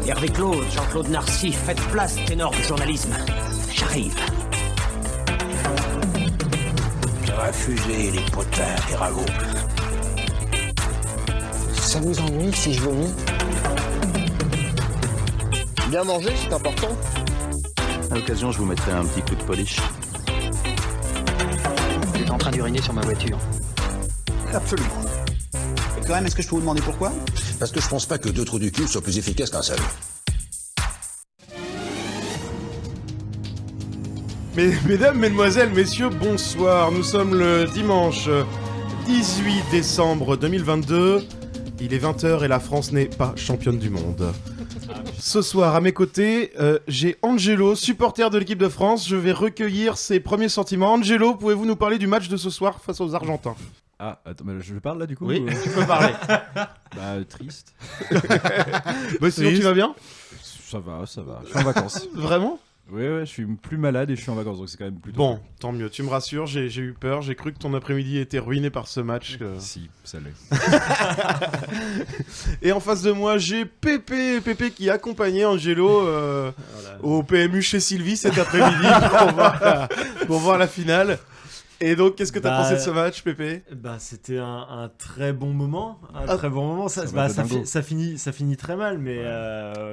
Hervé Claude, Jean-Claude Narcy, faites place, ténor du journalisme. J'arrive. Ça va fuser les potins des ragots. Ça vous ennuie si je vomis? Bien manger, c'est important. À l'occasion, je vous mettrai un petit coup de polish. J'étais en train d'uriner sur ma voiture. Absolument. Et quand même, est-ce que je peux vous demander pourquoi? Parce que je pense pas que 2 trous du cul soient plus efficaces qu'un seul. Mesdames, mesdemoiselles, messieurs, bonsoir. Nous sommes le dimanche 18 décembre 2022. Il est 20h et la France n'est pas championne du monde. Ce soir, à mes côtés, j'ai Angelo, supporter de l'équipe de France. Je vais recueillir ses premiers sentiments. Angelo, pouvez-vous nous parler du match de ce soir face aux Argentins? Ah, attends, mais je parle là du coup Oui, tu peux parler. Triste. Bah, sinon, tu vas bien? Ça va. Je suis en vacances. Vraiment? Oui, je suis plus malade et je suis en vacances, donc c'est quand même plutôt... Bon, tant mieux, tu me rassures, j'ai eu peur, j'ai cru que ton après-midi était ruiné par ce match. Si, ça l'est. Et en face de moi, j'ai Pépé qui accompagnait Angelo au PMU chez Sylvie cet après-midi pour voir la finale. Et donc, qu'est-ce que t'as pensé de ce match, Pépé? C'était un très bon moment. Très bon moment. Ça finit très mal, mais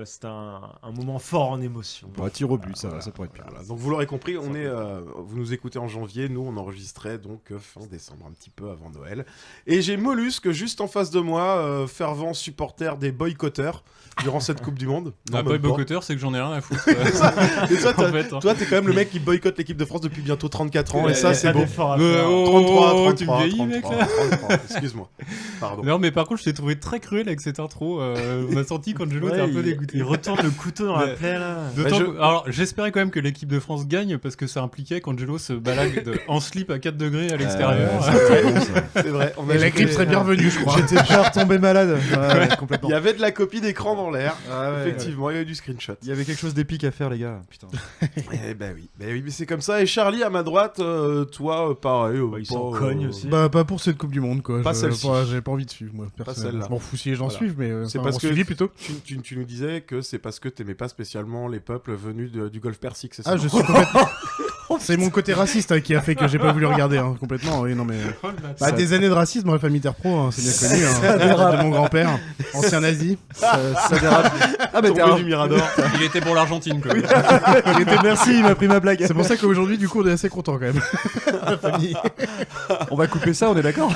c'est un moment fort en émotion. Tir au but, ça pourrait être pire. Voilà. Donc, vous l'aurez compris, vous nous écoutez en janvier. Nous, on enregistrait donc fin décembre, un petit peu avant Noël. Et j'ai Mollusque juste en face de moi, fervent supporter des boycotteurs durant cette Coupe du Monde. Boycotteur, c'est que j'en ai rien à foutre. Et toi, t'es quand même le mec qui boycotte l'équipe de France depuis bientôt 34 ans. Et ça, c'est beau. 33, tu me vieillis, mec, là. 33, excuse-moi. Pardon. Non, mais par contre, je t'ai trouvé très cruel avec cette intro. On a senti qu'Angelo était un peu dégoûté. Il retourne le couteau dans la plaie, là. Alors, j'espérais quand même que l'équipe de France gagne parce que ça impliquait qu'Angelo se balade en slip à 4 degrés à l'extérieur. C'est vrai. La grippe serait bienvenue, je crois. J'étais déjà retombé malade. Complètement. Il y avait de la copie d'écran dans l'air. Effectivement, il y avait du screenshot. Il y avait quelque chose d'épique à faire, les gars. Putain. Oui, mais c'est comme ça. Et Charlie, à ma droite, toi, pareil. Il s'en cogne aussi. Pas pour cette Coupe du Monde, quoi. Pas celle-ci. J'avais pas envie de suivre, moi. Pas celle-là. Je m'en fous si les gens suivent, mais c'est parce que plutôt. Tu nous disais que c'est parce que t'aimais pas spécialement les peuples venus du Golfe Persique, c'est ça? Ah, je suis complètement... C'est mon côté raciste qui a fait que j'ai pas voulu regarder complètement. Oui, non, mais... des années de racisme dans la famille Interpro, c'est bien connu. De mon grand-père, ancien nazi. Ça dérape. Tombé du Mirador. Il était pour l'Argentine, quoi. Il était merci, il m'a pris ma blague. C'est pour ça qu'aujourd'hui, du coup, on est assez content quand même. La famille. On va couper ça, on est d'accord?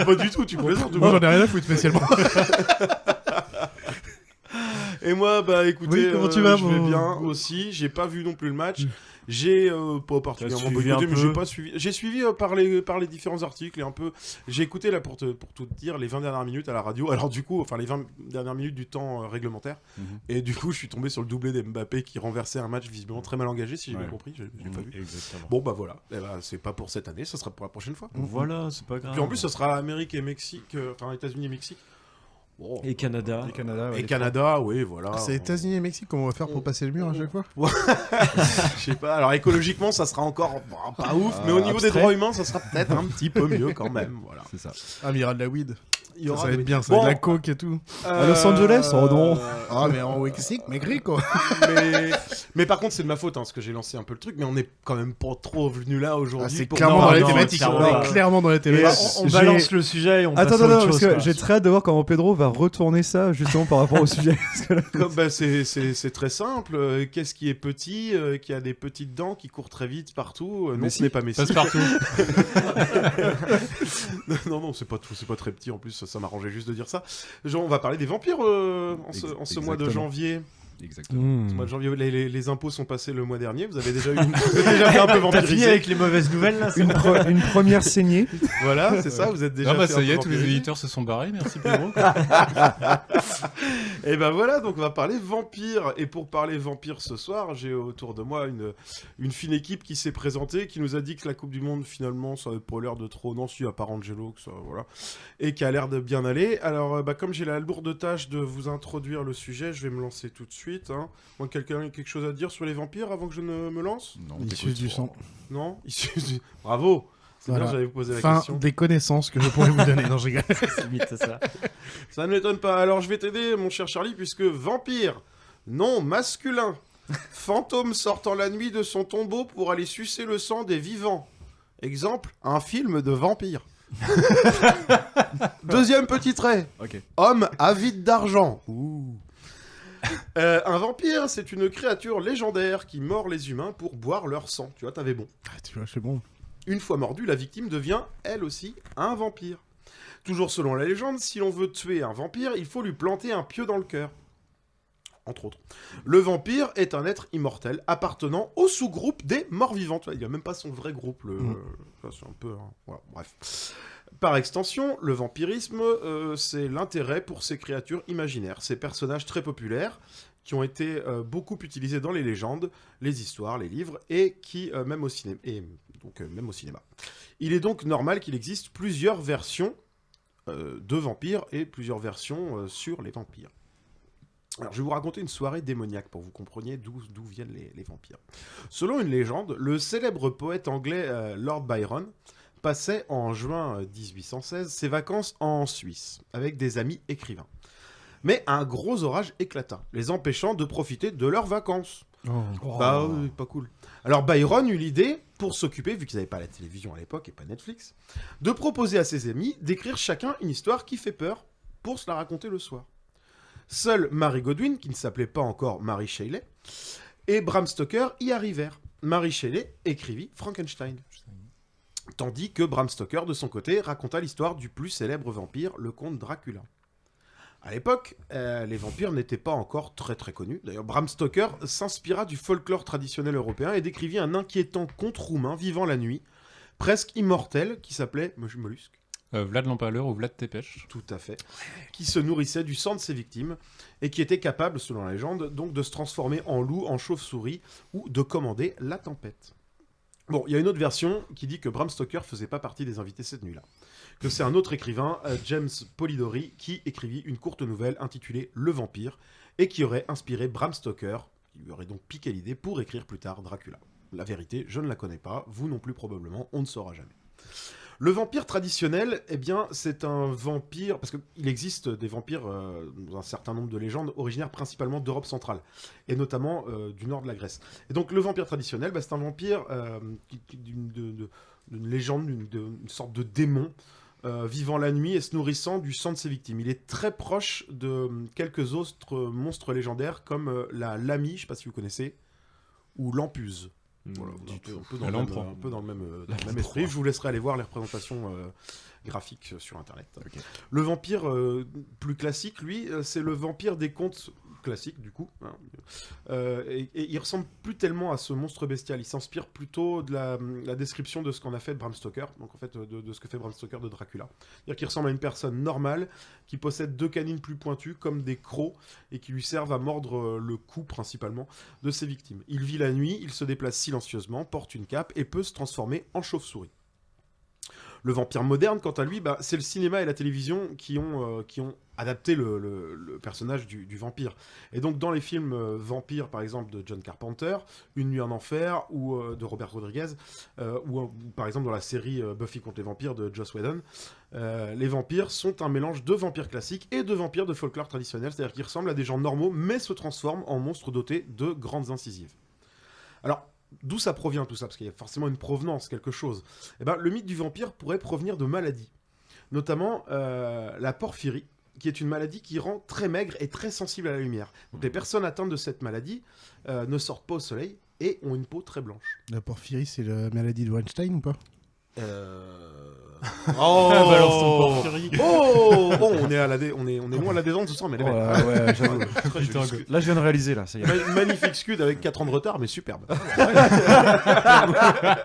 Pas du tout, tu plaisantes. Moi, j'en ai rien à foutre spécialement. Et moi, écoutez, oui, comment tu vas, je vais bien aussi. J'ai pas vu non plus le match. J'ai pas particulièrement boycotté, mais j'ai pas suivi. J'ai suivi par les différents articles et un peu. J'ai écouté là pour tout te dire les 20 dernières minutes à la radio. Alors du coup, les 20 dernières minutes du temps réglementaire. Et du coup, je suis tombé sur le doublé d'Mbappé qui renversait un match visiblement très mal engagé, si j'ai bien compris. Je l'ai pas vu. Exactement. Bon voilà. C'est pas pour cette année, ça sera pour la prochaine fois. Voilà, c'est pas grave. Puis en plus, ce sera Amérique et Mexique, États-Unis et Mexique. Oh. Et Canada. Et Canada, oui, voilà. C'est États-Unis et Mexique, comment on va faire pour passer le mur à chaque fois? Je sais pas, alors écologiquement ça sera encore pas ouf, mais au niveau des droits humains ça sera peut-être un petit peu mieux quand même, voilà. C'est ça. Ah, mais il y aura de la weed. Ça va être de... bien, ça va être de la coke et tout. À Los Angeles, oh non. Ah, mais en Mexique, Mexico. mais par contre c'est de ma faute, parce que j'ai lancé un peu le truc, mais on est quand même pas trop venu là aujourd'hui. C'est clairement dans les thématiques. Clairement dans les thématiques. On balance le sujet et on passe à autre chose. Parce que j'ai très hâte de voir comment Pedro va retourner ça justement par rapport au sujet. C'est très simple. Qu'est-ce qui est petit, qui a des petites dents, qui court très vite partout? Non, ce n'est pas Messi. Passe partout. non, c'est pas très petit en plus. Ça m'arrangeait juste de dire ça. On va parler des vampires en ce mois de janvier. Exactement. Ce mois de janvier, les impôts sont passés le mois dernier. Vous avez déjà fait un peu vampiriser avec les mauvaises nouvelles là. Une première saignée. Voilà, c'est ça. Vous êtes déjà. Ça y est, tous les éditeurs se sont barrés. Merci Pedro. Et ben voilà, donc on va parler vampires. Et pour parler vampires ce soir, j'ai autour de moi une fine équipe qui s'est présentée, qui nous a dit que la Coupe du Monde finalement ça avait pas l'air de trop. Non, si à part Angelo, que ça, voilà, et qui a l'air de bien aller. Alors, comme j'ai la lourde tâche de vous introduire le sujet, je vais me lancer tout de suite. Moi, quelqu'un a quelque chose à dire sur les vampires avant que je ne me lance? Non, issus du sang. Non, issus du... Bravo. C'est bien, j'allais vous poser la question. Des connaissances que je pourrais vous donner. Non, je rigole. C'est vite ça. Ça ne m'étonne pas. Alors, je vais t'aider, mon cher Charlie, puisque vampire, Non masculin. Fantôme sortant la nuit de son tombeau pour aller sucer le sang des vivants. Exemple, un film de vampire. Deuxième petit trait. Homme avide d'argent. Un vampire, c'est une créature légendaire qui mord les humains pour boire leur sang. Tu vois, t'avais bon. Tu vois, c'est bon. Une fois mordue, la victime devient, elle aussi, un vampire. Toujours selon la légende, si l'on veut tuer un vampire, il faut lui planter un pieu dans le cœur. Entre autres. Le vampire est un être immortel appartenant au sous-groupe des morts-vivants. Tu vois, il n'y a même pas son vrai groupe. C'est un peu... voilà, bref. Par extension, le vampirisme, c'est l'intérêt pour ces créatures imaginaires, ces personnages très populaires qui ont été beaucoup utilisés dans les légendes, les histoires, les livres, et qui, même au cinéma. Il est donc normal qu'il existe plusieurs versions de vampires et plusieurs versions sur les vampires. Alors, je vais vous raconter une soirée démoniaque pour que vous compreniez d'où viennent les vampires. Selon une légende, le célèbre poète anglais Lord Byron passait en juin 1816 ses vacances en Suisse avec des amis écrivains. Mais un gros orage éclata, les empêchant de profiter de leurs vacances. Bah oui, pas cool. Alors Byron eut l'idée, pour s'occuper, vu qu'ils n'avaient pas la télévision à l'époque et pas Netflix, de proposer à ses amis d'écrire chacun une histoire qui fait peur pour se la raconter le soir. Seule Mary Godwin, qui ne s'appelait pas encore Mary Shelley, et Bram Stoker y arrivèrent. Mary Shelley écrivit Frankenstein. Tandis que Bram Stoker, de son côté, raconta l'histoire du plus célèbre vampire, le comte Dracula. À l'époque, les vampires n'étaient pas encore très très connus. D'ailleurs, Bram Stoker s'inspira du folklore traditionnel européen et décrivit un inquiétant conte roumain vivant la nuit, presque immortel, qui s'appelait Mollusque. Vlad l'Empaleur ou Vlad Tepes. Tout à fait. Qui se nourrissait du sang de ses victimes et qui était capable, selon la légende, donc de se transformer en loup, en chauve-souris ou de commander la tempête. Bon, il y a une autre version qui dit que Bram Stoker faisait pas partie des invités cette nuit-là. Que c'est un autre écrivain, James Polidori, qui écrivit une courte nouvelle intitulée Le Vampire et qui aurait inspiré Bram Stoker, qui lui aurait donc piqué l'idée pour écrire plus tard Dracula. La vérité, je ne la connais pas, vous non plus probablement, on ne saura jamais. Le vampire traditionnel, eh bien, c'est un vampire... Parce qu'il existe des vampires dans un certain nombre de légendes, originaires principalement d'Europe centrale, et notamment du nord de la Grèce. Et donc, le vampire traditionnel, c'est un vampire d'une légende, d'une sorte de démon, vivant la nuit et se nourrissant du sang de ses victimes. Il est très proche de quelques autres monstres légendaires, comme la Lamie, je ne sais pas si vous connaissez, ou l'Ampuse. Voilà, un peu dans le même esprit. Je vous laisserai aller voir les représentations graphiques sur internet. Okay. Le vampire plus classique, lui, c'est le vampire des contes classiques, du coup. Hein. Et il ressemble plus tellement à ce monstre bestial. Il s'inspire plutôt de la description de ce qu'en a fait Bram Stoker, donc en fait de ce que fait Bram Stoker de Dracula. C'est-à-dire qu'il ressemble à une personne normale qui possède deux canines plus pointues, comme des crocs, et qui lui servent à mordre le cou, principalement, de ses victimes. Il vit la nuit, il se déplace silencieusement, porte une cape et peut se transformer en chauve-souris. Le vampire moderne, quant à lui, c'est le cinéma et la télévision qui ont adapté le personnage du vampire. Et donc, dans les films vampires, par exemple, de John Carpenter, Une nuit en enfer, ou de Robert Rodriguez, ou par exemple dans la série Buffy contre les vampires de Joss Whedon, les vampires sont un mélange de vampires classiques et de vampires de folklore traditionnel, c'est-à-dire qu'ils ressemblent à des gens normaux, mais se transforment en monstres dotés de grandes incisives. Alors, d'où ça provient tout ça? Parce qu'il y a forcément une provenance, quelque chose. Eh ben, le mythe du vampire pourrait provenir de maladies. Notamment la porphyrie, qui est une maladie qui rend très maigre et très sensible à la lumière. Donc les personnes atteintes de cette maladie ne sortent pas au soleil et ont une peau très blanche. La porphyrie, c'est la maladie de Weinstein ou pas? Oh, balance ton porphyrie. On est loin à la détente ce soir, mais elle est belle. Ouais, j'avoue. Là, je viens de réaliser, là. Ça y est. Magnifique scud avec 4 ans de retard, mais superbe.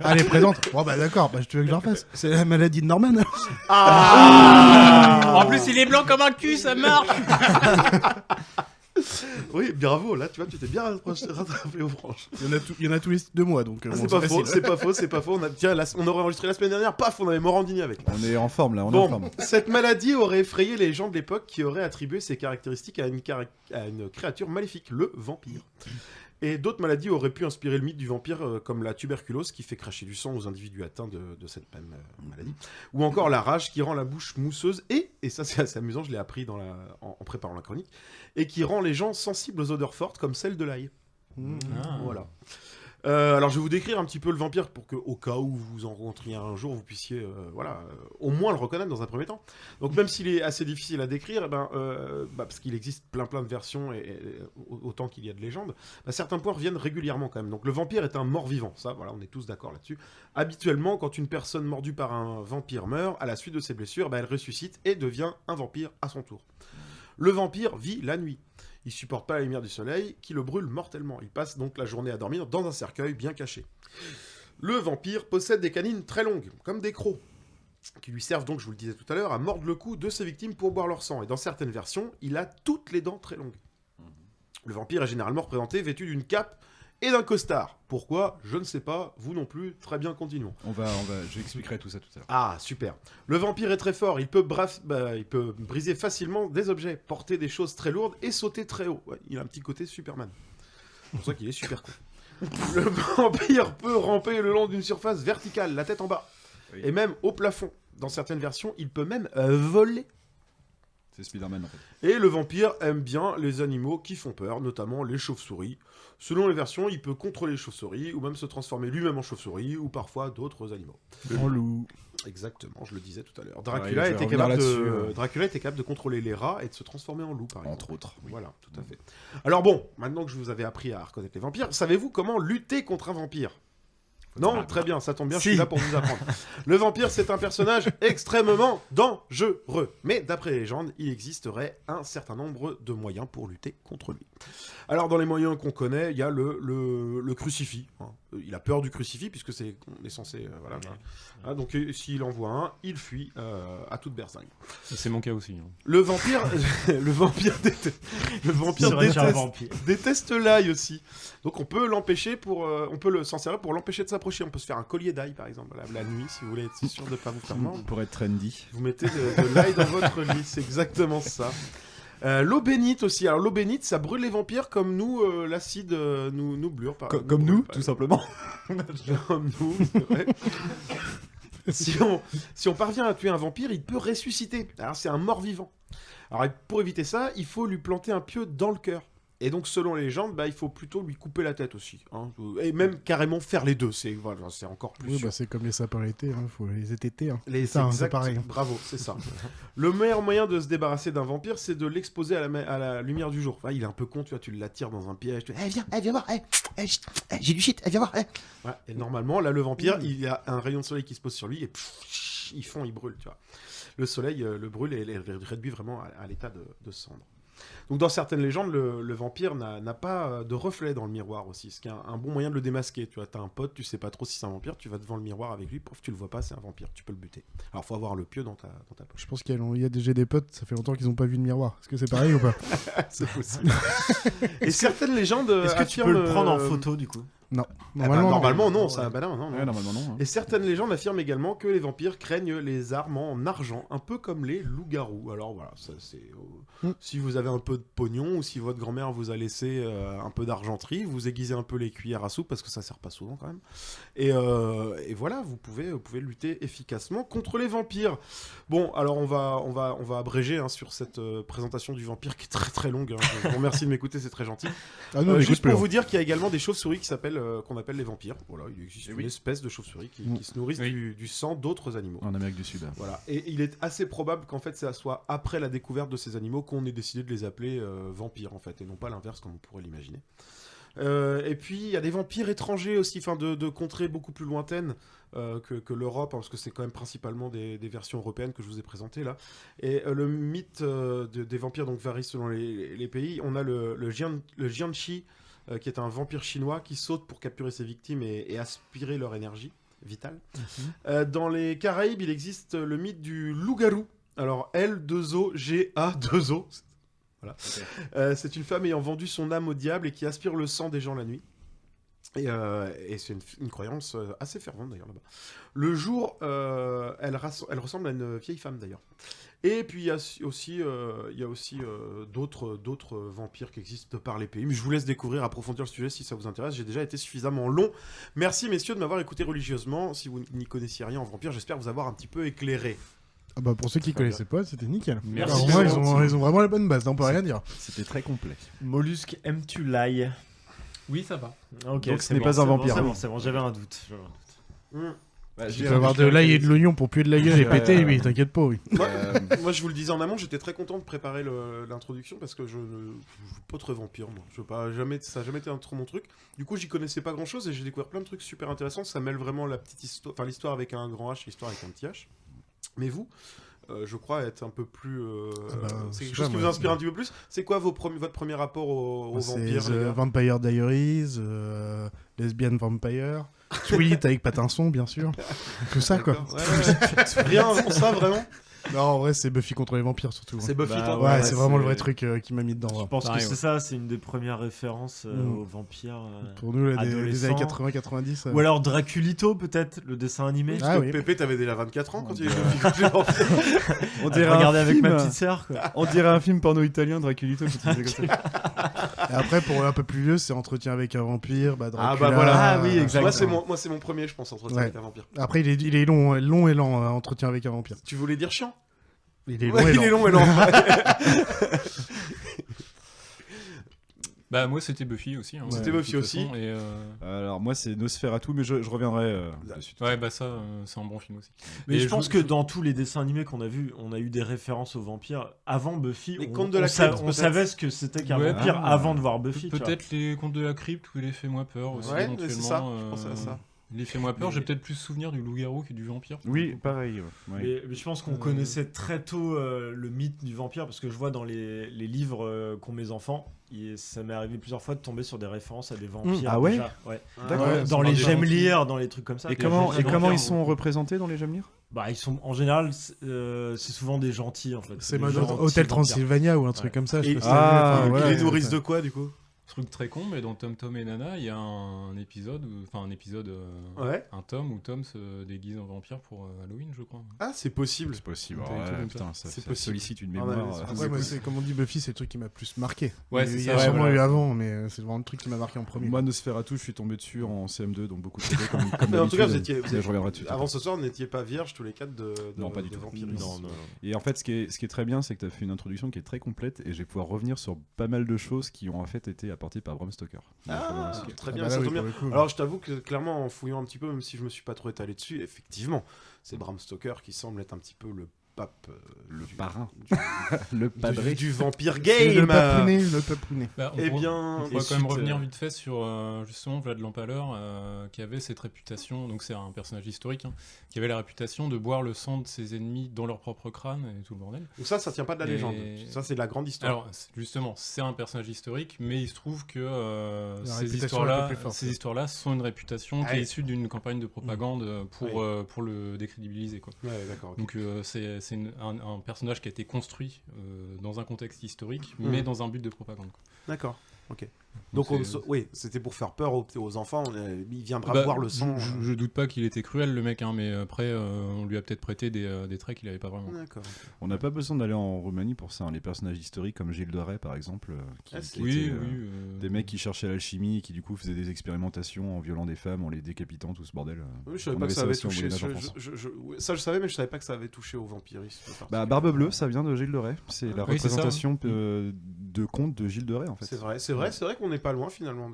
Allez, présente. Oh, bah d'accord, tu veux que je la refasse? C'est la maladie de Norman. En plus, il est blanc comme un cul, ça marche. Oui, bravo, là, tu vois, tu t'es bien rattrapé aux branches. Il y en a tous les 2 mois, donc... c'est pas faux. On aurait enregistré la semaine dernière, paf, on avait Morandini avec. On est en forme, là, on est en forme. Cette maladie aurait effrayé les gens de l'époque qui auraient attribué ses caractéristiques à une créature maléfique, le vampire. Et d'autres maladies auraient pu inspirer le mythe du vampire, comme la tuberculose, qui fait cracher du sang aux individus atteints de cette même maladie. Ou encore la rage, qui rend la bouche mousseuse et et ça c'est assez amusant, je l'ai appris en préparant la chronique, et qui rend les gens sensibles aux odeurs fortes comme celle de l'ail. Voilà. Alors je vais vous décrire un petit peu le vampire pour que, au cas où vous en rencontriez un jour, vous puissiez au moins le reconnaître dans un premier temps. Donc même s'il est assez difficile à décrire, parce qu'il existe plein de versions et autant qu'il y a de légendes, certains points reviennent régulièrement quand même. Donc le vampire est un mort-vivant, ça voilà, on est tous d'accord là-dessus. Habituellement, quand une personne mordue par un vampire meurt, à la suite de ses blessures, elle ressuscite et devient un vampire à son tour. Le vampire vit la nuit. Il supporte pas la lumière du soleil qui le brûle mortellement. Il passe donc la journée à dormir dans un cercueil bien caché. Le vampire possède des canines très longues, comme des crocs, qui lui servent donc, je vous le disais tout à l'heure, à mordre le cou de ses victimes pour boire leur sang. Et dans certaines versions, il a toutes les dents très longues. Le vampire est généralement représenté vêtu d'une cape et d'un costard. Pourquoi ? Je ne sais pas, vous non plus. Très bien, continuons. J'expliquerai tout ça tout à l'heure. Ah, super. Le vampire est très fort, il peut briser facilement des objets, porter des choses très lourdes et sauter très haut. Ouais, il a un petit côté Superman. C'est pour ça qu'il est super cool. Le vampire peut ramper le long d'une surface verticale, la tête en bas, et même au plafond. Dans certaines versions, il peut même voler. C'est Spider-Man en fait. Et le vampire aime bien les animaux qui font peur, notamment les chauves-souris. Selon les versions, il peut contrôler les chauves-souris, ou même se transformer lui-même en chauve-souris, ou parfois d'autres animaux. En loup. Exactement, je le disais tout à l'heure. Dracula était capable de contrôler les rats et de se transformer en loup, par exemple. Entre autres. Voilà, tout à fait. Alors bon, maintenant que je vous avais appris à reconnaître les vampires, savez-vous comment lutter contre un vampire ? Non, très bien, ça tombe bien, je suis là pour vous apprendre. Le vampire, c'est un personnage extrêmement dangereux. Mais d'après les légendes, il existerait un certain nombre de moyens pour lutter contre lui. Alors, dans les moyens qu'on connaît, il y a le crucifix. Hein. Il a peur du crucifix, puisque on est censé... donc, s'il en voit un, il fuit à toute berzingue. C'est mon cas aussi. Hein. Le vampire déteste l'ail aussi. Donc, on peut s'en servir pour l'empêcher de s'approcher. On peut se faire un collier d'ail, par exemple, la nuit, si vous voulez être sûr de ne pas vous faire mordre. Pour être trendy. Vous mettez de l'ail dans votre lit, c'est exactement ça. L'eau bénite aussi. Alors l'eau bénite, ça brûle les vampires comme nous, l'acide nous brûle. Comme nous, tout simplement. Comme nous, c'est vrai. Si on parvient à tuer un vampire, il peut ressusciter. Alors c'est un mort-vivant. Alors pour éviter ça, il faut lui planter un pieu dans le cœur. Et donc, selon les légendes, il faut plutôt lui couper la tête aussi. Hein. Et même carrément faire les deux. C'est encore plus sûr. C'est comme les sapins l'été, il faut les étêter. Hein. C'est pareil. Bravo, c'est ça. Le meilleur moyen de se débarrasser d'un vampire, c'est de l'exposer à la lumière du jour. Enfin, il est un peu con, tu l'attires dans un piège. Viens voir, j'ai du shit, viens voir. Ouais, et normalement, là, le vampire, il y a un rayon de soleil qui se pose sur lui et il brûle, tu vois. Le soleil le brûle et le réduit vraiment à l'état de cendre. Donc dans certaines légendes, le vampire n'a pas de reflet dans le miroir aussi, ce qui est un bon moyen de le démasquer. Tu vois, t'as un pote, tu sais pas trop si c'est un vampire, tu vas devant le miroir avec lui, pof, tu le vois pas, c'est un vampire, tu peux le buter. Alors faut avoir le pieu dans ta poche. Je pense qu'il y a déjà des potes, ça fait longtemps qu'ils ont pas vu de miroir. Est-ce que c'est pareil ou pas? C'est possible. Et certaines légendes est-ce que tu peux le prendre en photo du coup? Non. Normalement non. Ça, non. Ouais, normalement non. Hein. Et certaines légendes affirment également que les vampires craignent les armes en argent, un peu comme les loups-garous. Alors voilà, ça c'est si vous avez un peu de pognon ou si votre grand-mère vous a laissé un peu d'argenterie, vous aiguisez un peu les cuillères à soupe parce que ça sert pas souvent quand même. Et voilà, vous pouvez lutter efficacement contre les vampires. Bon, alors on va abréger sur cette présentation du vampire qui est très très longue. Hein. Je vous remercie de m'écouter, c'est très gentil. Juste pour vous dire qu'il y a également des chauves-souris qu'on appelle les vampires. Voilà, il existe une espèce de chauve-souris qui se nourrissent du sang d'autres animaux. En Amérique du Sud. Voilà. Et il est assez probable qu'en fait, ça soit après la découverte de ces animaux qu'on ait décidé de les appeler vampires, en fait, et non pas l'inverse comme on pourrait l'imaginer. Et puis, il y a des vampires étrangers aussi, de contrées beaucoup plus lointaines que l'Europe, parce que c'est quand même principalement des versions européennes que je vous ai présentées là. Et le mythe des vampires donc varie selon les pays. On a le Jianqi, qui est un vampire chinois qui saute pour capturer ses victimes et aspirer leur énergie vitale. Dans les Caraïbes, il existe le mythe du loup-garou. Alors, L2OGA2O. Voilà. Okay. C'est une femme ayant vendu son âme au diable et qui aspire le sang des gens la nuit. Et c'est une croyance assez fervente d'ailleurs là-bas. Le jour, elle ressemble à une vieille femme d'ailleurs. Et puis il y a aussi d'autres vampires qui existent par les pays. Mais je vous laisse découvrir, approfondir le sujet si ça vous intéresse. J'ai déjà été suffisamment long. Merci messieurs de m'avoir écouté religieusement. Si vous n'y connaissiez rien en vampire, j'espère vous avoir un petit peu éclairé. Ah bah pour ceux qui connaissaient pas, c'était nickel. Merci. Alors, moi, ils ont vraiment la bonne base, on peut rien dire. C'était très complet. Mollusque, aimes-tu l'ail? Oui, ça va. Ok, Donc, c'est ce n'est bon, pas un c'est bon, vampire. C'est bon, j'avais un doute. Tu vas avoir de l'ail et de l'oignon pour puer de la gueule et péter, oui, t'inquiète pas, oui. Moi, je vous le disais en amont, j'étais très content de préparer l'introduction parce que je ne joue pas très vampire, moi. Ça n'a jamais été trop mon truc. Du coup, j'y connaissais pas grand-chose et j'ai découvert plein de trucs super intéressants. Ça mêle vraiment la petite histoire, enfin l'histoire avec un grand H et l'histoire avec un petit H. Mais vous, je crois être un peu plus. C'est quelque chose qui vous inspire un petit peu plus. C'est quoi votre premier rapport aux vampires? C'est Vampire Diaries, Lesbian Vampire, Sweet avec Patinson, bien sûr. Tout ça, quoi. Ouais. Rien avant ça, vraiment? Non, en vrai, c'est Buffy contre les vampires, surtout. C'est Buffy contre ouais, c'est vraiment le vrai truc qui m'a mis dedans. Je pense que c'est ça, c'est une des premières références aux vampires. Pour nous, des années 80-90. Ou alors Draculito, peut-être, le dessin animé. Parce que Pépé, t'avais déjà 24 ans quand il est Buffy contre les vampires. On dirait regarder avec film, ma petite sœur, quoi. On dirait un film porno italien, Draculito. Comme ça. Et après, pour un peu plus vieux, c'est Entretien avec un vampire, Dracula. Ah bah voilà. Ah oui, exactement. Moi, c'est mon premier, je pense, Entretien avec un vampire. Après, il est long et lent, Entretien avec un vampire. Tu voulais dire chiant? Il est long et lent. Bah moi c'était Buffy aussi. C'était Buffy aussi. Et alors moi c'est Nosferatu, mais je reviendrai dessus. Ouais bah ça c'est un bon film aussi. Mais je pense que dans tous les dessins animés qu'on a vus, on a eu des références aux vampires. Avant Buffy, les contes de la crypte, on savait ce que c'était qu'un vampire avant de voir Buffy. Peut-être les contes de la crypte ou les Fais-moi peur aussi éventuellement. C'est ça, je pensais à ça. Les Fais-moi peur, j'ai peut-être plus souvenir du loup-garou que du vampire. Oui, pareil. Mais je pense qu'on connaissait très tôt le mythe du vampire, parce que je vois dans les livres qu'ont mes enfants, ça m'est arrivé plusieurs fois de tomber sur des références à des vampires. Ah ouais, déjà. Ouais. D'accord. Dans les J'aime lire, dans les trucs comme ça. Et comment ils sont représentés dans les J'aime lire? Bah ils sont en général c'est souvent des gentils en fait. C'est mode Hôtel Transylvania ou un truc comme ça. Ils les nourrissent de quoi du coup? Truc très con, mais dans Tom Tom et Nana, il y a un épisode, un tome où Tom se déguise en vampire pour Halloween, je crois. Ah, c'est possible. C'est possible. Putain, ça sollicite une Ah, mémoire. Ouais, c'est comme on dit, Buffy, c'est le truc qui m'a plus marqué. Ouais, il y a sûrement eu avant, mais c'est vraiment le truc qui m'a marqué en premier. Moi, Nosferatu, je suis tombé dessus en CM2, donc beaucoup de télé comme mais en tout cas, je reviendrai dessus. Avant ce soir, vous n'étiez pas vierges tous les quatre de pas du tout. vampirisme. Non. Et en fait, ce qui est très bien, c'est que tu as fait une introduction qui est très complète et je vais pouvoir revenir sur pas mal de choses qui ont en fait été apportées par Bram Stoker. Ah, très bien, ça tombe bien. Alors je t'avoue que clairement en fouillant un petit peu, même si je me suis pas trop étalé dessus, effectivement, c'est Bram Stoker qui semble être un petit peu le pape, parrain, le padré du vampire game. Le papounet. Bah, eh bien, on va quand même revenir vite fait sur justement Vlad l'Empaleur qui avait cette réputation, donc c'est un personnage historique, qui avait la réputation de boire le sang de ses ennemis dans leur propre crâne et tout le bordel. Donc ça tient pas de la légende, ça c'est de la grande histoire. Alors justement, c'est un personnage historique, mais il se trouve que ces histoires-là sont une réputation qui est issue d'une campagne de propagande pour le décrédibiliser, quoi. Ouais, d'accord. Donc c'est un personnage qui a été construit dans un contexte historique, mais dans un but de propagande. D'accord, ok. Donc oui, c'était pour faire peur aux enfants, il viendra boire le sang. Je doute pas qu'il était cruel le mec, mais après on lui a peut-être prêté des traits qu'il avait pas vraiment. D'accord. On n'a pas besoin d'aller en Roumanie pour ça, les personnages historiques comme Gilles de Rais par exemple, des mecs qui cherchaient l'alchimie et qui du coup faisaient des expérimentations en violant des femmes, en les décapitant, tout ce bordel. Oui, je savais pas que ça avait touché. Ça je savais, mais je savais pas que ça avait touché au vampirisme. Barbe Bleue, ça vient de Gilles de Rais, c'est la représentation de contes de Gilles de Rais en fait. C'est vrai qu'on n'est pas loin finalement.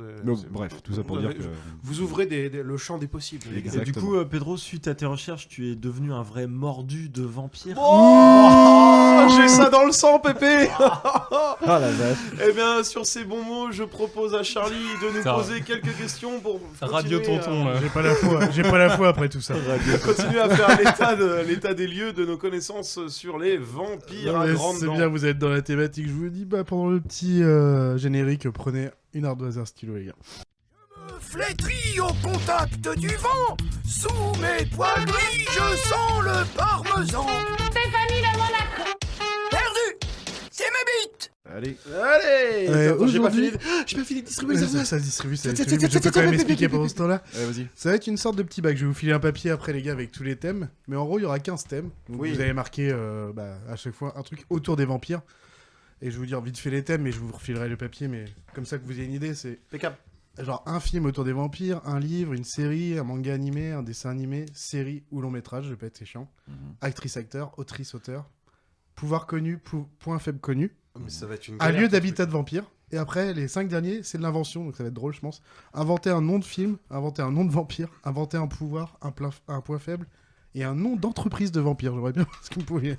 Bref, tout ça pour dire que vous ouvrez le champ des possibles. Et du coup, Pedro, suite à tes recherches, tu es devenu un vrai mordu de vampire. J'ai ça dans le sang, Pépé. Ah la vache. Eh bien, sur ces bons mots, je propose à Charlie de nous poser quelques questions pour Radio Tonton. J'ai pas la foi après tout ça. Continuer à faire l'état des lieux de nos connaissances sur les vampires à grandes dents. C'est bien, vous êtes dans la thématique. Je vous dis, pendant le petit générique, prenez une ardoise, un stylo, les gars. Je me flétris au contact du vent. Sous mes poils gris, je sens le parmesan. Stéphanie de Monaco. Perdu. C'est mes bites. Allez. J'ai pas fini de distribuer les ça se distribue, mais je peux quand même expliquer pendant ce temps-là. Vas-y. Ça va être une sorte de petit bac. Je vais vous filer un papier après, les gars, avec tous les thèmes. Mais en gros, il y aura 15 thèmes. Donc vous allez marquer à chaque fois un truc autour des vampires. Et je vais vous dire vite fait les thèmes, mais je vous refilerai le papier. Mais comme ça que vous ayez une idée, c'est. Impeccable. genre un film autour des vampires, un livre, une série, un manga animé, un dessin animé, série ou long métrage, je vais pas être chiant. Actrice, acteur, autrice, auteur. Pouvoir connu, point faible connu. Mais ça va être une Un galère, lieu ton d'habitat de vampire. Et après, les 5 derniers, c'est de l'invention, donc ça va être drôle, je pense. Inventer un nom de film, inventer un nom de vampire, inventer un pouvoir, un point faible, et un nom d'entreprise de vampire. J'aimerais bien ce que vous pouviez.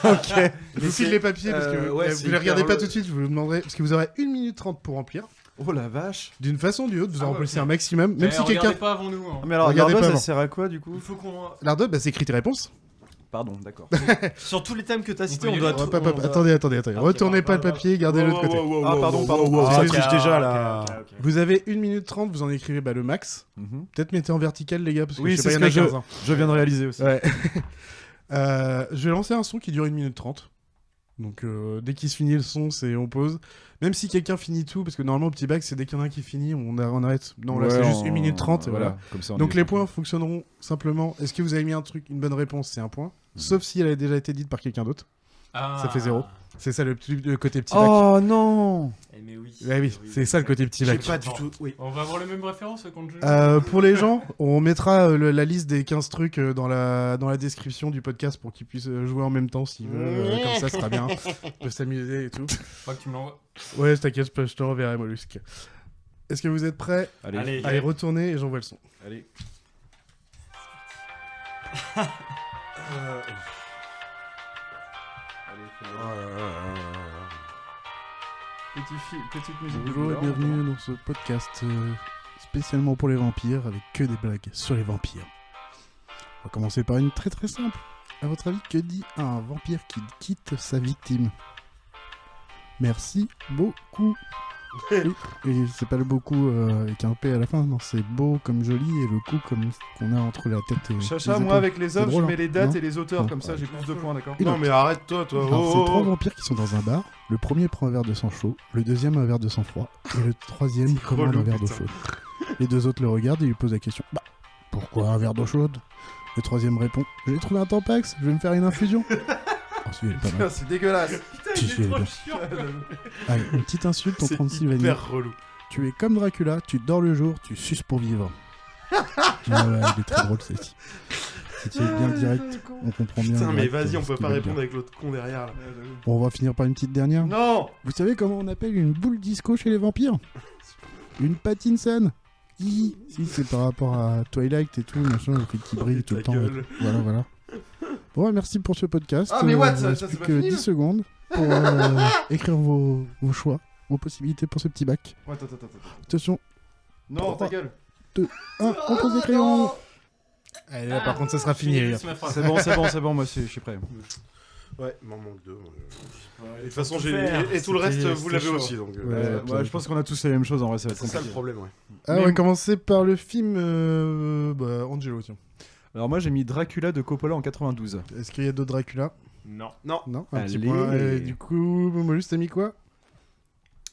Ok. Je vous file les papiers parce que vous ne les regardez pas tout de suite, je vous demanderai. Parce que vous aurez 1 minute 30 pour remplir. Oh la vache. D'une façon ou d'une autre, vous en remplissez un maximum. Même si quelqu'un. Pas avant nous. Hein. Mais alors, l'Ardoise, ça sert à quoi du coup? Il faut qu'on. L'Ardoise, c'est écrit tes réponses. Pardon, d'accord. Sur tous les thèmes que tu as cités, on doit. Attendez. Retournez pas le papier, gardez-le de côté. Ah, pardon. Ça Okay, triche déjà okay, là. okay. Vous avez 1 minute 30, vous en écrivez le max. Peut-être mettez en vertical, les gars, parce que oui, je sais c'est pas, ce il y en que a 15. je viens de réaliser aussi. Ouais. Je vais lancer un son qui dure 1 minute 30. Donc dès qu'il se finit le son, on pose. Même si quelqu'un finit tout, parce que normalement au petit bac, c'est dès qu'il y en a un qui finit, on arrête. Non, là c'est juste 1 minute 30 et voilà. Comme ça, donc les points fonctionneront simplement. Est-ce que vous avez mis un truc, une bonne réponse, c'est un point. Sauf si elle a déjà été dite par quelqu'un d'autre. Ça fait 0. C'est ça le côté petit bac. Oh non. Mais oui. Ouais, oui, c'est ça le côté petit bac. Pas du tout. Oui. On va avoir les mêmes références contre jeu. Pour les gens, on mettra la liste des 15 trucs dans la description du podcast pour qu'ils puissent jouer en même temps s'ils veulent. Comme ça, ce sera bien. Ils peuvent s'amuser et tout. Faut que tu me l'envoies. Ouais, t'inquiète, je te reverrai, Mollusque. Est-ce que vous êtes prêts? Allez, retournez et j'envoie le son. Allez. Petite musique. Bonjour et bienvenue dans ce podcast spécialement pour les vampires avec que des blagues sur les vampires. On va commencer par une très très simple. À votre avis, que dit un vampire qui quitte sa victime? Merci beaucoup. Et c'est pas le beaucoup avec un P à la fin, non, c'est beau comme joli et le coup comme qu'on a entre la tête et Chacha, les moi épaules. avec les œuvres, C'est drôle, je mets les dates non et les auteurs, Non. comme ça j'ai plus de points, d'accord? Non, mais arrête-toi, toi. Alors, c'est 3 vampires qui sont dans un bar. Le premier prend un verre de sang chaud, le deuxième un verre de sang froid, et le troisième commande un verre d'eau chaude. Les 2 autres le regardent et lui posent la question. Bah, pourquoi un verre d'eau chaude? Le troisième répond. J'ai trouvé un Tampax, je vais me faire une infusion. Oh, celui-là est pas mal. C'est dégueulasse. Si, celui-là est bien. chiant. Allez, une petite insulte en C'est 36 vanilles. hyper relou. Tu es comme Dracula, tu dors le jour, tu suces pour vivre. Ouais, il est très drôle celle-ci. Si tu es bien direct, on comprend bien. Putain, mais direct, vas-y, on ce peut qu'il pas veut répondre dire. avec l'autre con derrière là. Bon, on va finir par une petite dernière. Non. Vous savez comment on appelle une boule disco chez les vampires? Une Pattinson. Si, c'est par rapport à Twilight et tout, machin, le fait qu'il brille tout le temps. Voilà. Bon, merci pour ce podcast. Ah, mais what, il ça, reste ça, plus c'est pas que fini, 10 là secondes pour écrire vos choix, vos possibilités pour ce petit bac. Ouais, attends. Attention, Non, 3, ta gueule. 2, 1, on pose les crayons. Allez, là, par contre, ça sera fini, les gars. C'est bon, moi je suis prêt. Ouais, il m'en manque 2. De toute façon, faire. et tout le reste, vous l'avez chaud. aussi. Donc, Ouais, je pense qu'on a tous la même chose en vrai, ça va être c'est ça le compliqué. problème, ouais. Ah, on va commencer par le film Angelo, tiens. Alors moi j'ai mis Dracula de Coppola en 92. Est-ce qu'il y a d'autres Dracula? Non. Non, un petit Allez. point. Et du coup, Molus, t'as mis quoi?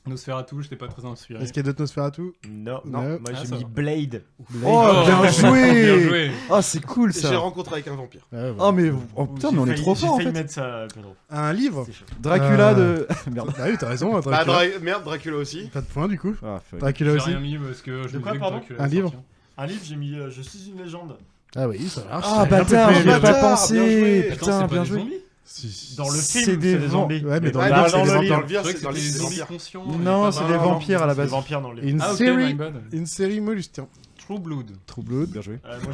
Nosferatu, j'étais pas très inspiré. Est-ce qu'il y a d'autres Nosferatu? Non. Non. Moi Ah, j'ai ça mis va. Blade. Oh, bien joué. Bien joué. Ah, c'est cool Et j'ai ça. rencontré avec un vampire. Ouais, Oh mais putain, mais on est trop fort en J'ai failli fait. mettre ça, Pedro. Un livre? C'est chaud. Dracula de merde. Bah oui, t'as raison, Bah, Dracula. merde, Dracula aussi. Pas de point, du coup. Ah, fuck. Dracula J'ai aussi. rien mis parce que je De me quoi, disais que pardon Dracula Un allait livre sortir. Un livre, j'ai mis Je suis une légende. Ah oui, ça marche. Ah J'avais un peu bâtard, fait, j'y ai bien pas joué. pensé. Attends, Putain, c'est pas bien des joué. zombies Si. Dans le C'est film, des c'est des zombies. Ouais, mais dans Bah, le dans livre, c'est des le vampires. livre, C'est c'est dans des les zombies vampires. conscients. Non, c'est des vampires à la C'est des base. vampires dans le livre. Une Ah, ok, série, my bad. une série Molus, tiens. True Blood. True Blood. Bien joué. Moi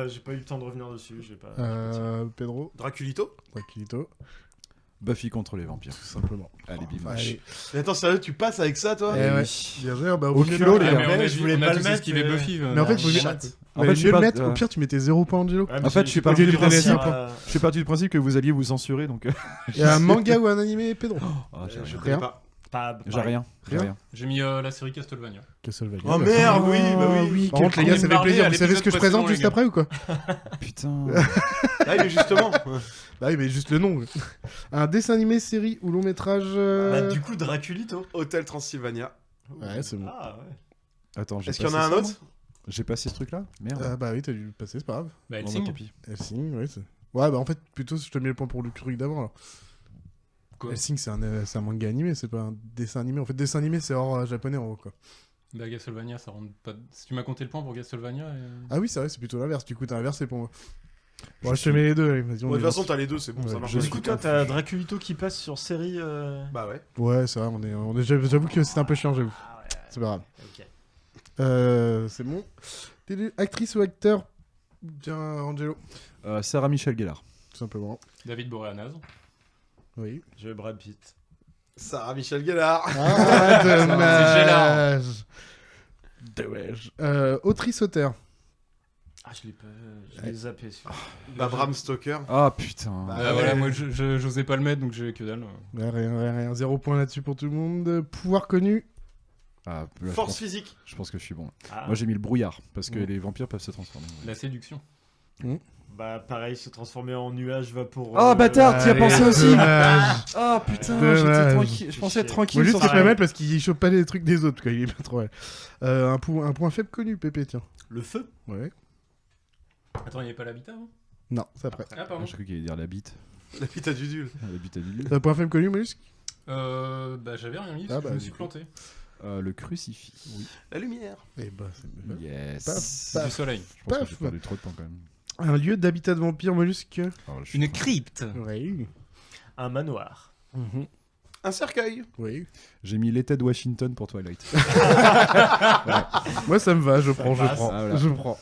j'ai pas eu le temps de revenir dessus. J'ai pas. Pedro. Draculito. Draculito. Buffy contre les vampires. Tout simplement. Allez, bimache. Allez. Mais attends, sérieux, tu passes avec ça, toi? Eh ouais. Bien joué, bah, Au vaut mieux culot, le les mettre. gars. mais je voulais on a pas tous le mettre, esquivé mais- Buffy. Mais en fait, faut Chat. En fait, je suis mieux le pas- mettre. Au pire, tu mettais 0 points, Angelo. Ouais, mais En fait, je suis pas- parti du Au lieu de lui donner principe. 5 points. Je suis parti du principe que vous alliez vous censurer, donc. Il y a un manga ou un animé, Pedro? Ah, j'ai Je rien. connais pas. J'ai rien. J'ai Rien. rien. J'ai mis la série Castlevania. Castlevania. Oh merde, oui, bah oui. Par contre, les gars, ça fait Parlez plaisir. à Vous savez ce que je l'épisode présente précédent, juste les gars. après ou quoi? Putain. Ah, mais justement. Bah oui, mais juste le nom. Un dessin animé, série ou long métrage. Bah, du coup, Draculito. Hôtel Transylvania. Ouais, c'est bon. Ah ouais. Attends, j'ai Est-ce qu'il y en a passé un ça, autre? moi J'ai passé ce truc-là. Merde. Bah oui, t'as dû le passer, c'est pas grave. Bah, Bon, bah, Helsing. tant pis. Helsing, ouais. Ouais, bah en fait, plutôt, je te mets le point pour le truc d'avant alors. Quoi Helsing, c'est un manga animé, c'est pas un dessin animé. En fait, dessin animé, c'est hors japonais en haut, quoi. Bah, Castlevania, ça rentre pas. Si tu m'as compté le point pour Castlevania. Ah oui, c'est vrai, c'est plutôt l'inverse. Du coup, t'as inversé pour moi. Bon, je te mets les deux. Allez, vas-y, De toute façon, t'as les deux, c'est bon, ça marche. Du coup, toi, t'as Draculito qui passe sur série. Bah ouais. Ouais, c'est vrai, j'avoue que c'est un peu chiant, j'avoue. Ah ouais. C'est pas grave. Ok. C'est bon. Actrice ou acteur? Tiens, Angelo. Sarah Michelle Gellar. Tout simplement. David Boreanaz. Oui. Je vais Brad Pitt. Sarah Michelle Gellar. Ah, Gellar. Dommage. Autrice-auteur. Ah, je l'ai zappé. Bram Stoker. Ah putain. Voilà, moi j'osais pas le mettre donc j'ai que dalle. Rien. 0 point là-dessus pour tout le monde. Pouvoir connu. Ah, là, Force physique. Je pense que je suis bon. Ah. Moi j'ai mis le brouillard parce que les vampires peuvent se transformer. La séduction. Bah pareil, se transformer en nuage vaporeux. Oh bâtard, t'y as pensé aussi. Ah putain, j'étais tranquille. Je pensais être tranquille. Moi, juste, sur c'est pas mal parce qu'il chope pas les trucs des autres, quoi. Il est pas trop mal. Un point faible connu, Pépé, tiens. Le feu. Ouais. Attends, il n'y avait pas l'habitat hein Non, c'est après. Ah, pardon. Je crois qu'il allait dire la bite. La bite à Dudule. La bite à Dudule. Un point faible connu, Mollusque? Bah j'avais rien mis, parce que je me suis planté. Le crucifix. Oui. La lumière. Et bah, c'est Yes. Paf. Du soleil. Je pense que j'ai perdu trop de temps quand même. Un lieu d'habitat de vampire, Mollusque. Une crypte. Oui. Un manoir. Un cercueil. Oui. J'ai mis l'été de Washington pour Twilight. Moi, ça me va, je prends. Ah, voilà. Je prends.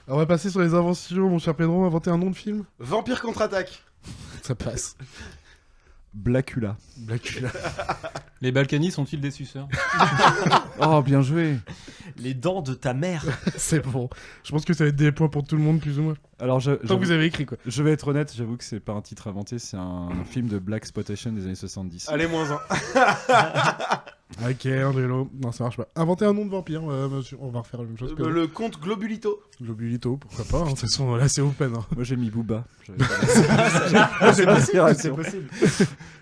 Alors, on va passer sur les inventions, mon cher Pedro. Inventer un nom de film. Vampire contre-attaque. Ça passe. Blackula. Les Balkany sont-ils des suceurs? Oh, bien joué. Les dents de ta mère. C'est bon. Je pense que ça va être des points pour tout le monde, plus ou moins. Alors, tant que vous avez écrit, quoi. Je vais être honnête, j'avoue que c'est pas un titre inventé, c'est un film de Black Exploitation des années 70. Allez, -1. Ok, Angelo. Non, ça marche pas. Inventer un nom de vampire. On va refaire la même chose. Le comte Globulito. Globulito, pourquoi pas. De toute façon, là, c'est open. Hein. Moi, j'ai mis Booba. C'est possible.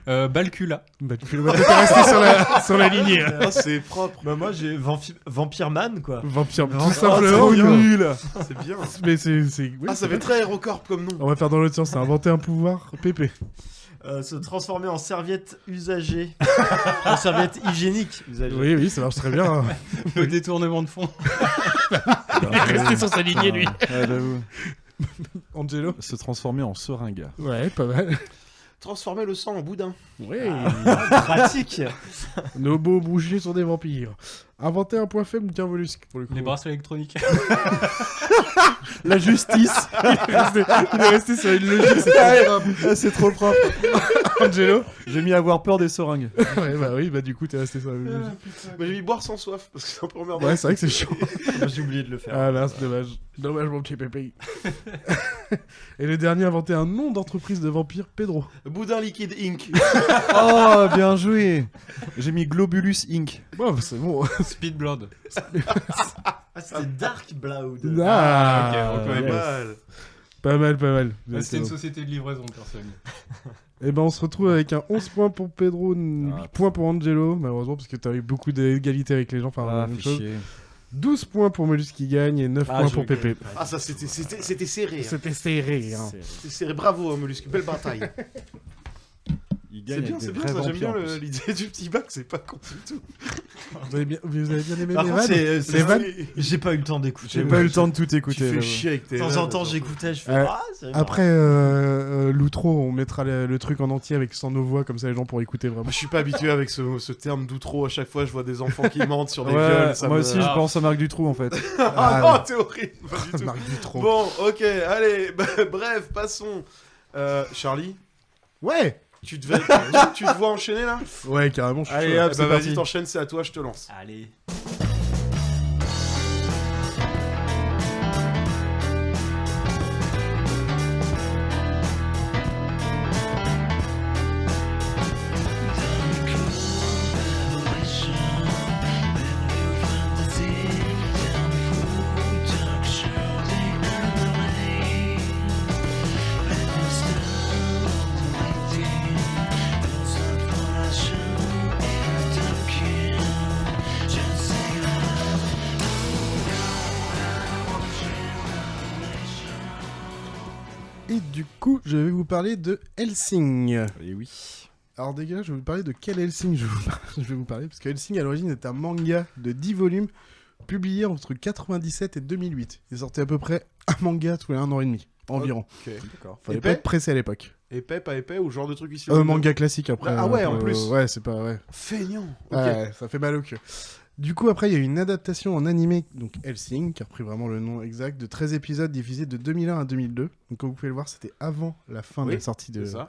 Balcula. Balcula, t'es resté sur la lignée. Ah, c'est propre. Bah moi j'ai Vampire Man quoi. Vampire, tout c'est simplement. nul. C'est bien. Mais c'est. Oui, ça fait très Aérocorp comme nom. On va faire dans l'autre sens. C'est inventer un pouvoir. Pépé. Se transformer en serviette usagée. En serviette hygiénique usagée. Oui, ça marche très bien. Hein. Le détournement de fond. Il est resté sur sa lignée, lui. Angelo. Se transformer en seringue. Ouais, pas mal. Transformer le sang en boudin. Oui. Pratique. Nos beaux bougies sont des vampires. Inventer un point faible ou un mollusque pour le coup. Les bracelets électroniques. La justice. Il est resté sur une logique. C'est trop propre. Angelo. J'ai mis avoir peur des seringues. Oui, du coup, t'es resté sur la même logique. J'ai mis boire sans soif parce que c'est un peu emmerdant. Ouais, c'est vrai que c'est chiant. J'ai oublié de le faire. Ah là, c'est dommage. Dommage, mon petit Pépé. Et le dernier, inventer un nom d'entreprise de vampire, Pedro. Boudin Liquide Inc. Oh, bien joué. J'ai mis Globulus Inc. Bon, c'est bon. Speed Blood. C'était Dark Blood. Ah, ok, on connaît pas mal. C'était une société de livraison, personne. Et ben on se retrouve avec un 11 points pour Pedro, 8 points pour Angelo, malheureusement parce que t'as eu beaucoup d'égalité avec les gens, enfin la même chose. 12 points pour Mollusque qui gagne et 9 points pour Pépé. Ah ça c'était serré. C'était serré. Hein. C'était serré, bravo Mollusque, belle bataille. C'est bien, ça, j'aime bien l'idée du petit bac, c'est pas con du tout. Vous avez bien aimé Par mes contre, vannes j'ai pas eu le temps d'écouter. J'ai pas eu le temps de tout écouter. Tu fais chier avec tes De temps en temps, j'écoutais, je fais après l'outro, on mettra le truc en entier avec sans nos voix, comme ça les gens pourront écouter vraiment. Je suis pas habitué avec ce terme d'outro, à chaque fois je vois des enfants qui mentent sur des viols. Moi aussi, je pense à Marc Dutroux en fait. Ah non, t'es horrible, pas du tout. Marc Dutroux. Bon, ok, allez, bref, passons. Charlie. Ouais. Tu te vois enchaîner là? Ouais, carrément, je suis allez, chaud. hop, vas-y, t'enchaînes, c'est à toi, je te lance. Allez. Et du coup, je vais vous parler de Hellsing. Et oui. Alors déjà, je vais vous parler de quel Hellsing je vais vous parler, parce que Hellsing à l'origine est un manga de 10 volumes publié entre 97 et 2008. Il sortait à peu près un manga tous les 1 an et demi, environ. Ok, d'accord. Fallait pas être pressé à l'époque. Épais, pas épais, ou genre de truc ici Manga classique après. Ah ouais, en plus. Ouais, c'est pas... Ouais. Feignant. Ok. Ouais, ça fait mal au cul. Du coup, après, il y a eu une adaptation en animé, donc Hellsing, qui a repris vraiment le nom exact, de 13 épisodes diffusés de 2001 à 2002. Donc, comme vous pouvez le voir, c'était avant la fin de la sortie de... ça.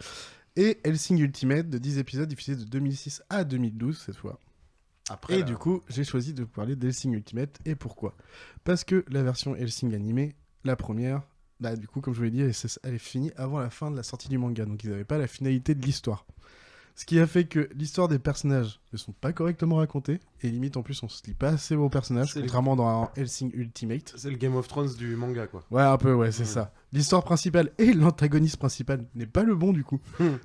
Et Hellsing Ultimate, de 10 épisodes diffusés de 2006 à 2012, cette fois. Après, du coup, j'ai choisi de vous parler d'Hellsing Ultimate. Et pourquoi ? Parce que la version Hellsing animée, la première, bah, du coup, comme je vous l'ai dit, elle est finie avant la fin de la sortie du manga. Donc, ils n'avaient pas la finalité de l'histoire. Ce qui a fait que l'histoire des personnages ne sont pas correctement racontées. Et limite, en plus, on se lie pas assez aux personnages, contrairement dans Hellsing Ultimate. C'est le Game of Thrones du manga, quoi. Ouais, un peu, ouais, c'est ça. L'histoire principale et l'antagoniste principal n'est pas le bon, du coup.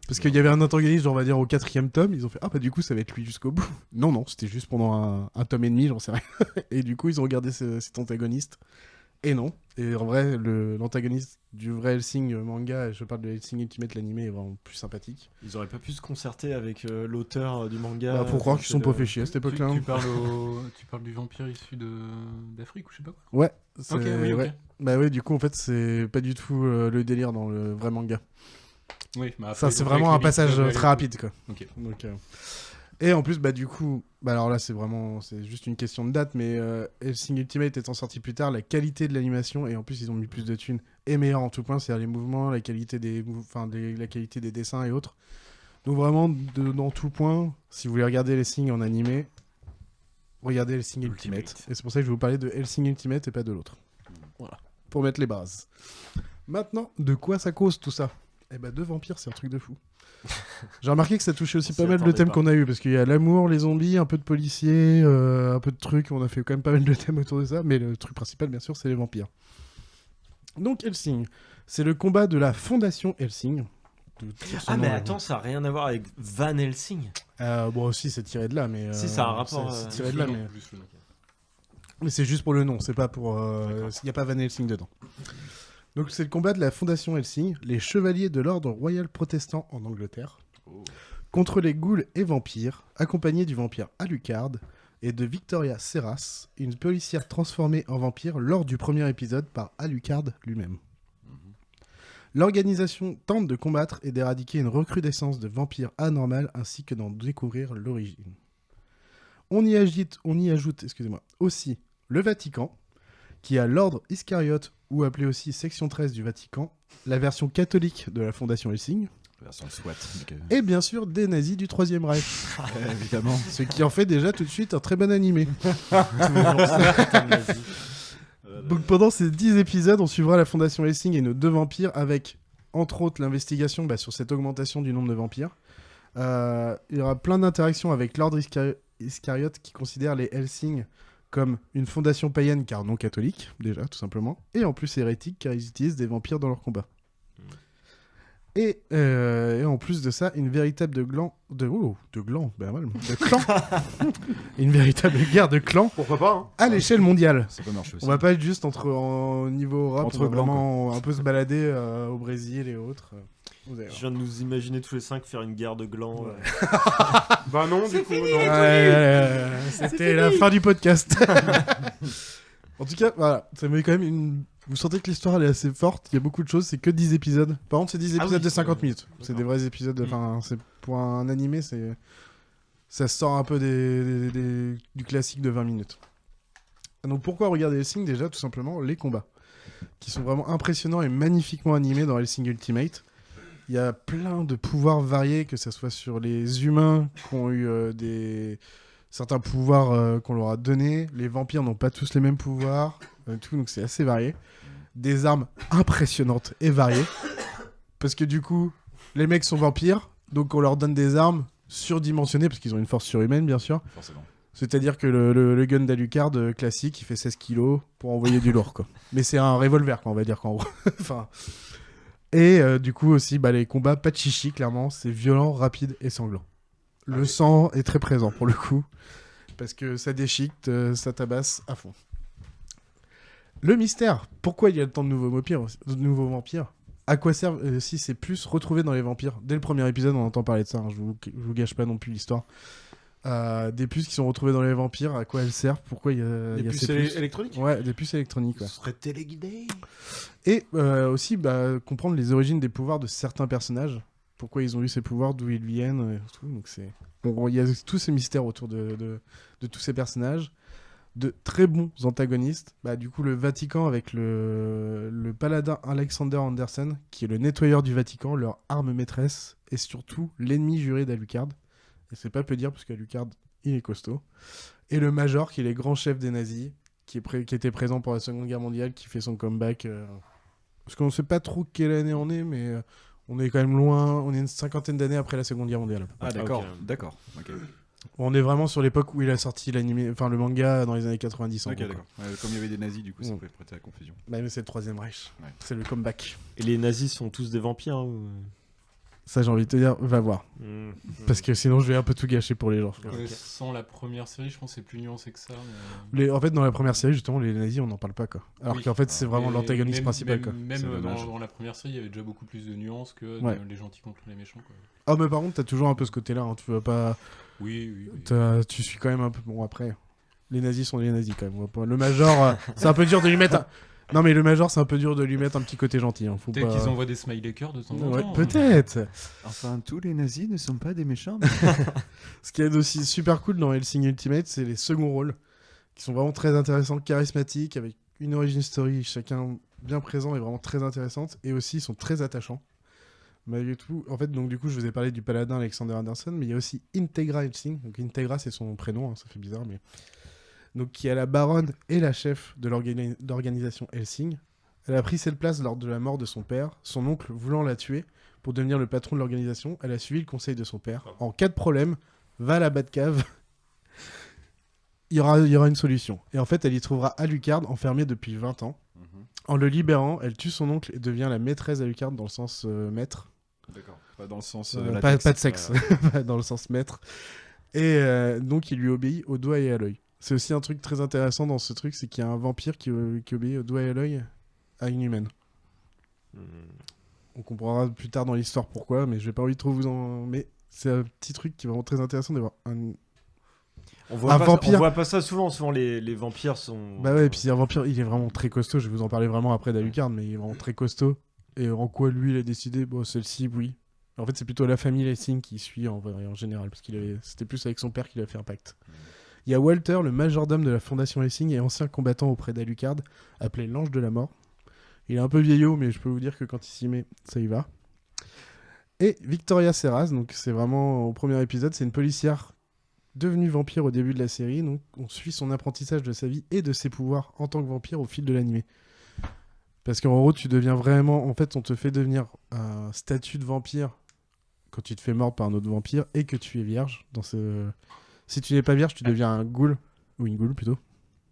Parce qu'il y avait un antagoniste, genre, on va dire, au 4e tome. Ils ont fait, ah bah du coup, ça va être lui jusqu'au bout. Non, c'était juste pendant un tome et demi, j'en sais rien. Et du coup, ils ont regardé cet antagoniste. Et non. Et en vrai, l'antagoniste du vrai Hellsing manga, je parle de Hellsing Ultimate, l'animé, est vraiment plus sympathique. Ils auraient pas pu se concerter avec l'auteur du manga. Bah, pour croire qu'ils sont pas fait chier à cette époque-là. Tu parles du vampire issu d'Afrique ou je sais pas quoi. Ouais. Ok, oui, ok. Ouais. Bah oui, du coup, en fait, c'est pas du tout le délire dans le vrai manga. Oui, bah après, ça, c'est vraiment un passage très rapide, quoi. Ok. Donc, et en plus, bah du coup, bah alors là, c'est juste une question de date, mais Hellsing Ultimate étant sorti plus tard, la qualité de l'animation, et en plus, ils ont mis plus de thunes, est meilleure en tout point, c'est-à-dire les mouvements, la qualité la qualité des dessins et autres. Donc vraiment, dans tout point, si vous voulez regarder Hellsing en animé, regardez Hellsing Ultimate. Et c'est pour ça que je vais vous parler de Hellsing Ultimate et pas de l'autre. Voilà. Pour mettre les bases. Maintenant, de quoi ça cause tout ça ? Eh bah, de vampires, c'est un truc de fou. J'ai remarqué que ça touchait aussi pas mal de thèmes qu'on a eu, parce qu'il y a l'amour, les zombies, un peu de policiers, un peu de trucs, on a fait quand même pas mal de thèmes autour de ça, mais le truc principal, bien sûr, c'est les vampires. Donc Hellsing, c'est le combat de la fondation Hellsing. Ah mais attends, ça n'a rien à voir avec Van Helsing. Bon aussi, c'est tiré de là, mais... Si, ça a un rapport... C'est tiré de là, mais c'est juste pour le nom, c'est pas pour... Il n'y a pas Van Helsing dedans. Donc c'est le combat de la Fondation Hellsing, les chevaliers de l'ordre royal protestant en Angleterre, contre les ghouls et vampires, accompagnés du vampire Alucard et de Victoria Serras, une policière transformée en vampire lors du premier épisode par Alucard lui-même. L'organisation tente de combattre et d'éradiquer une recrudescence de vampires anormales ainsi que d'en découvrir l'origine. On y ajoute aussi le Vatican, qui a l'ordre Iscariote, ou appelé aussi Section 13 du Vatican, la version catholique de la Fondation Hellsing, la version SWAT, et bien sûr des nazis du Troisième Reich. Évidemment. Ce qui en fait déjà tout de suite un très bon animé. Donc pendant ces 10 épisodes, on suivra la Fondation Hellsing et nos 2 vampires avec, entre autres, l'investigation sur cette augmentation du nombre de vampires. Il y aura plein d'interactions avec l'ordre Iscariote qui considère les Hellsing comme une fondation païenne car non catholique, déjà, tout simplement, et en plus hérétique car ils utilisent des vampires dans leur combat. Et en plus de ça, une véritable une véritable guerre de clans. Pourquoi pas, hein. À l'échelle mondiale. Ça peut marcher aussi. On va pas être juste au niveau Europe, Entre on va blancs, vraiment un peu se balader au Brésil et autres. Je viens de nous imaginer tous les 5 faire une guerre de glands. Bah non, du coup, non. C'était la fin du podcast. En tout cas, voilà, ça met quand même Vous sentez que l'histoire elle est assez forte, il y a beaucoup de choses, c'est que 10 épisodes. Par contre, c'est 10 épisodes de 50 minutes. C'est des vrais épisodes, enfin, c'est pour un animé, ça sort un peu du classique de 20 minutes. Donc pourquoi regarder Hellsing déjà? Tout simplement les combats, qui sont vraiment impressionnants et magnifiquement animés dans Hellsing Ultimate. Il y a plein de pouvoirs variés, que ce soit sur les humains qui ont eu certains pouvoirs qu'on leur a donnés. Les vampires n'ont pas tous les mêmes pouvoirs, tout, donc c'est assez varié. Des armes impressionnantes et variées. Parce que du coup, les mecs sont vampires, donc on leur donne des armes surdimensionnées, parce qu'ils ont une force surhumaine, bien sûr. Forcément. C'est-à-dire que le gun d'Alucard classique, il fait 16 kilos pour envoyer du lourd, quoi. Mais c'est un revolver, quoi, on va dire, qu'en gros. Enfin... Et du coup aussi, les combats, pas de chichi, clairement, c'est violent, rapide et sanglant. Le sang est très présent pour le coup, parce que ça déchiquette, ça tabasse à fond. Le mystère, pourquoi il y a tant de nouveaux vampires? À quoi servent si c'est plus retrouvé dans les vampires? Dès le premier épisode, on entend parler de ça, hein, je vous gâche pas non plus l'histoire. des puces qui sont retrouvées dans les vampires, à quoi elles servent, pourquoi il y a Des puces ces puces. électroniques. Ouais, des puces électroniques. Ouais. Ce serait téléguidé. Et aussi comprendre les origines des pouvoirs de certains personnages, pourquoi ils ont eu ces pouvoirs, d'où ils viennent, tout. Donc il y a tous ces mystères autour de tous ces personnages, de très bons antagonistes. Du coup, le Vatican avec le paladin Alexander Anderson, qui est le nettoyeur du Vatican, leur arme maîtresse, et surtout l'ennemi juré d'Alucard. Et c'est pas peu dire, parce qu'Alucard, il est costaud. Et le Major, qui est le grand chef des nazis, qui était présent pour la Seconde Guerre mondiale, qui fait son comeback. Parce qu'on sait pas trop quelle année on est, mais on est quand même loin. On est une 50aine d'années après la Seconde Guerre mondiale. Ah d'accord, d'accord. Okay. On est vraiment sur l'époque où il a sorti le manga dans les années 90. Ok, d'accord. Comme il y avait des nazis, du coup, ça peut prêter à confusion. Mais c'est le Troisième Reich. Ouais. C'est le comeback. Et les nazis sont tous des vampires ou... Ça, j'ai envie de te dire, va voir. Parce que sinon, je vais un peu tout gâcher pour les gens. Ouais, sans la première série, je pense que c'est plus nuancé que ça. En fait, dans la première série, justement, les nazis, on n'en parle pas, quoi. Alors qu'en fait, c'est vraiment l'antagoniste principal, quoi. Même dans la première série, il y avait déjà beaucoup plus de nuances que les gentils contre les méchants, quoi. Ah, mais par contre, t'as toujours un peu ce côté-là, hein. Tu vas pas... Oui. Tu suis quand même un peu... Bon, après, les nazis sont les nazis, quand même. Le Major, c'est un peu dur de lui mettre... Non, mais le Major, c'est un peu dur de lui mettre un petit côté gentil. Hein. Peut-être qu'ils envoient des smiley cœurs de temps en temps. Peut-être. Enfin, tous les nazis ne sont pas des méchants. Ce qui est aussi super cool dans Hellsing Ultimate, c'est les seconds rôles, qui sont vraiment très intéressants, charismatiques, avec une origin story, chacun bien présent et vraiment très intéressante, et aussi ils sont très attachants. Malgré tout, en fait, donc du coup, je vous ai parlé du paladin Alexander Anderson, mais il y a aussi Integra Hellsing. Donc Integra, c'est son prénom, hein, ça fait bizarre, mais... Donc, qui est la baronne et la chef de l'organisation Hellsing. Elle a pris cette place lors de la mort de son père, son oncle voulant la tuer pour devenir le patron de l'organisation. Elle a suivi le conseil de son père. En cas de problème, va à la Batcave. il y aura une solution. Et en fait, elle y trouvera Alucard enfermé depuis 20 ans. En le libérant, elle tue son oncle et devient la maîtresse d'Alucard dans le sens maître. D'accord. Pas dans le sens pas de sexe. Dans le sens maître. Et donc, il lui obéit au doigt et à l'œil. C'est aussi un truc très intéressant dans ce truc, c'est qu'il y a un vampire qui obéit au doigt et à l'œil à une humaine. On comprendra plus tard dans l'histoire pourquoi, mais je vais pas envie de trop vous en... Mais c'est un petit truc qui est vraiment très intéressant d'avoir un vampire. On voit pas ça souvent les vampires sont... Bah ouais, et puis un vampire, il est vraiment très costaud, je vais vous en parler vraiment après d'Alucard, mais il est vraiment très costaud. Et en quoi lui, il a décidé, bon, celle-ci, oui. En fait, c'est plutôt la famille Hellsing qui suit en général, parce c'était plus avec son père qu'il a fait un pacte. Il y a Walter, le majordome de la Fondation Hellsing et ancien combattant auprès d'Alucard, appelé l'Ange de la Mort. Il est un peu vieillot, mais je peux vous dire que quand il s'y met, ça y va. Et Victoria Serraz, donc c'est vraiment au premier épisode, c'est une policière devenue vampire au début de la série. Donc on suit son apprentissage de sa vie et de ses pouvoirs en tant que vampire au fil de l'animé. Parce qu'en gros, tu deviens vraiment... En fait, on te fait devenir un statut de vampire quand tu te fais mordre par un autre vampire et que tu es vierge dans ce... Si tu n'es pas vierge, tu deviens un ghoul. Ou une ghoul, plutôt.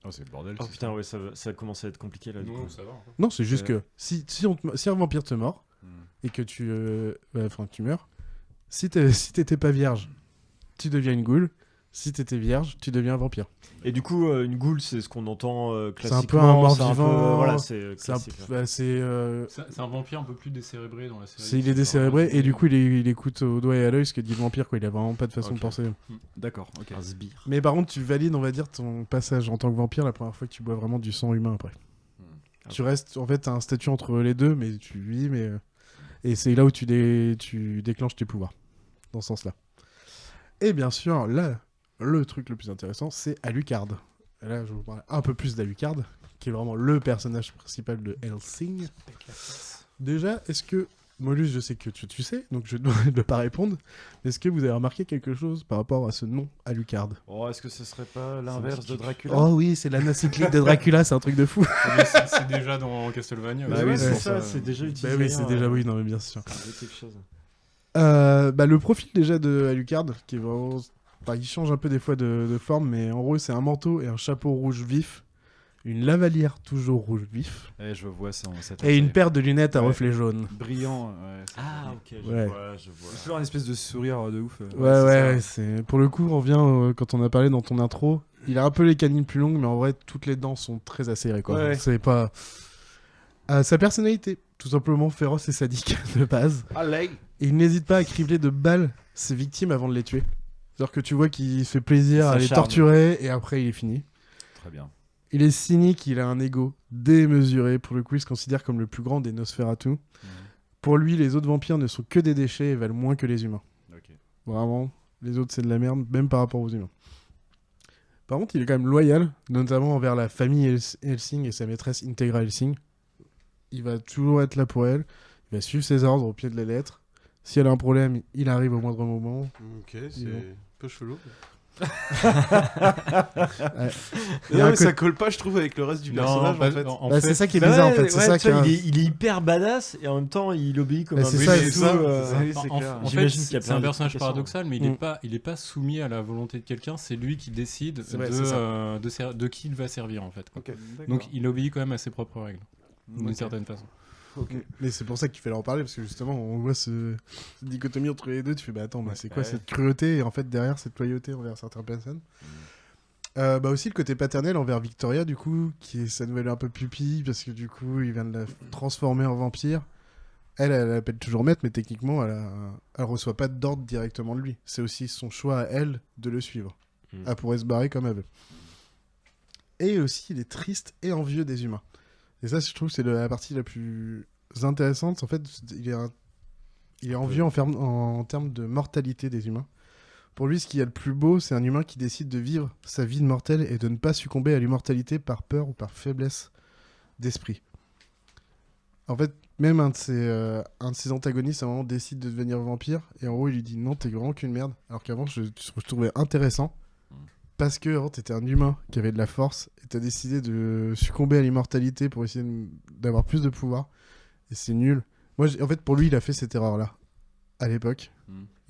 Oh, c'est le bordel. Oh putain, ouais, ça commence à être compliqué, là. Non, ça va. En fait. Non, c'est juste que si un vampire te mord, et que tu meurs, si t'étais pas vierge, tu deviens une ghoul. Si t'étais vierge, tu deviens un vampire. Et du coup, une ghoul, c'est ce qu'on entend classiquement. C'est un peu un mort-vivant. Voilà, c'est classique. C'est un vampire un peu plus décérébré dans la série. Il est décérébré et du coup, il écoute au doigt et à l'œil ce que dit le vampire, quoi. Il a vraiment pas de façon de penser. D'accord, ok. Un sbire. Mais par contre, tu valides, on va dire, ton passage en tant que vampire la première fois que tu bois vraiment du sang humain après. Tu restes, en fait, t'as un statut entre les deux, mais tu vis, mais... Et c'est là où tu déclenches tes pouvoirs. Dans ce sens-là. Et bien sûr, là... Le truc le plus intéressant, c'est Alucard. Et là, je vais vous parler un peu plus d'Alucard, qui est vraiment le personnage principal de Hellsing. Déjà, est-ce que... Molus, je sais que tu sais, donc je ne dois pas répondre. Est-ce que vous avez remarqué quelque chose par rapport à ce nom Alucard? Oh, est-ce que ce serait pas l'inverse de Dracula? Oh oui, c'est l'anacyclique de Dracula, c'est un truc de fou. C'est déjà dans Castlevania. Bah oui, c'est ça, c'est déjà utilisé. Bah oui, c'est déjà, oui, non mais bien sûr. C'est quelque chose. Le profil déjà de Alucard, qui est vraiment... Enfin, il change un peu des fois de forme, mais en gros, c'est un manteau et un chapeau rouge vif, une lavalière toujours rouge vif, je vois ça. et une paire de lunettes à reflets jaunes. Brillant. Ouais, ah, ok, je vois. C'est toujours une espèce de sourire de ouf. C'est... Pour le coup, on revient quand on a parlé dans ton intro. Il a un peu les canines plus longues, mais en vrai, toutes les dents sont très acérées, quoi. Ouais. C'est pas... sa personnalité, tout simplement féroce et sadique de base. Allez. Et il n'hésite pas à cribler de balles ses victimes avant de les tuer. C'est-à-dire que tu vois qu'il se fait plaisir Ça à les charme. torturer et après il est fini. Très bien. Il est cynique, il a un ego démesuré. Pour le coup, il se considère comme le plus grand des Nosferatu. Pour lui, les autres vampires ne sont que des déchets et valent moins que les humains. Ok. Vraiment, les autres c'est de la merde, même par rapport aux humains. Par contre, il est quand même loyal, notamment envers la famille Helsing et sa maîtresse Integra Helsing. Il va toujours être là pour elle, il va suivre ses ordres au pied de la lettre. Si elle a un problème, il arrive au moindre moment. Ok, c'est un peu chelou. Ouais. Ça colle pas, je trouve, avec le reste du personnage en fait. C'est ça qui est bizarre en fait. C'est ça qui il est hyper badass et en même temps il obéit comme un c'est bébé. ça, et c'est tout, ça. En fait, c'est un personnage paradoxal, mais il est pas soumis à la volonté de quelqu'un. C'est lui qui décide de qui il va servir en fait. Okay. Donc il obéit quand même à ses propres règles, d'une certaine façon. Okay. Mais c'est pour ça qu'il fallait en parler, parce que justement, on voit cette dichotomie entre les deux. Tu fais, bah attends, c'est quoi cette cruauté et en fait derrière cette loyauté envers certaines personnes. Bah aussi le côté paternel envers Victoria, du coup, qui est sa nouvelle un peu pupille, parce que du coup, il vient de la transformer en vampire. Elle appelle toujours maître, mais techniquement, elle reçoit pas d'ordre directement de lui. C'est aussi son choix à elle de le suivre. Elle pourrait se barrer comme elle veut. Et aussi, il est triste et envieux des humains. Et ça, je trouve, c'est la partie la plus intéressante. En fait, il est envieux en termes de mortalité des humains. Pour lui, ce qu'il y a le plus beau, c'est un humain qui décide de vivre sa vie de mortel et de ne pas succomber à l'immortalité par peur ou par faiblesse d'esprit. En fait, même un de ses antagonistes, à un moment, décide de devenir vampire. Et en gros, il lui dit non, t'es vraiment qu'une merde. Alors qu'avant, je trouvais intéressant. Parce que t'étais un humain qui avait de la force et t'as décidé de succomber à l'immortalité pour essayer d'avoir plus de pouvoir. Et c'est nul. Moi, en fait, pour lui, il a fait cette erreur-là. À l'époque.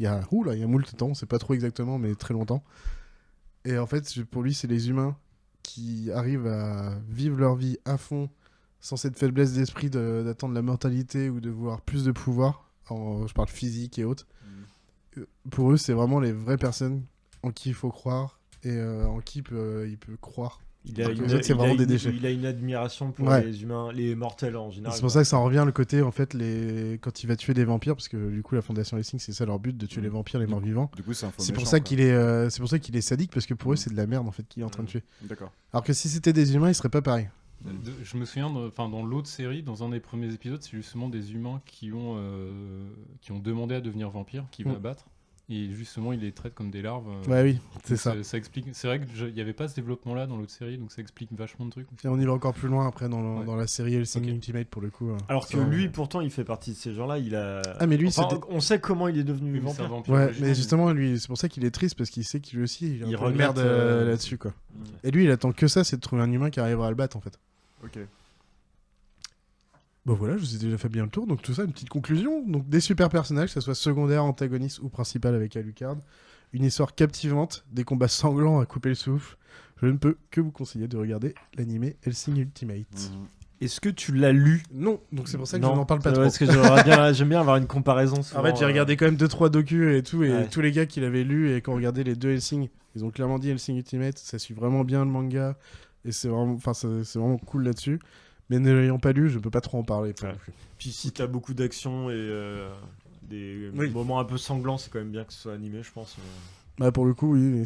Il y a moult temps, on sait pas trop exactement, mais très longtemps. Et en fait, pour lui, c'est les humains qui arrivent à vivre leur vie à fond, sans cette faiblesse d'esprit d'attendre la mortalité ou de vouloir plus de pouvoir. Je parle physique et autres. Pour eux, c'est vraiment les vraies personnes en qui il faut croire. Et en qui il peut croire. C'est vraiment des déchets. Il a une admiration pour les humains, les mortels en général. C'est pour ça que ça en revient le côté, en fait, quand il va tuer des vampires, parce que du coup, la Fondation Helsing, c'est ça leur but, de tuer les vampires, les morts vivants. Du coup, c'est pour ça qu'il est sadique, parce que pour eux, c'est de la merde, en fait, qu'il est en train de tuer. D'accord. Alors que si c'était des humains, il serait pas pareil. Je me souviens, dans l'autre série, dans un des premiers épisodes, c'est justement des humains qui ont demandé à devenir vampires, qui va abattre. Et justement, il les traite comme des larves. Ouais, oui, c'est ça. Ça explique. C'est vrai qu'il n'y avait pas ce développement-là dans l'autre série, donc ça explique vachement de trucs. Et on y va encore plus loin après dans la série Helsing Ultimate pour le coup. Alors que lui, pourtant, il fait partie de ces gens-là. Mais lui, on sait comment il est devenu vampire. Ouais, mais justement, lui, c'est pour ça qu'il est triste parce qu'il sait qu'il aussi, il regarde là-dessus, quoi. Et lui, il attend que ça, c'est de trouver un humain qui arrivera à le battre, en fait. Ok. Bon voilà, je vous ai déjà fait bien le tour, donc tout ça, une petite conclusion. Donc des super personnages, que ce soit secondaire, antagoniste ou principal avec Alucard. Une histoire captivante, des combats sanglants à couper le souffle. Je ne peux que vous conseiller de regarder l'animé Helsing Ultimate. Est-ce que tu l'as lu? Non, donc c'est pour ça que je n'en parle pas trop. Parce que j'aime bien avoir une comparaison. En fait, j'ai regardé quand même 2-3 docus et tout, et tous les gars qui l'avaient lu et qui ont regardé les deux Helsing, ils ont clairement dit Helsing Ultimate, ça suit vraiment bien le manga, et c'est vraiment cool là-dessus. Mais ne l'ayant pas lu, je peux pas trop en parler. Puis si t'as beaucoup d'action et des moments un peu sanglants, c'est quand même bien que ce soit animé, je pense. Bah pour le coup, oui,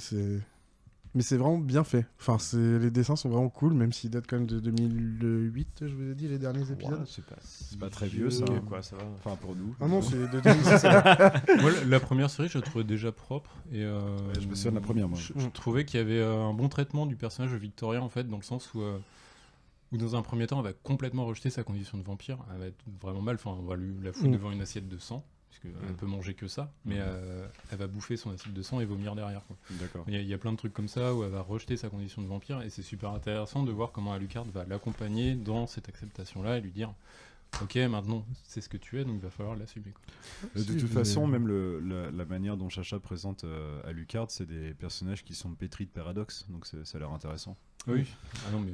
mais c'est vraiment bien fait. Enfin, les dessins sont vraiment cool, même s'ils datent quand même de 2008, je vous ai dit, les derniers épisodes. Ouais, c'est pas très vieux, ça. Quoi, ça va. Enfin, pour nous. Ah non, c'est de 2006. Moi, la première série, je la trouvais déjà propre. Et je me souviens de la première, moi. Je trouvais qu'il y avait un bon traitement du personnage de Victoria, en fait, dans le sens où dans un premier temps, elle va complètement rejeter sa condition de vampire. Elle va être vraiment mal. Enfin, on va la foutre devant une assiette de sang, puisqu'elle peut manger que ça. Mais elle va bouffer son assiette de sang et vomir derrière. D'accord. Il y a plein de trucs comme ça où elle va rejeter sa condition de vampire. Et c'est super intéressant de voir comment Alucard va l'accompagner dans cette acceptation-là et lui dire ok, maintenant c'est ce que tu es, donc il va falloir l'assumer. De toute façon, même la manière dont Chacha présente Alucard, c'est des personnages qui sont pétris de paradoxes, donc ça a l'air intéressant. Oui. Ah non, mais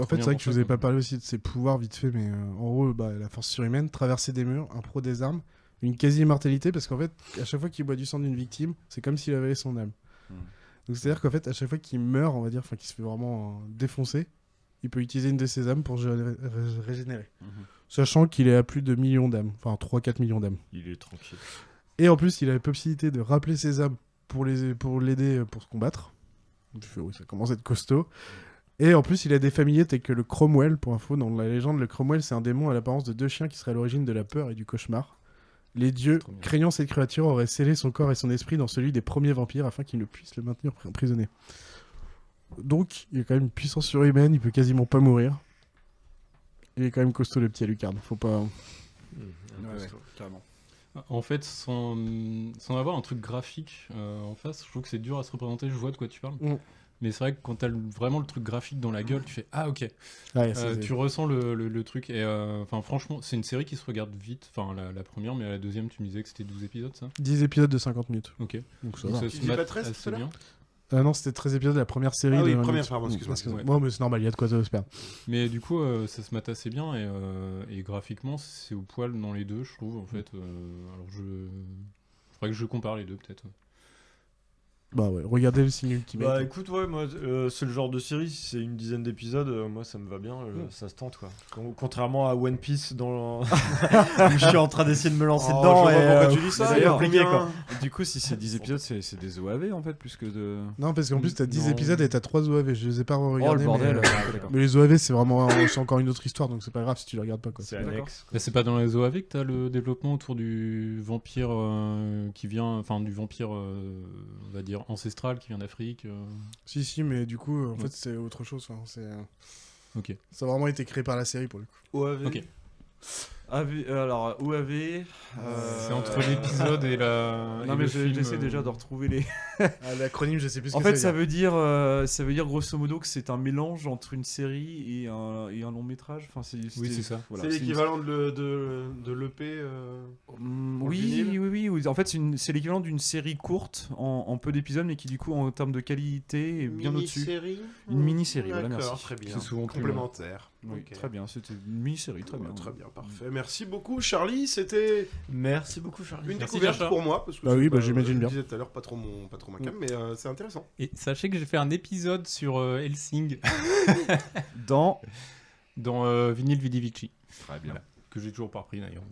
en fait, c'est vrai que je vous ai pas parlé aussi de ses pouvoirs vite fait, mais en gros, la force surhumaine, traverser des murs, un pro des armes, une quasi-immortalité, parce qu'en fait, à chaque fois qu'il boit du sang d'une victime, c'est comme s'il avalait son âme. Donc c'est-à-dire qu'en fait, à chaque fois qu'il meurt, on va dire, qu'il se fait vraiment défoncer, il peut utiliser une de ses âmes pour régénérer. Sachant qu'il est à plus de millions d'âmes, enfin 3-4 millions d'âmes. Il est tranquille. Et en plus, il a la possibilité de rappeler ses âmes pour l'aider pour se combattre. Je fais, oui, ça commence à être costaud. Et en plus, il a des familiers tels que le Cromwell, pour info. Dans la légende, le Cromwell, c'est un démon à l'apparence de 2 chiens qui serait à l'origine de la peur et du cauchemar. Les dieux, craignant cette créature, auraient scellé son corps et son esprit dans celui des premiers vampires afin qu'ils ne puissent le maintenir emprisonné. Donc, il a quand même une puissance surhumaine, il peut quasiment pas mourir. Il est quand même costaud, le petit Alucard. Faut pas... carrément. En fait, sans avoir un truc graphique en face, je trouve que c'est dur à se représenter. Je vois de quoi tu parles. Mais c'est vrai que quand t'as vraiment le truc graphique dans la gueule, tu fais ah ok. Ouais, tu ressens le truc. Et franchement, c'est une série qui se regarde vite. Enfin, la première, mais la deuxième, tu me disais que c'était 12 épisodes, ça 10 épisodes de 50 minutes. Ok. Donc ça va. va. Ça se mate assez bien. Non, c'était 13 épisodes de la première série. Ah oui, de première, pardon, excuse-moi. Ouais, mais c'est normal, il y a de quoi ça se perdre. Mais du coup, ça se mate assez bien et graphiquement, c'est au poil dans les deux, je trouve, en fait. Alors, faudrait que je compare les deux, peut-être. Bah ouais, regardez le signe Ultimate. Bah écoute, ouais, moi, c'est le genre de série, si c'est une dizaine d'épisodes, moi ça me va bien, ça se tente quoi. Contrairement à One Piece, où je suis en train d'essayer de me lancer dedans. Je vois pourquoi tu dis ça, d'ailleurs, quoi. Du coup, si c'est 10 épisodes, c'est des OAV en fait, plus que de. Non, parce qu'en plus, t'as 10 épisodes et t'as 3 OAV. Je les ai pas regardés. Oh le bordel, mais les OAV, c'est vraiment c'est encore une autre histoire, donc c'est pas grave si tu les regardes pas. Quoi. C'est annexe. Bah, c'est pas dans les OAV que t'as le développement autour du vampire qui vient. Enfin, du vampire, on va dire, ancestral qui vient d'Afrique. Si, mais du coup, en fait, c'est autre chose. Ok. Ça a vraiment été créé par la série pour le coup. OAV. Ok. Alors, OAV. C'est entre l'épisode et la. Non, mais j'essaie déjà de retrouver les. L'acronyme, je sais plus ce en que fait, ça veut dire grosso modo que c'est un mélange entre une série et un long métrage. Enfin, oui, c'est ça. Voilà, c'est l'équivalent de l'EP. Oui. En fait, c'est l'équivalent d'une série courte en peu d'épisodes, mais qui du coup, en termes de qualité, est bien au-dessus. Une mini-série. Voilà, merci. Très bien. C'est souvent complémentaire. Oui, okay. Très bien. C'était une mini-série, très bien. Très bien, parfait. Merci beaucoup, Charlie. C'était. Merci beaucoup, Charlie. Une découverte pour moi parce que j'imagine bien. Je disais tout à l'heure, pas trop ma cam, mais c'est intéressant. Et sachez que j'ai fait un épisode sur Helsing dans Vinyl Vidi Vici. Très bien. Voilà. Que j'ai toujours pas repris d'ailleurs.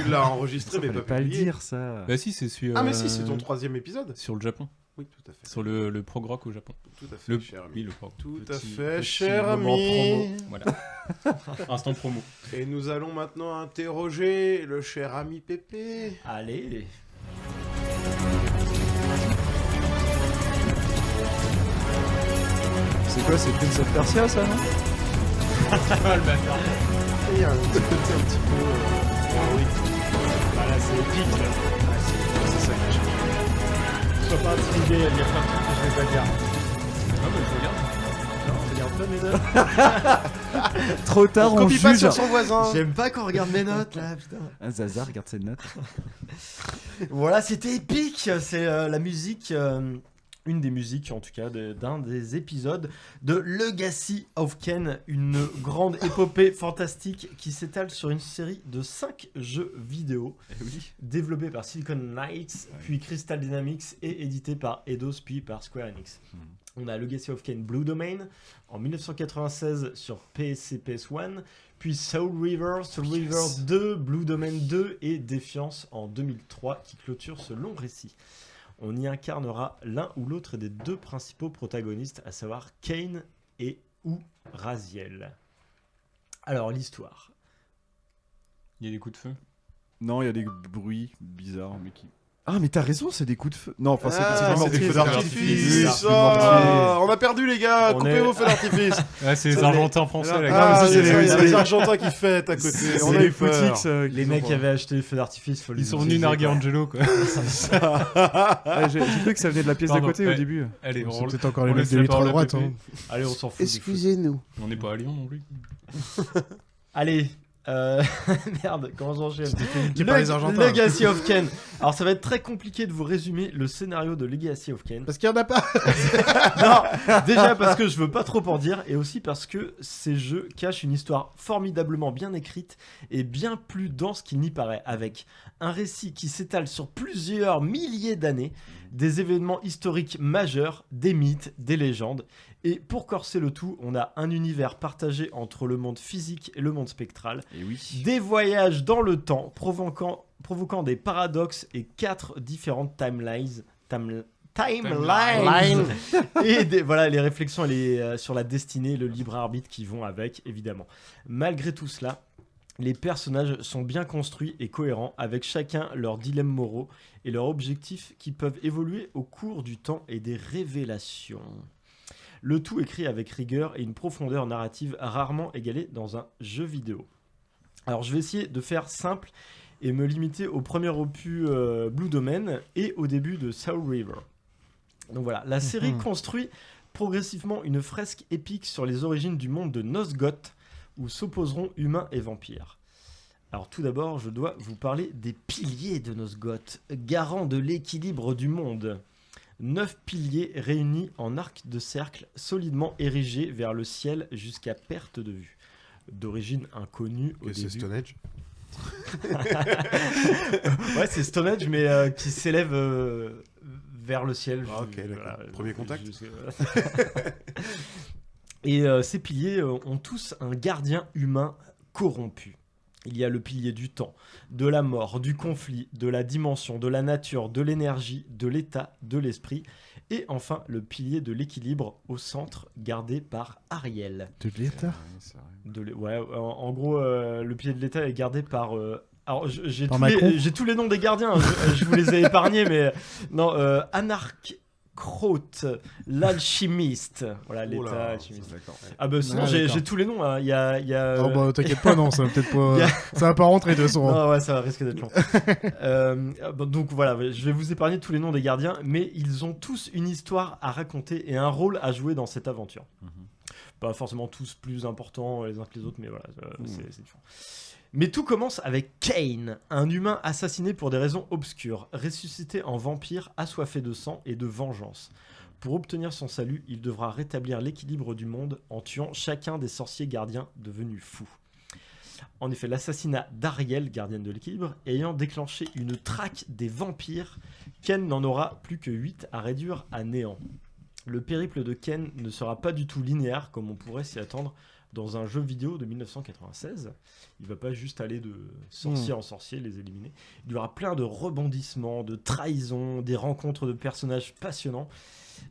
Tu l'as enregistré, mais pas le dire ça. Bah si, c'est celui. Ah mais si, c'est ton 3e épisode. Sur le Japon. Oui, tout à fait. Sur le prog rock au Japon. Tout à fait, cher ami. Oui, le prog. Tout à fait, cher ami. Voilà. Instant promo. Et nous allons maintenant interroger le cher ami Pépé. Allez. C'est quoi, c'est Prince of Persia, ça, non? Le bâtard. Il y a un petit peu... oui. Voilà, c'est épique, là. C'est ça que j'ai. Sois pas intimidé, il y a plein de trucs que je vais pas dire. Ah bah je regarde. Non, regarde pas mes notes. Trop tard, on copie pas juge. sur son voisin. J'aime pas qu'on regarde mes notes, là, putain. Un Zaza, regarde ses notes. Voilà, c'était épique. C'est la musique... une des musiques, en tout cas, d'un des épisodes de Legacy of Kain, une grande épopée fantastique qui s'étale sur une série de 5 jeux vidéo développés par Silicon Knights, puis Crystal Dynamics et édités par Eidos, puis par Square Enix. On a Legacy of Kain Blue Domain en 1996 sur PSC PS1, puis Soul River 2, Blue Domain 2 et Défiance en 2003 qui clôture ce long récit. On y incarnera l'un ou l'autre des deux principaux protagonistes, à savoir Kain et ou Raziel. Alors, l'histoire. Il y a des coups de feu? Non, il y a des bruits bizarres, mais qui... Ah, mais t'as raison, c'est des coups de feu. Non, enfin, c'est des feux d'artifice. Oh, on a perdu, les gars. Coupez vos feux d'artifice. Ouais, c'est les Argentins français, là. C'est les Argentins qui fêtent à côté. On a eu peur. Les mecs qui avaient acheté les feux d'artifice, ils sont venus narguer Angelo, quoi. J'ai cru que ça venait de la pièce d'à côté au début. Allez, c'est peut-être encore les mecs de 8 à droite. Allez, on s'en fout. Excusez-nous. On n'est pas à Lyon non plus. Allez. Merde, comment j'enchaîne? Legacy of Kain. Alors ça va être très compliqué de vous résumer le scénario de Legacy of Kain. Parce qu'il n'y en a pas. Non, déjà parce que je veux pas trop en dire, et aussi parce que ces jeux cachent une histoire formidablement bien écrite et bien plus dense qu'il n'y paraît, avec un récit qui s'étale sur plusieurs milliers d'années, des événements historiques majeurs, des mythes, des légendes. Et pour corser le tout, on a un univers partagé entre le monde physique et le monde spectral. Et oui. Des voyages dans le temps provoquant des paradoxes et 4 différentes timeline et voilà les réflexions sur la destinée et le libre arbitre qui vont avec, évidemment. Malgré tout cela, les personnages sont bien construits et cohérents, avec chacun leurs dilemmes moraux et leurs objectifs qui peuvent évoluer au cours du temps et des révélations. Le tout écrit avec rigueur et une profondeur narrative rarement égalée dans un jeu vidéo. Alors je vais essayer de faire simple et me limiter au premier opus Blue Domain et au début de Soul River. Donc voilà, la série construit progressivement une fresque épique sur les origines du monde de Nosgoth, où s'opposeront humains et vampires. Alors tout d'abord, je dois vous parler des piliers de Nosgoth, garants de l'équilibre du monde. 9 piliers réunis en arc de cercle, solidement érigés vers le ciel jusqu'à perte de vue. D'origine inconnue au début. C'est Stone Age. Ouais, c'est Stone Age, mais qui s'élève vers le ciel. Ah, ok, d'accord. Voilà, premier contact. Et ces piliers ont tous un gardien humain corrompu. Il y a le pilier du temps, de la mort, du conflit, de la dimension, de la nature, de l'énergie, de l'état, de l'esprit. Et enfin, le pilier de l'équilibre au centre, gardé par Ariel. De l'état Ouais, en gros, le pilier de l'état est gardé par... alors, j'ai tous les noms des gardiens, je vous les ai épargnés, mais... Non, Anarch-Kraut, l'alchimiste. Voilà, l'état alchimiste. Ah bah sinon, j'ai tous les noms. Hein. Il y a oh bah t'inquiète pas, non, ça va peut-être pas... Ça va pas rentrer de toute façon. Non, ouais, ça va risquer d'être long. Donc voilà, je vais vous épargner tous les noms des gardiens, mais ils ont tous une histoire à raconter et un rôle à jouer dans cette aventure. Pas forcément tous plus importants les uns que les autres, mais voilà, c'est différent. Mais tout commence avec Kane, un humain assassiné pour des raisons obscures, ressuscité en vampire assoiffé de sang et de vengeance. Pour obtenir son salut, il devra rétablir l'équilibre du monde en tuant chacun des sorciers gardiens devenus fous. En effet, l'assassinat d'Ariel, gardienne de l'équilibre, ayant déclenché une traque des vampires, Kane n'en aura plus que 8 à réduire à néant. Le périple de Kane ne sera pas du tout linéaire comme on pourrait s'y attendre dans un jeu vidéo de 1996. Il va pas juste aller de sorcier en sorcier, les éliminer. Il y aura plein de rebondissements, de trahisons, des rencontres de personnages passionnants,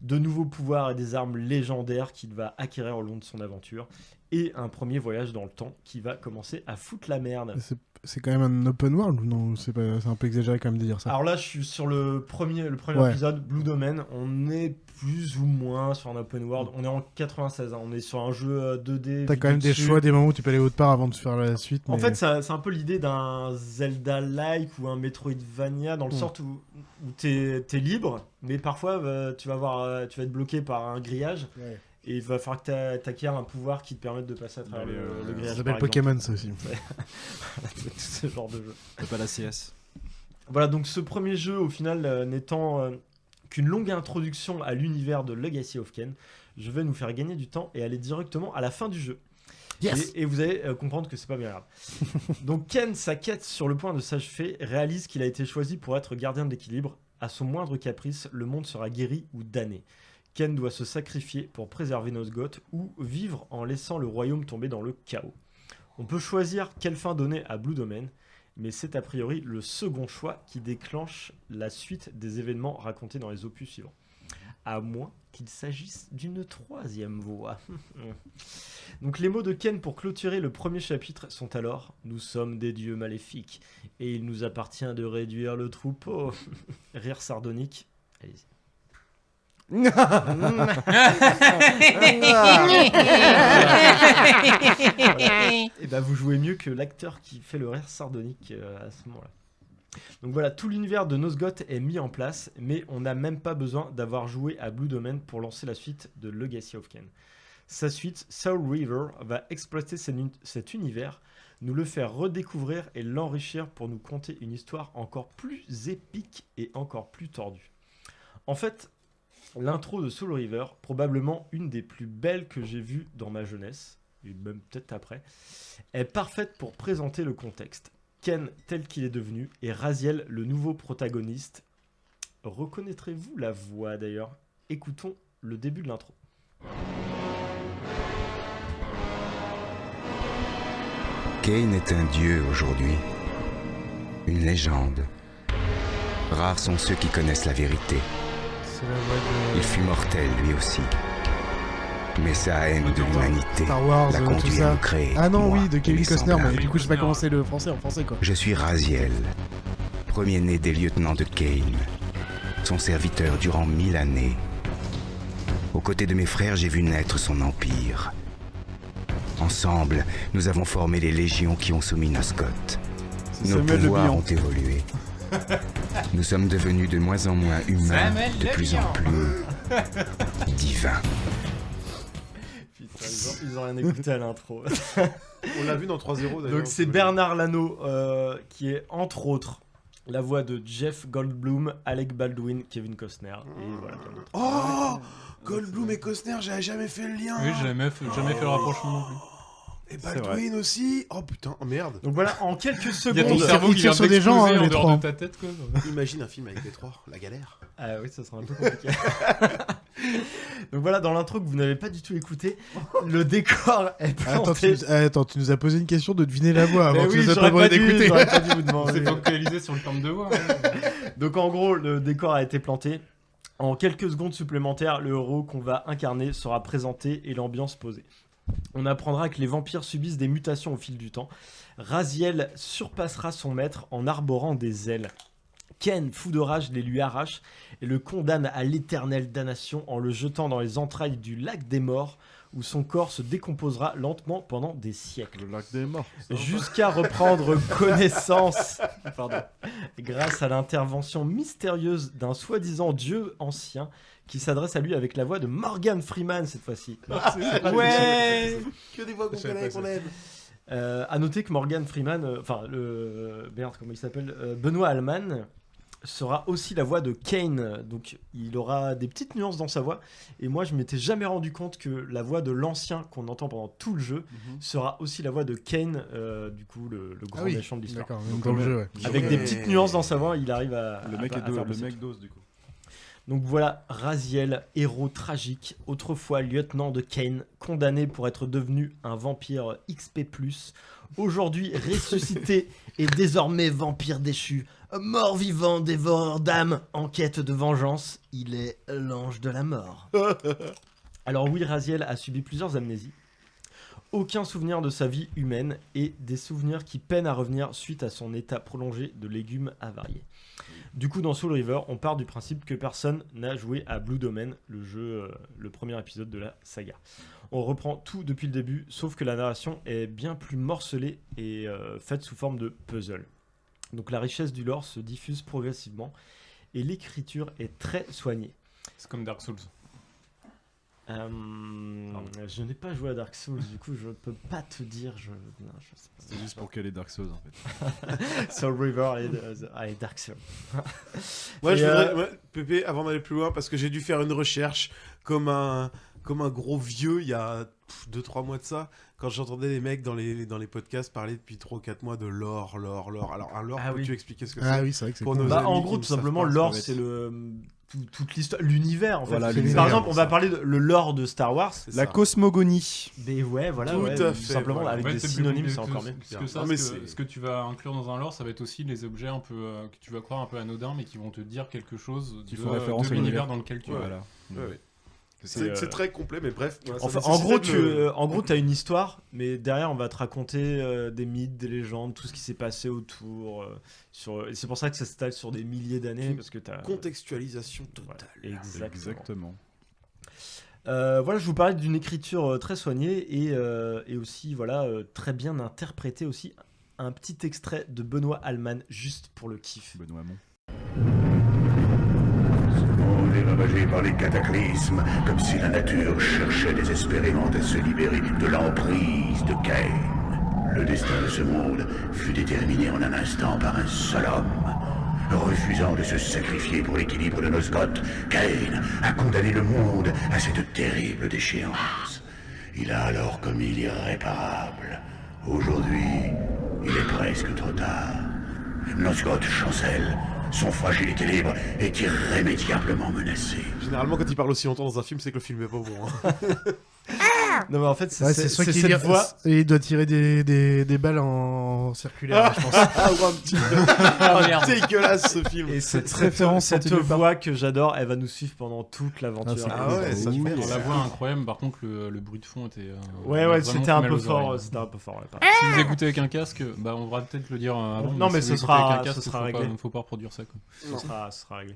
de nouveaux pouvoirs et des armes légendaires qu'il va acquérir au long de son aventure, et un premier voyage dans le temps qui va commencer à foutre la merde. C'est quand même un open world ou non? C'est un peu exagéré quand même de dire ça. Alors là, je suis sur le premier épisode, Blue Domain. On est plus ou moins sur un open world. On est en 96, hein. On est sur un jeu 2D. T'as quand même des choix, des moments où tu peux aller autre part avant de faire la suite. En fait, c'est un peu l'idée d'un Zelda-like ou un Metroidvania dans le sort où t'es libre, mais parfois tu vas être bloqué par un grillage. Ouais. Et il va falloir que tu acquières un pouvoir qui te permette de passer à travers le grillage. Ça s'appelle Pokémon, ça aussi. C'est tout ce genre de jeu. C'est pas la CS. Voilà, donc ce premier jeu, au final, n'étant qu'une longue introduction à l'univers de Legacy of Kain, je vais nous faire gagner du temps et aller directement à la fin du jeu. Yes. Et vous allez comprendre que c'est pas bien grave. Donc Kain, sa quête sur le point de s'achever, réalise qu'il a été choisi pour être gardien de l'équilibre. À son moindre caprice, le monde sera guéri ou damné. Kain doit se sacrifier pour préserver Nosgoth ou vivre en laissant le royaume tomber dans le chaos. On peut choisir quelle fin donner à Blue Domain, mais c'est a priori le second choix qui déclenche la suite des événements racontés dans les opus suivants. À moins qu'il s'agisse d'une troisième voie. Donc les mots de Kain pour clôturer le premier chapitre sont alors « Nous sommes des dieux maléfiques, et il nous appartient de réduire le troupeau. » Rire sardonique. Allez-y. Et bah vous jouez mieux que l'acteur qui fait le rire sardonique à ce moment-là. Donc voilà, tout l'univers de Nosgoth est mis en place, mais on n'a même pas besoin d'avoir joué à Blue Domain pour lancer la suite de Legacy of Kain. Sa suite, Soul River, va exploiter cet univers, nous le faire redécouvrir et l'enrichir pour nous conter une histoire encore plus épique et encore plus tordue. En fait, l'intro de Soul River, probablement une des plus belles que j'ai vues dans ma jeunesse, et même peut-être après, est parfaite pour présenter le contexte. Kain tel qu'il est devenu, et Raziel, le nouveau protagoniste. Reconnaîtrez-vous la voix d'ailleurs? Écoutons le début de l'intro. Kain est un dieu aujourd'hui, une légende. Rares sont ceux qui connaissent la vérité. Il fut mortel lui aussi. Mais sa haine de l'humanité Star Wars, l'a tout conduit ça. à nous créer. Ah non, moi oui, de et Kevin mes Costner, mais semblables. du coup, j'ai pas commencé le français en français, quoi. Je suis Raziel, premier-né des lieutenants de Kane, son serviteur durant 1000 années. Aux côtés de mes frères, j'ai vu naître son empire. Ensemble, nous avons formé les légions qui ont soumis Nosgoth. Nos Samuel Le pouvoirs Bihan. ont évolué. Nous sommes devenus de moins en moins humains, Samuel de Le plus en Bihan. plus divins. Putain, ils ont rien écouté à l'intro. On l'a vu dans 3-0 d'ailleurs. Donc c'est Bernard Lano qui est entre autres la voix de Jeff Goldblum, Alec Baldwin, Kevin Costner et voilà. bien d'autres. Oh, Goldblum et Costner, j'avais jamais fait le lien. Oui, j'ai jamais fait le rapprochement non plus. Et Baldwin aussi. Oh putain, oh merde. Donc voilà, en quelques Il y a ton secondes. cerveau qui vient sur des gens, d'exploser hein, en les dehors trois. de ta tête, quoi. Imagine un film avec les trois, la galère. Ah oui, ça sera un peu compliqué. Donc voilà, dans l'intro que vous n'avez pas du tout écouté, le décor est planté. Attends, tu nous as posé une question de deviner la voix avant Mais que tu oui, nous as j'aurais pas demandé pas dû, d'écouter. j'aurais pas dû vous On demander. s'est focalisé sur le terme de voix. hein. Donc en gros, le décor a été planté. En quelques secondes supplémentaires, le héros qu'on va incarner sera présenté et l'ambiance posée. On apprendra que les vampires subissent des mutations au fil du temps. Raziel surpassera son maître en arborant des ailes. Ken, fou de rage, les lui arrache et le condamne à l'éternelle damnation en le jetant dans les entrailles du lac des morts où son corps se décomposera lentement pendant des siècles. Le lac des morts. Jusqu'à reprendre connaissance grâce à l'intervention mystérieuse d'un soi-disant dieu ancien qui s'adresse à lui avec la voix de Morgan Freeman cette fois-ci. Ouais. Que des voix qu'on connaît, qu'on aime. À noter que Morgan Freeman, comment il s'appelle, Benoît Alman sera aussi la voix de Kane, donc il aura des petites nuances dans sa voix. Et moi, je m'étais jamais rendu compte que la voix de l'ancien qu'on entend pendant tout le jeu sera aussi la voix de Kane, du coup le grand méchant de l'histoire. D'accord, même dans le jeu, ouais. Avec des petites nuances dans sa voix, il arrive à Le mec à faire le passer mec tout. d'ose du coup. Donc voilà, Raziel, héros tragique, autrefois lieutenant de Kane, condamné pour être devenu un vampire XP+, aujourd'hui ressuscité et désormais vampire déchu, mort-vivant, dévoreur d'âmes, en quête de vengeance, il est l'ange de la mort. Alors oui, Raziel a subi plusieurs amnésies, aucun souvenir de sa vie humaine et des souvenirs qui peinent à revenir suite à son état prolongé de légumes avariés. Du coup, dans Soul River, on part du principe que personne n'a joué à Blue Domain, le jeu, le premier épisode de la saga. On reprend tout depuis le début, sauf que la narration est bien plus morcelée et faite sous forme de puzzle. Donc la richesse du lore se diffuse progressivement et l'écriture est très soignée. C'est comme Dark Souls. Je n'ai pas joué à Dark Souls, du coup je peux pas te dire. Non, je sais pas. C'est juste pour caler Dark Souls en fait. Soul River et Dark Souls. Moi, je voudrais, Pépé, avant d'aller plus loin, parce que j'ai dû faire une recherche comme un gros vieux il y a 2-3 mois de ça, quand j'entendais les mecs dans les podcasts parler depuis 3 ou 4 mois de lore. Alors, un lore, peux-tu expliquer ce que c'est? Ah oui, c'est vrai que c'est pour cool. nos amis En qui gros, ne tout savent simplement, pas, lore, ça c'est va être- toute l'histoire, l'univers en fait. Voilà, Par l'univers, exemple, on va parler de le lore de Star Wars. La cosmogonie. Mais ouais, voilà, Tout ouais, à tout fait, simplement voilà. avec Ouais, des c'est plus synonymes, compliqué c'est encore mieux. Parce que ça, Non, mais ce que tu vas inclure dans un lore, ça va être aussi les objets un peu que tu vas croire un peu anodins, mais qui vont te dire quelque chose Qui font référence de à l'univers l'univers. dans lequel tu es. Voilà. Ouais. C'est C'est très complet, mais bref. ça Enfin, nécessitait en gros, t'as une histoire, mais derrière, on va te raconter des mythes, des légendes, tout ce qui s'est passé autour. Et c'est pour ça que ça s'étale sur des milliers d'années, parce que t'as contextualisation totale. Voilà, Exactement. Voilà, je vous parlais d'une écriture très soignée et aussi voilà très bien interprétée aussi. Un petit extrait de Benoît Alman juste pour le kiff. Benoît Hamon. Ce monde est ravagé par les cataclysmes, comme si la nature cherchait désespérément à se libérer de l'emprise de Cain. Le destin de ce monde fut déterminé en un instant par un seul homme. Refusant de se sacrifier pour l'équilibre de Nosgoth, Cain a condamné le monde à cette terrible déchéance. Il a alors commis l'irréparable. Aujourd'hui, il est presque trop tard. Nosgoth chancelle. Son fragile équilibre est irrémédiablement menacé. Généralement, quand il parle aussi longtemps dans un film, c'est que le film est pas bon. Hein. Non mais en fait c'est soit qu'il cette voix. Et il doit tirer des balles en circulaire, je pense. Un petit dégueulasse ce film. Et cette voix que j'adore, elle va nous suivre pendant toute l'aventure. Ça fait. La voix incroyable, par contre le bruit de fond était. Ouais, c'était un peu fort. C'était un peu fort. Si vous écoutez avec un casque, bah on va peut-être le dire avant. Non mais ce sera réglé. Faut pas reproduire ça quoi. Ce sera réglé.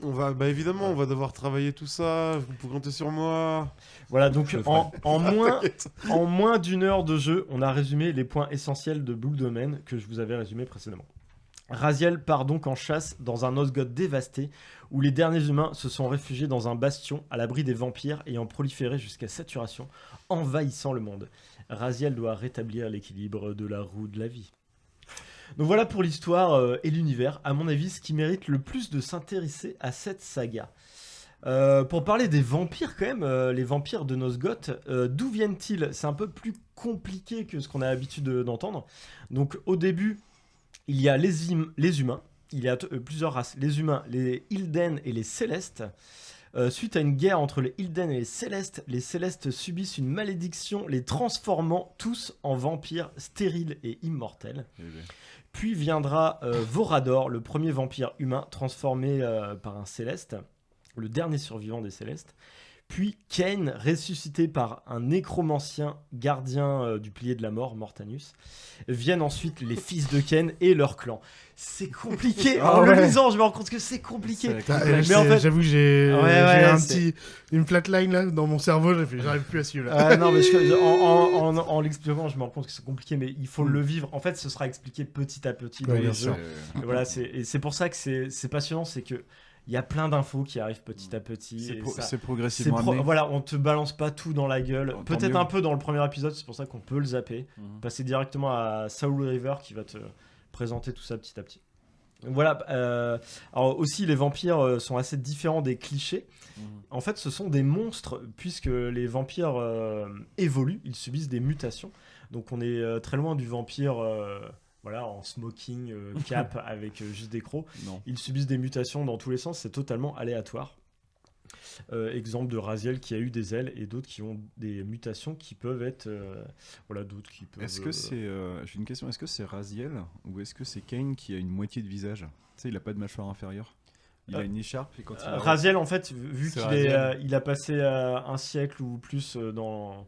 On va, évidemment, on va devoir travailler tout ça. Vous pouvez compter sur moi. Voilà, donc en moins d'une heure de jeu, on a résumé les points essentiels de Blue Domain que je vous avais résumé précédemment. Raziel part donc en chasse dans un Osgoth dévasté où les derniers humains se sont réfugiés dans un bastion à l'abri des vampires ayant proliféré jusqu'à saturation, envahissant le monde. Raziel doit rétablir l'équilibre de la roue de la vie. Donc voilà pour l'histoire et l'univers, à mon avis, ce qui mérite le plus de s'intéresser à cette saga. Pour parler des vampires quand même, les vampires de Nosgoth, d'où viennent-ils? C'est un peu plus compliqué que ce qu'on a l'habitude d'entendre. Donc au début, il y a les humains, il y a plusieurs races, les humains, les Ilden et les Célestes. Suite à une guerre entre les Ilden et les Célestes subissent une malédiction, les transformant tous en vampires stériles et immortels. Puis viendra Vorador, le premier vampire humain transformé par un Céleste, le dernier survivant des Célestes. Puis Kane, ressuscité par un nécromancien gardien du pilier de la mort, Mortanus. Viennent ensuite les fils de Kane et leur clan. C'est compliqué. En le lisant, je me rends compte que c'est compliqué. Mais en fait, j'avoue que j'ai une flatline là dans mon cerveau. J'arrive plus à suivre. Non, mais en l'expliquant, je me rends compte que c'est compliqué, mais il faut le vivre. En fait, ce sera expliqué petit à petit dans les jeux. Et voilà, c'est pour ça que c'est passionnant, c'est que il y a plein d'infos qui arrivent petit à petit. C'est progressivement amené. Voilà, on te balance pas tout dans la gueule. Peut-être un peu dans le premier épisode, c'est pour ça qu'on peut le zapper. Passer directement à Soul River qui va te présenter tout ça petit à petit. Donc voilà. Alors aussi, les vampires sont assez différents des clichés. En fait, ce sont des monstres puisque les vampires évoluent, ils subissent des mutations. Donc on est très loin du vampire. Voilà, en smoking, cap, avec juste des crocs. Ils subissent des mutations dans tous les sens, c'est totalement aléatoire. Exemple de Raziel qui a eu des ailes et d'autres qui ont des mutations qui peuvent être... voilà, d'autres qui peuvent... Est-ce que c'est... J'ai une question, est-ce que c'est Raziel ou est-ce que c'est Kane qui a une moitié de visage? Tu sais, il a pas de mâchoire inférieure. Il a une écharpe et quand il Raziel, en fait, vu qu'il a passé un siècle ou plus en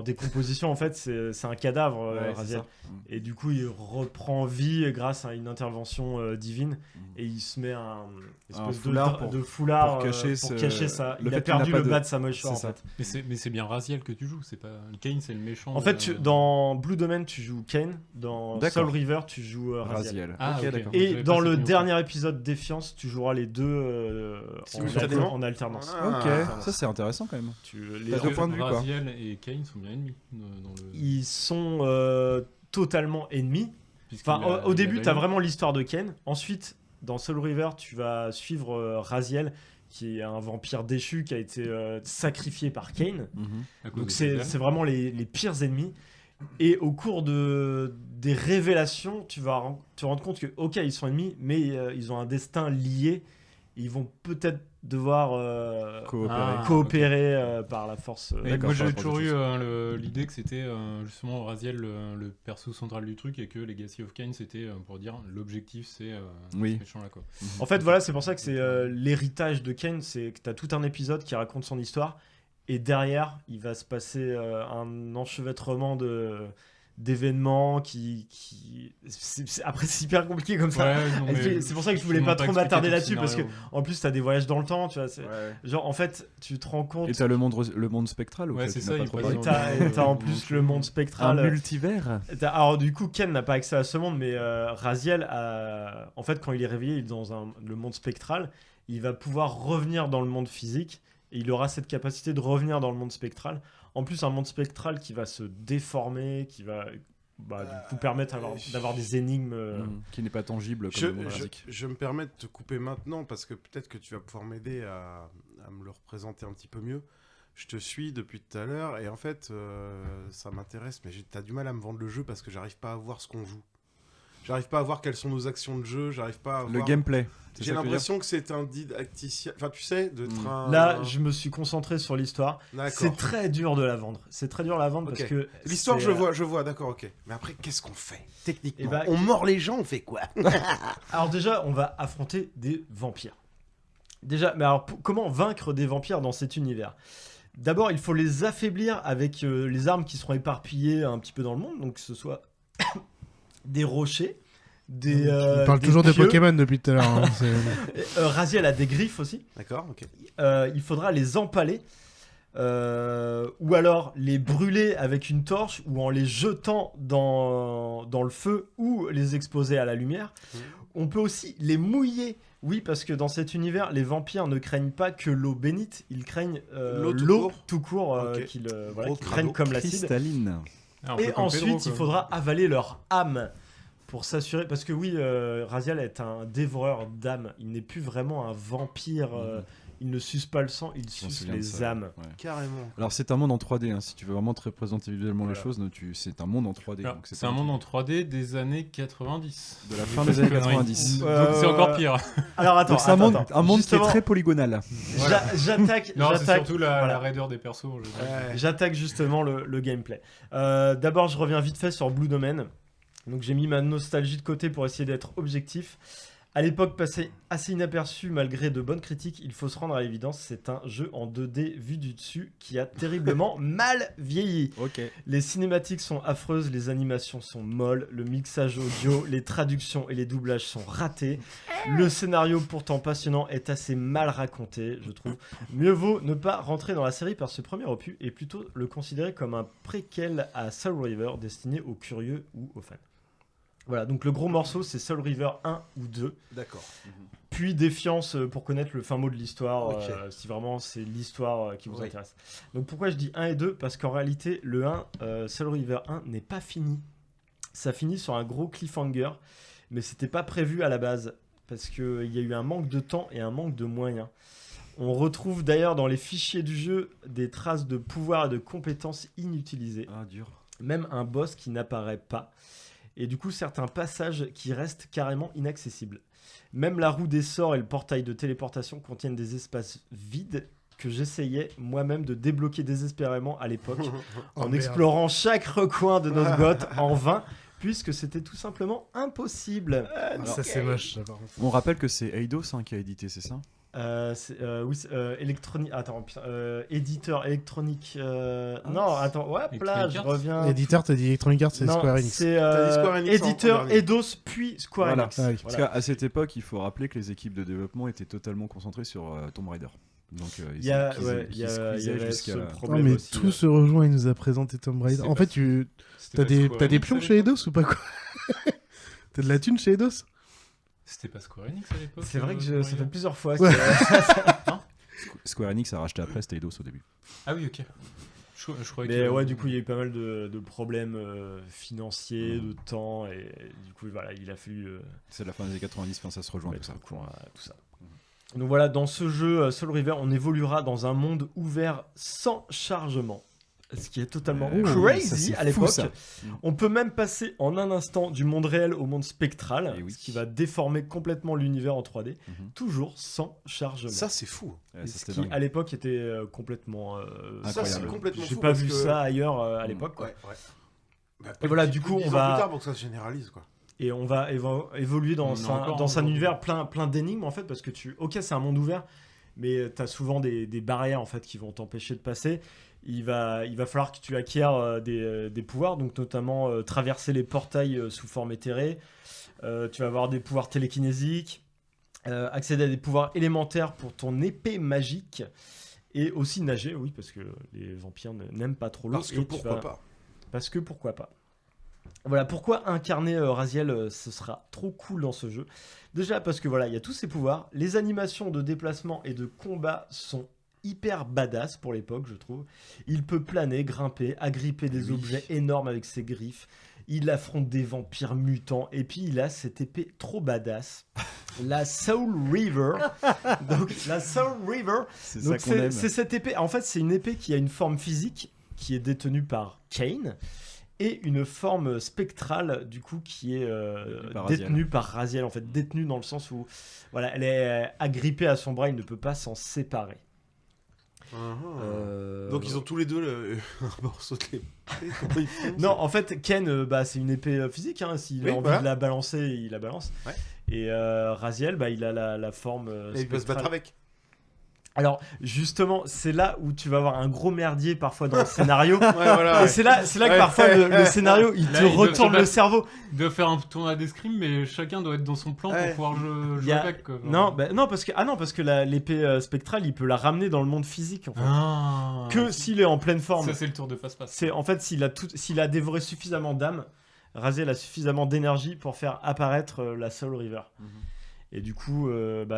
décomposition, en fait, c'est un cadavre, Raziel. Et du coup, il reprend vie grâce à une intervention divine et il se met un espèce de foulard pour cacher ça. Il a perdu le bas de sa mâchoire, en fait. Mais c'est bien Raziel que tu joues, c'est pas Kane, c'est le méchant. En fait, dans Blue Domain, tu joues Kane, dans Soul River, tu joues Raziel. D'accord. Et dans le dernier épisode Défiance, tu joueras les deux en alternance. Ça c'est intéressant quand même. T'as deux points de vue, quoi. Et Kane sont bien ennemis. Ils sont totalement ennemis. Enfin, au début, tu as vraiment l'histoire de Kane. Ensuite, dans Soul River, tu vas suivre Raziel, qui est un vampire déchu qui a été sacrifié par Kane. Donc c'est vraiment les pires ennemis. Et au cours des révélations, tu vas te rendre compte que, ok, ils sont ennemis, mais ils ont un destin lié. Ils vont peut-être devoir coopérer par la force. Moi j'avais toujours eu l'idée que c'était justement Raziel le perso central du truc et que Legacy of Kain c'était pour dire l'objectif c'est ce méchant là quoi. En fait voilà, c'est pour ça que c'est l'héritage de Kain, c'est que tu as tout un épisode qui raconte son histoire et derrière il va se passer un enchevêtrement d'événements après c'est hyper compliqué comme ça. C'est pour ça que je voulais pas trop m'attarder là-dessus parce que en plus t'as des voyages dans le temps, tu vois, genre en fait tu te rends compte. Et t'as le monde spectral. C'est ça. T'as en plus le monde spectral. Un multivers. Alors du coup Ken n'a pas accès à ce monde, mais Raziel en fait quand il est réveillé, il est dans le monde spectral, il va pouvoir revenir dans le monde physique et il aura cette capacité de revenir dans le monde spectral. En plus, un monde spectral qui va se déformer, qui va du coup permettre d'avoir des énigmes... qui n'est pas tangible comme le monde physique. Je me permets de te couper maintenant, parce que peut-être que tu vas pouvoir m'aider à me le représenter un petit peu mieux. Je te suis depuis tout à l'heure, et en fait, ça m'intéresse, mais t'as du mal à me vendre le jeu parce que j'arrive pas à voir ce qu'on joue. J'arrive pas à voir quelles sont nos actions de jeu, j'arrive pas à Le voir... gameplay. J'ai l'impression que c'est un didacticien... Enfin, tu sais, un... Là, je me suis concentré sur l'histoire. D'accord. C'est très dur de la vendre. C'est très dur de la vendre parce que... L'histoire, je vois, d'accord, ok. Mais après, qu'est-ce qu'on fait, techniquement? bah, On mord les gens, on fait quoi? Alors déjà, on va affronter des vampires. Déjà, mais alors comment vaincre des vampires dans cet univers? D'abord, il faut les affaiblir avec les armes qui seront éparpillées un petit peu dans le monde, donc que ce soit des rochers, Tu parles toujours de Pokémon depuis tout à l'heure. Hein, Raziel a des griffes aussi. D'accord, ok. Il faudra les empaler. Ou alors les brûler avec une torche ou en les jetant dans le feu ou les exposer à la lumière. On peut aussi les mouiller. Oui, parce que dans cet univers, les vampires ne craignent pas que l'eau bénite, ils craignent l'eau tout court, qu'ils craignent comme l'acide. Cristalline. Et ensuite, il faudra avaler leur âme pour s'assurer. Parce que oui, Raziel est un dévoreur d'âmes. Il n'est plus vraiment un vampire. Il ne suce pas le sang, il suce les âmes. Ouais. Carrément. Alors c'est un monde en 3D, hein, si tu veux vraiment te représenter visuellement les choses, c'est un monde en 3D. Alors, c'est un monde en 3D des années 90. De la fin des années 90. Donc c'est encore pire. Alors attends, c'est un monde qui est très polygonal. Voilà. J'attaque. Non, c'est surtout la raideur des persos. J'attaque justement le gameplay. D'abord, je reviens vite fait sur Blue Domain. Donc j'ai mis ma nostalgie de côté pour essayer d'être objectif. À l'époque, passé assez inaperçu malgré de bonnes critiques, il faut se rendre à l'évidence, c'est un jeu en 2D vu du dessus qui a terriblement mal vieilli. Okay. Les cinématiques sont affreuses, les animations sont molles, le mixage audio, les traductions et les doublages sont ratés. Le scénario pourtant passionnant est assez mal raconté, je trouve. Mieux vaut ne pas rentrer dans la série par ce premier opus et plutôt le considérer comme un préquel à Soul River destiné aux curieux ou aux fans. Voilà, donc le gros morceau, c'est Soul River 1 ou 2. D'accord. Puis Défiance pour connaître le fin mot de l'histoire, si vraiment c'est l'histoire qui vous intéresse. Donc pourquoi je dis 1 et 2? Parce qu'en réalité, le 1, Soul River 1, n'est pas fini. Ça finit sur un gros cliffhanger, mais c'était pas prévu à la base, parce qu'il y a eu un manque de temps et un manque de moyens. On retrouve d'ailleurs dans les fichiers du jeu des traces de pouvoir et de compétences inutilisées. Ah, dur. Même un boss qui n'apparaît pas. Et du coup, certains passages qui restent carrément inaccessibles. Même la roue des sorts et le portail de téléportation contiennent des espaces vides que j'essayais moi-même de débloquer désespérément à l'époque, en explorant chaque recoin de notre grotte en vain, puisque c'était tout simplement impossible. Ça c'est moche. Ça, par contre. On rappelle que c'est Eidos qui a édité, c'est ça? Oui, électronique. Attends, éditeur électronique. Non, attends, hop là, je reviens. Éditeur, t'as dit Electronic Arts, c'est Square Enix. C'est éditeur Eidos puis Square Enix. Voilà. Parce qu'à cette époque, il faut rappeler que les équipes de développement étaient totalement concentrées sur Tomb Raider. Donc il y avait ce problème mais aussi. Tout se rejoint, il nous a présenté Tomb Raider. En fait, t'as des pions chez Eidos ou pas quoi? T'as de la thune chez Eidos? C'était pas Square Enix à l'époque? C'est vrai que ça fait plusieurs fois. Ouais. Square Enix a racheté après, c'était Eidos au début. Ah oui, ok. Je croyais mais ouais, du coup, il y a eu pas mal de problèmes financiers, de temps, et du coup, voilà, il a fallu. C'est la fin des années 90, ça se rejoint tout ça. Tout ça. Donc voilà, dans ce jeu Soul River, on évoluera dans un monde ouvert sans chargement. Ce qui est totalement crazy à l'époque. On peut même passer en un instant du monde réel au monde spectral, ce qui va déformer complètement l'univers en 3D, toujours sans chargement. Ça, c'est fou. Ce qui, à l'époque, était complètement ça, c'est complètement J'ai fou pas vu ça ailleurs à l'époque. Ouais. Et voilà, du coup, on va... plus tard pour que ça se généralise, quoi. Et on va évoluer dans un univers plein d'énigmes, en fait, parce que ok, c'est un monde ouvert, mais t'as souvent des barrières, en fait, qui vont t'empêcher de passer. Il va falloir que tu acquières des pouvoirs, donc notamment traverser les portails sous forme éthérée. Tu vas avoir des pouvoirs télékinésiques, accéder à des pouvoirs élémentaires pour ton épée magique, et aussi nager, oui, parce que les vampires n'aiment pas trop l'eau. Parce que pourquoi pas. Voilà, pourquoi incarner Raziel, ce sera trop cool dans ce jeu. Déjà parce que voilà, il y a tous ces pouvoirs, les animations de déplacement et de combat sont hyper badass pour l'époque, je trouve. Il peut planer, grimper, agripper des objets énormes avec ses griffes. Il affronte des vampires mutants. Et puis il a cette épée trop badass, la Soul River. Donc la Soul River, c'est cette épée. En fait, c'est une épée qui a une forme physique qui est détenue par Kain. et une forme spectrale du coup qui est détenue par Raziel, en fait détenue dans le sens où voilà, elle est agrippée à son bras, il ne peut pas s'en séparer. Donc ils ont tous les deux un morceau de l'épée. Comment ils font, non, en fait, Ken, c'est une épée physique. Hein, s'il a envie de la balancer, il la balance. Ouais. Et Raziel, il a la forme. Et il peut se battre avec. Alors justement, c'est là où tu vas avoir un gros merdier parfois dans le scénario. Et c'est là que parfois le scénario il te retourne le cerveau. Il doit faire un tournoi d'escrime, mais chacun doit être dans son plan pour pouvoir jouer avec. Quoi. Non, parce que l'épée spectrale, il peut la ramener dans le monde physique. En fait. Que s'il est en pleine forme. Ça c'est le tour de passe-passe. C'est en fait s'il a dévoré suffisamment d'âme, Raziel a suffisamment d'énergie pour faire apparaître la Soul River. Et du coup,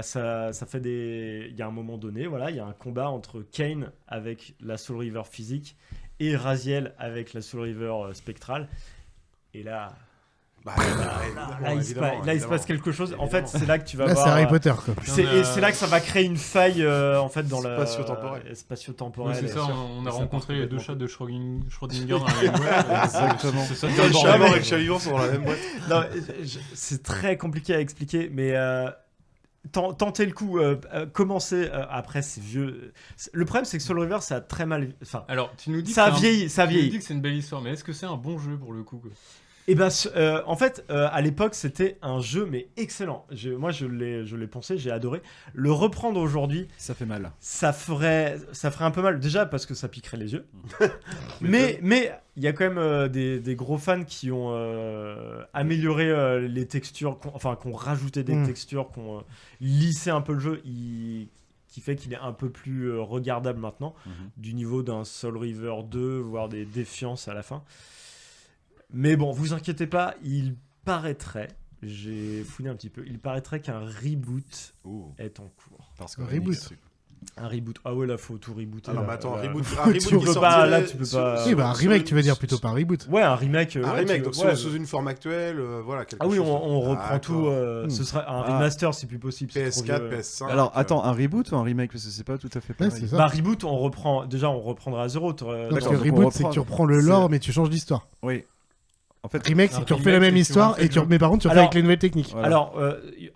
ça fait des. Il y a un moment donné, voilà, il y a un combat entre Kane avec la Soul River physique et Raziel avec la Soul River spectrale. Et là. Il se passe quelque chose. En fait, c'est là que tu vas voir. Là, c'est Harry Potter, quoi. C'est là que ça va créer une faille en fait dans la spatio-temporelle. Oui, c'est ça. On a rencontré les deux chats de Schrödinger dans la même boîte. Exactement. C'est ça. Le chat mort et le chat vivant sont dans la même boîte. Non, c'est très compliqué à expliquer, mais. Tentez le coup, commencez. Après, c'est vieux. Le problème, c'est que Soul River, ça a très mal. Enfin, alors, tu nous dis ça vieillit. Tu nous dis que c'est une belle histoire, mais est-ce que c'est un bon jeu pour le coup, quoi? Et en fait, à l'époque, c'était un jeu mais excellent. Moi, je l'ai pensé, j'ai adoré. Le reprendre aujourd'hui, ça fait mal. Ça ferait un peu mal. Déjà parce que ça piquerait les yeux. mais il y a quand même des gros fans qui ont amélioré les textures, qui ont rajouté des textures, qui ont lissé un peu le jeu. Qui fait qu'il est un peu plus regardable maintenant, du niveau d'un Soul River 2, voire des Défiances à la fin. Mais bon, vous inquiétez pas, il paraîtrait, j'ai fouillé un petit peu, il paraîtrait qu'un reboot est en cours. Parce que un reboot. Ah ouais, là, faut tout rebooter. Ah non, mais attends, un reboot tu peux pas, là, tu peux pas. Oui, un remake, tu veux dire plutôt pas un reboot. Ouais, un remake. Un remake, donc sous une forme actuelle, voilà. Ah oui, on reprend tout. Ce serait un remaster, c'est plus possible. PS4, PS5. Alors, attends, un reboot ou un remake? Parce que c'est pas tout à fait pareil. C'est ça. Reboot, on reprendra à zéro. Parce que reboot, c'est que tu reprends le lore, mais tu changes d'histoire. Oui. En fait, remake, c'est que tu refais la même histoire, mais par contre, tu refais avec les nouvelles techniques. Voilà. Alors,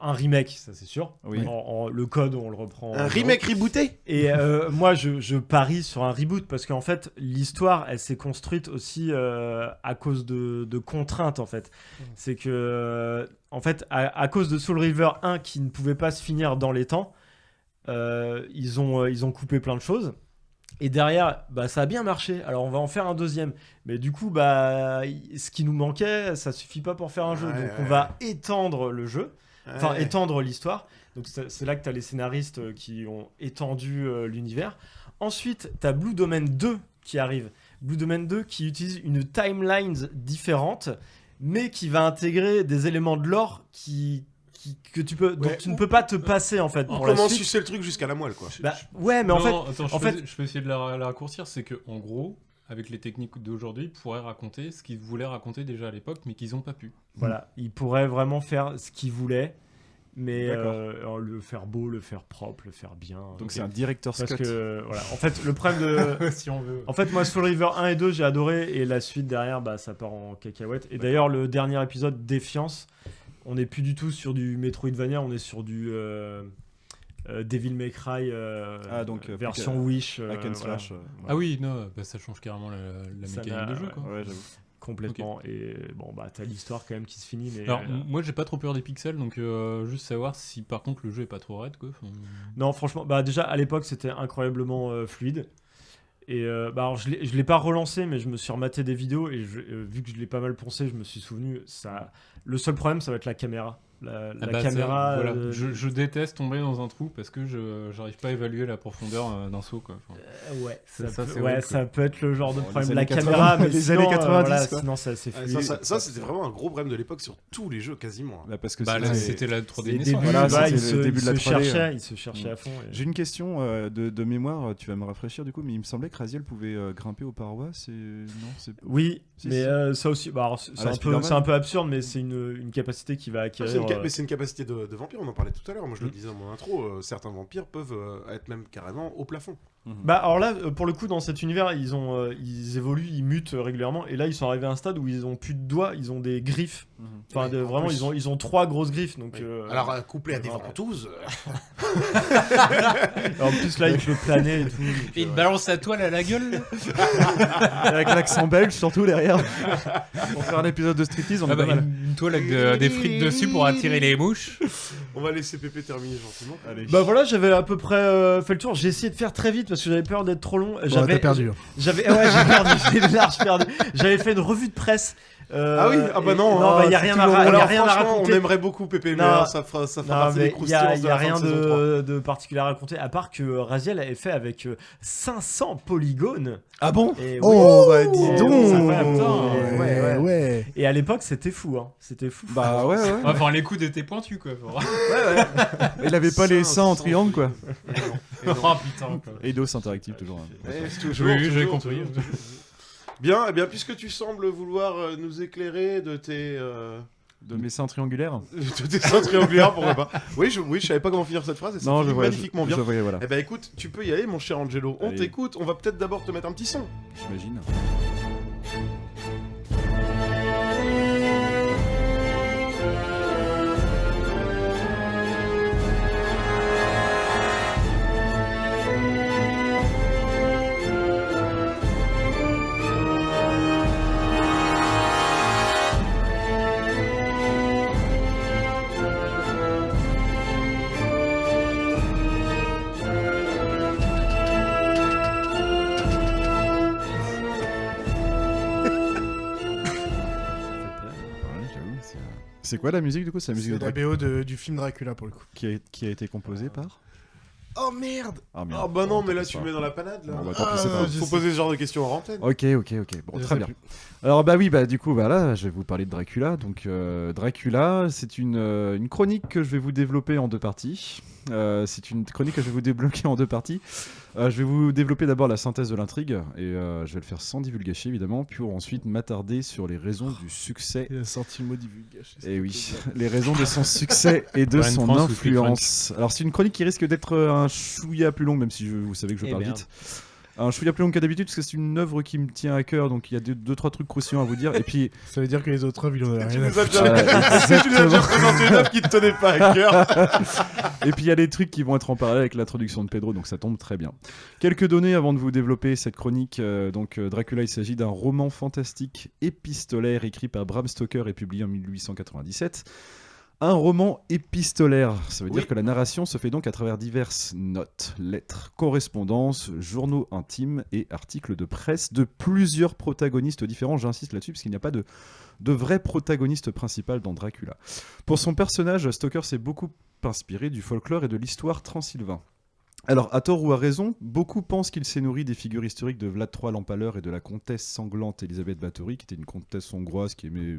un remake, ça c'est sûr. Oui. Le code, on le reprend. Un remake rebooté. Et moi, je parie sur un reboot parce qu'en fait, l'histoire, elle s'est construite aussi à cause de contraintes, en fait. C'est que, en fait, à cause de Soul River 1 qui ne pouvait pas se finir dans les temps, ils ont coupé plein de choses. Et derrière, ça a bien marché. Alors on va en faire un deuxième. Mais du coup, ce qui nous manquait, ça suffit pas pour faire un jeu. Donc on va étendre le jeu, étendre l'histoire. Donc c'est là que tu as les scénaristes qui ont étendu l'univers. Ensuite, tu as Blue Domain 2 qui arrive. Blue Domain 2 qui utilise une timeline différente, mais qui va intégrer des éléments de lore que tu peux, dont tu ne peux pas te passer en fait. Comment sucer le truc jusqu'à la moelle, quoi. Ouais, mais je peux essayer de la raccourcir. C'est que en gros, avec les techniques d'aujourd'hui, ils pourraient raconter ce qu'ils voulaient raconter déjà à l'époque, mais qu'ils n'ont pas pu. Voilà, ils pourraient vraiment faire ce qu'ils voulaient, mais le faire beau, le faire propre, le faire bien. Donc c'est un director's cut. Parce que voilà, en fait, le problème de si on veut. En fait, moi Soul River 1 et 2, j'ai adoré, et la suite derrière, ça part en cacahuète. Et d'ailleurs, le dernier épisode, Défiance, on n'est plus du tout sur du Metroidvania, on est sur du Devil May Cry version Wish. Slash, Ah oui, non, ça change carrément la mécanique de jeu, quoi. Ouais, j'avoue. Complètement. Okay. Et bon, t'as l'histoire quand même qui se finit. Mais alors, moi, j'ai pas trop peur des pixels, donc juste savoir si par contre le jeu est pas trop raide, quoi. Non, franchement, déjà à l'époque, c'était incroyablement fluide. Et alors je l'ai pas relancé, mais je me suis rematé des vidéos et vu que je l'ai pas mal poncé, je me suis souvenu. Le seul problème, ça va être la caméra. La caméra. Ça, voilà. Je déteste tomber dans un trou parce que j'arrive pas à évaluer la profondeur d'un saut, quoi. Ça peut être le genre de problème. La caméra, mais les années 90. Sinon, c'est assez fluide. Ça, c'était vraiment un gros problème de l'époque sur tous les jeux quasiment. Parce que c'était la 3D naissance. C'était le début de la 3D. Il se cherchait à fond. J'ai une question de mémoire. Tu vas me rafraîchir du coup, mais il me semblait que Raziel pouvait grimper aux parois. Oui, mais ça aussi. C'est un peu absurde, mais c'est une capacité qui va acquérir. Mais c'est une capacité de vampire, on en parlait tout à l'heure. Moi, je le disais dans mon intro, certains vampires peuvent être même carrément au plafond. Bah alors là, pour le coup, dans cet univers, ils évoluent, ils mutent régulièrement, et là ils sont arrivés à un stade où ils ont plus de doigts, ils ont des griffes. Enfin, vraiment, ils ont 3 grosses griffes. Donc, alors couplé à des ventouses. En plus là, il peut planer et tout. Et il balance la toile à la gueule. Avec l'accent belge surtout derrière. Pour faire un épisode de striptease, on a pas mal. Une toile avec des frites dessus pour attirer les mouches. On va laisser Pépé terminer gentiment. Allez. Bah voilà, j'avais à peu près fait le tour. J'ai essayé de faire très vite parce que j'avais peur d'être trop long. T'as perdu. J'ai perdu, j'ai large perdu. J'avais fait une revue de presse. Ah oui, ah bah non, il y a rien à raconter. On aimerait beaucoup Pépé, mais ça fera partie des croustillants. Il y a rien de particulier à raconter, à part que Raziel avait fait avec 500 polygones. Ah bon? Bah dis donc. Ouais. Et à l'époque, c'était fou, hein. C'était fou. Bah ouais. Enfin, les coups étaient pointus, quoi. Ouais. Il avait pas les seins en triangle, quoi. Oh putain, quoi. Eidos interactif, toujours. Oui, j'ai compris. Bien, eh bien, puisque tu sembles vouloir nous éclairer de tes... De mes seins triangulaires. De tes seins triangulaires, pourquoi pas. Oui, je savais pas comment finir cette phrase, et ça finit magnifiquement bien. Voilà. Eh ben écoute, tu peux y aller, mon cher Angelo. On t'écoute, on va peut-être d'abord te mettre un petit son. J'imagine. C'est quoi la musique du coup? C'est la musique de la BO du film Dracula pour le coup. Qui a été composée par? Oh merde! Ah bah non, mais là tu me mets dans la panade là. Bon, bah, faut poser ce genre de questions en antenne. Ok. Bon, très bien. Alors bah oui, du coup, là, je vais vous parler de Dracula. Donc Dracula, c'est une chronique que je vais vous développer en 2 parties. Je vais vous développer d'abord la synthèse de l'intrigue et je vais le faire sans divulgation évidemment, puis ensuite m'attarder sur les raisons du succès. Il a sorti le mot divulgation. Et oui, les raisons de son succès et de son influence. Alors c'est une chronique qui risque d'être un chouïa plus longue, même si vous savez que je parle vite. Un chouïa plus long que d'habitude parce que c'est une œuvre qui me tient à cœur, donc il y a 2-3 trucs croustillants à vous dire. Et puis ça veut dire que les autres œuvres, ils en ont rien à foutre. Tu nous as déjà présenté une œuvre qui te tenait pas à cœur. Et puis il y a des trucs qui vont être en parallèle avec l'introduction de Pedro, donc ça tombe très bien. Quelques données avant de vous développer cette chronique. Dracula, il s'agit d'un roman fantastique épistolaire écrit par Bram Stoker et publié en 1897. Un roman épistolaire, ça veut dire que la narration se fait donc à travers diverses notes, lettres, correspondances, journaux intimes et articles de presse de plusieurs protagonistes différents. J'insiste là-dessus parce qu'il n'y a pas de vrai protagoniste principal dans Dracula. Pour son personnage, Stoker s'est beaucoup inspiré du folklore et de l'histoire transylvain. Alors, à tort ou à raison, beaucoup pensent qu'il s'est nourri des figures historiques de Vlad III l'Empaleur et de la comtesse sanglante Elisabeth Bathory, qui était une comtesse hongroise qui aimait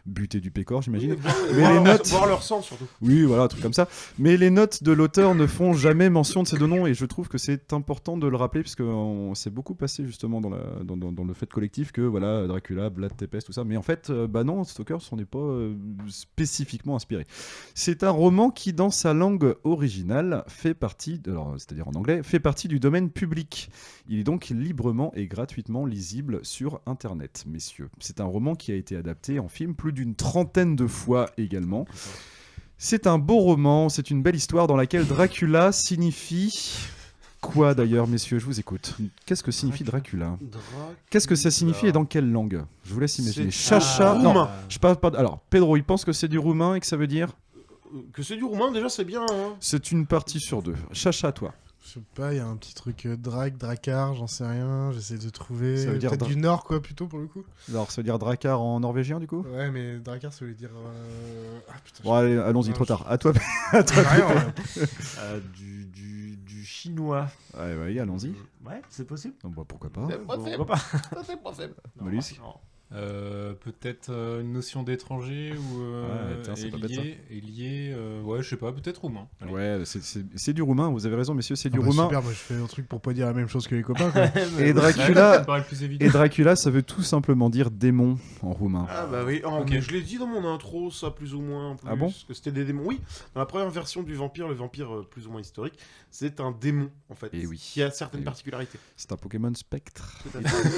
buter du pécor, j'imagine. Oui, mais les notes... Boire leur sang, surtout. Oui, voilà, un truc comme ça. Mais les notes de l'auteur ne font jamais mention de ces 2 noms, et je trouve que c'est important de le rappeler, parce qu'on s'est beaucoup passé justement dans le fait collectif que, voilà, Dracula, Vlad Tepes, tout ça. Mais en fait, non, Stoker s'en est pas spécifiquement inspiré. C'est un roman qui, dans sa langue originale, c'est-à-dire en anglais, fait partie du domaine public. Il est donc librement et gratuitement lisible sur Internet, messieurs. C'est un roman qui a été adapté en film plus d'une 30aine de fois également. C'est un beau roman, c'est une belle histoire dans laquelle Dracula signifie... Quoi d'ailleurs, messieurs? Je vous écoute. Qu'est-ce que signifie Dracula? Qu'est-ce que ça signifie et dans quelle langue? Je vous laisse imaginer. Chacha... Non, je parle pas... Alors, Pedro, il pense que c'est du roumain et que ça veut dire... Que c'est du roumain, déjà, c'est bien. Hein. C'est une partie sur 2. Chacha, toi. Je sais pas, il y a un petit truc Drakkar, j'en sais rien, j'essaie de trouver. Ça veut dire peut-être du nord, quoi, plutôt pour le coup. Alors, ça veut dire Drakkar en norvégien, du coup? Ouais, mais Drakkar, ça veut dire. Ah putain. Bon, allez, allons-y, trop tard. À toi, du chinois. Ouais, allons-y. Ouais, c'est possible. Pourquoi pas? C'est possible. Mollusque. Peut-être une notion d'étranger ou lié, ouais, je sais pas, peut-être roumain. Allez. Ouais, c'est du roumain, vous avez raison, messieurs, c'est du bah roumain. Super, moi je fais un truc pour pas dire la même chose que les copains. Quoi. Et Dracula, ça veut tout simplement dire démon en roumain. Ah bah oui, okay. Je l'ai dit dans mon intro, ça plus ou moins. En plus, ah bon que c'était des démons. Oui, dans la première version du vampire, le vampire plus ou moins historique, c'est un démon en fait. Et oui. Qui a certaines particularités. C'est un Pokémon spectre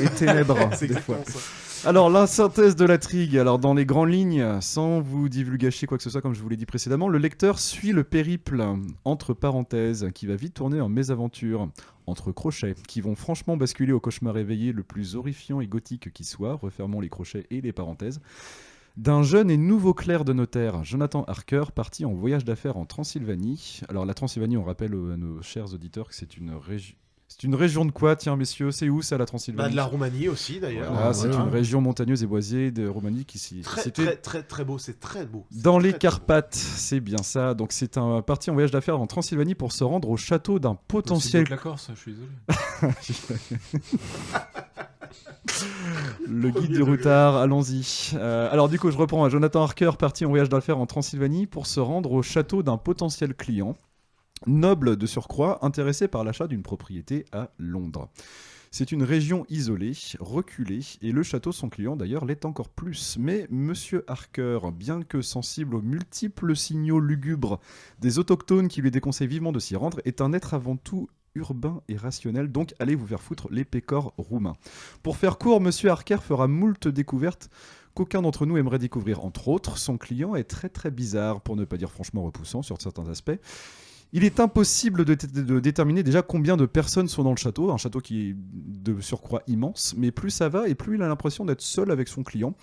et ténèbres des fois. Ça. Alors la synthèse de l'intrigue, alors dans les grandes lignes, sans vous divulgacher quoi que ce soit comme je vous l'ai dit précédemment, le lecteur suit le périple entre parenthèses qui va vite tourner en mésaventure, entre crochets qui vont franchement basculer au cauchemar éveillé le plus horrifiant et gothique qui soit, refermons les crochets et les parenthèses, d'un jeune et nouveau clerc de notaire, Jonathan Harker, parti en voyage d'affaires en Transylvanie. Alors la Transylvanie, on rappelle à nos chers auditeurs que c'est une région... C'est une région de quoi, tiens messieurs? C'est où ça, la Transylvanie? De la Roumanie aussi d'ailleurs. Voilà, c'est une région montagneuse et boisée de Roumanie qui s'y... Très beau, c'est très beau. Dans les Carpates, c'est bien ça. Donc c'est un parti en voyage d'affaires en Transylvanie pour se rendre au château d'un potentiel... C'est de la Corse, je suis désolé. Le guide du routard, allons-y. Alors du coup, je reprends. Jonathan Harker parti en voyage d'affaires en Transylvanie pour se rendre au château d'un potentiel client. Noble de surcroît, intéressé par l'achat d'une propriété à Londres. C'est une région isolée, reculée, et le château, son client d'ailleurs, l'est encore plus. Mais Monsieur Harker, bien que sensible aux multiples signaux lugubres des autochtones qui lui déconseillent vivement de s'y rendre, est un être avant tout urbain et rationnel, donc allez vous faire foutre les pécores roumains. Pour faire court, Monsieur Harker fera moult découvertes qu'aucun d'entre nous aimerait découvrir. Entre autres, son client est très très bizarre, pour ne pas dire franchement repoussant sur certains aspects. Il est impossible de déterminer déjà combien de personnes sont dans le château, un château qui est de surcroît immense, mais plus ça va et plus il a l'impression d'être seul avec son client,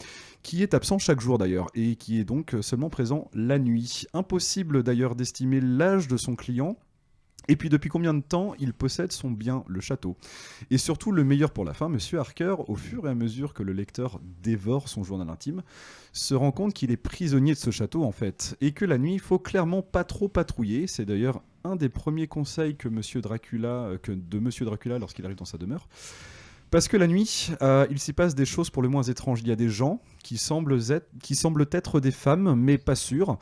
qui est absent chaque jour d'ailleurs, et qui est donc seulement présent la nuit. Impossible d'ailleurs d'estimer l'âge de son client, et puis depuis combien de temps il possède son bien, le château. Et surtout, le meilleur pour la fin, Monsieur Harker, au fur et à mesure que le lecteur dévore son journal intime, se rend compte qu'il est prisonnier de ce château en fait, et que la nuit, il faut clairement pas trop patrouiller. C'est d'ailleurs un des premiers conseils de Monsieur Dracula lorsqu'il arrive dans sa demeure. Parce que la nuit, il s'y passe des choses pour le moins étranges. Il y a des gens qui semblent être des femmes, mais pas sûrs.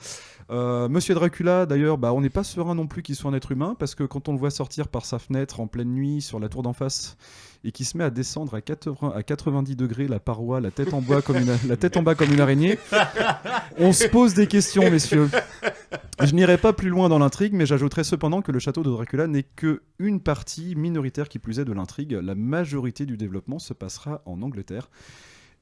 Monsieur Dracula, d'ailleurs, on n'est pas serein non plus qu'il soit un être humain, parce que quand on le voit sortir par sa fenêtre en pleine nuit sur la tour d'en face, et qui se met à descendre à 90 degrés la paroi, la tête en bas comme une araignée, on se pose des questions, messieurs. Je n'irai pas plus loin dans l'intrigue, mais j'ajouterai cependant que le château de Dracula n'est qu'une partie minoritaire qui plus est de l'intrigue. La majorité du développement se passera en Angleterre.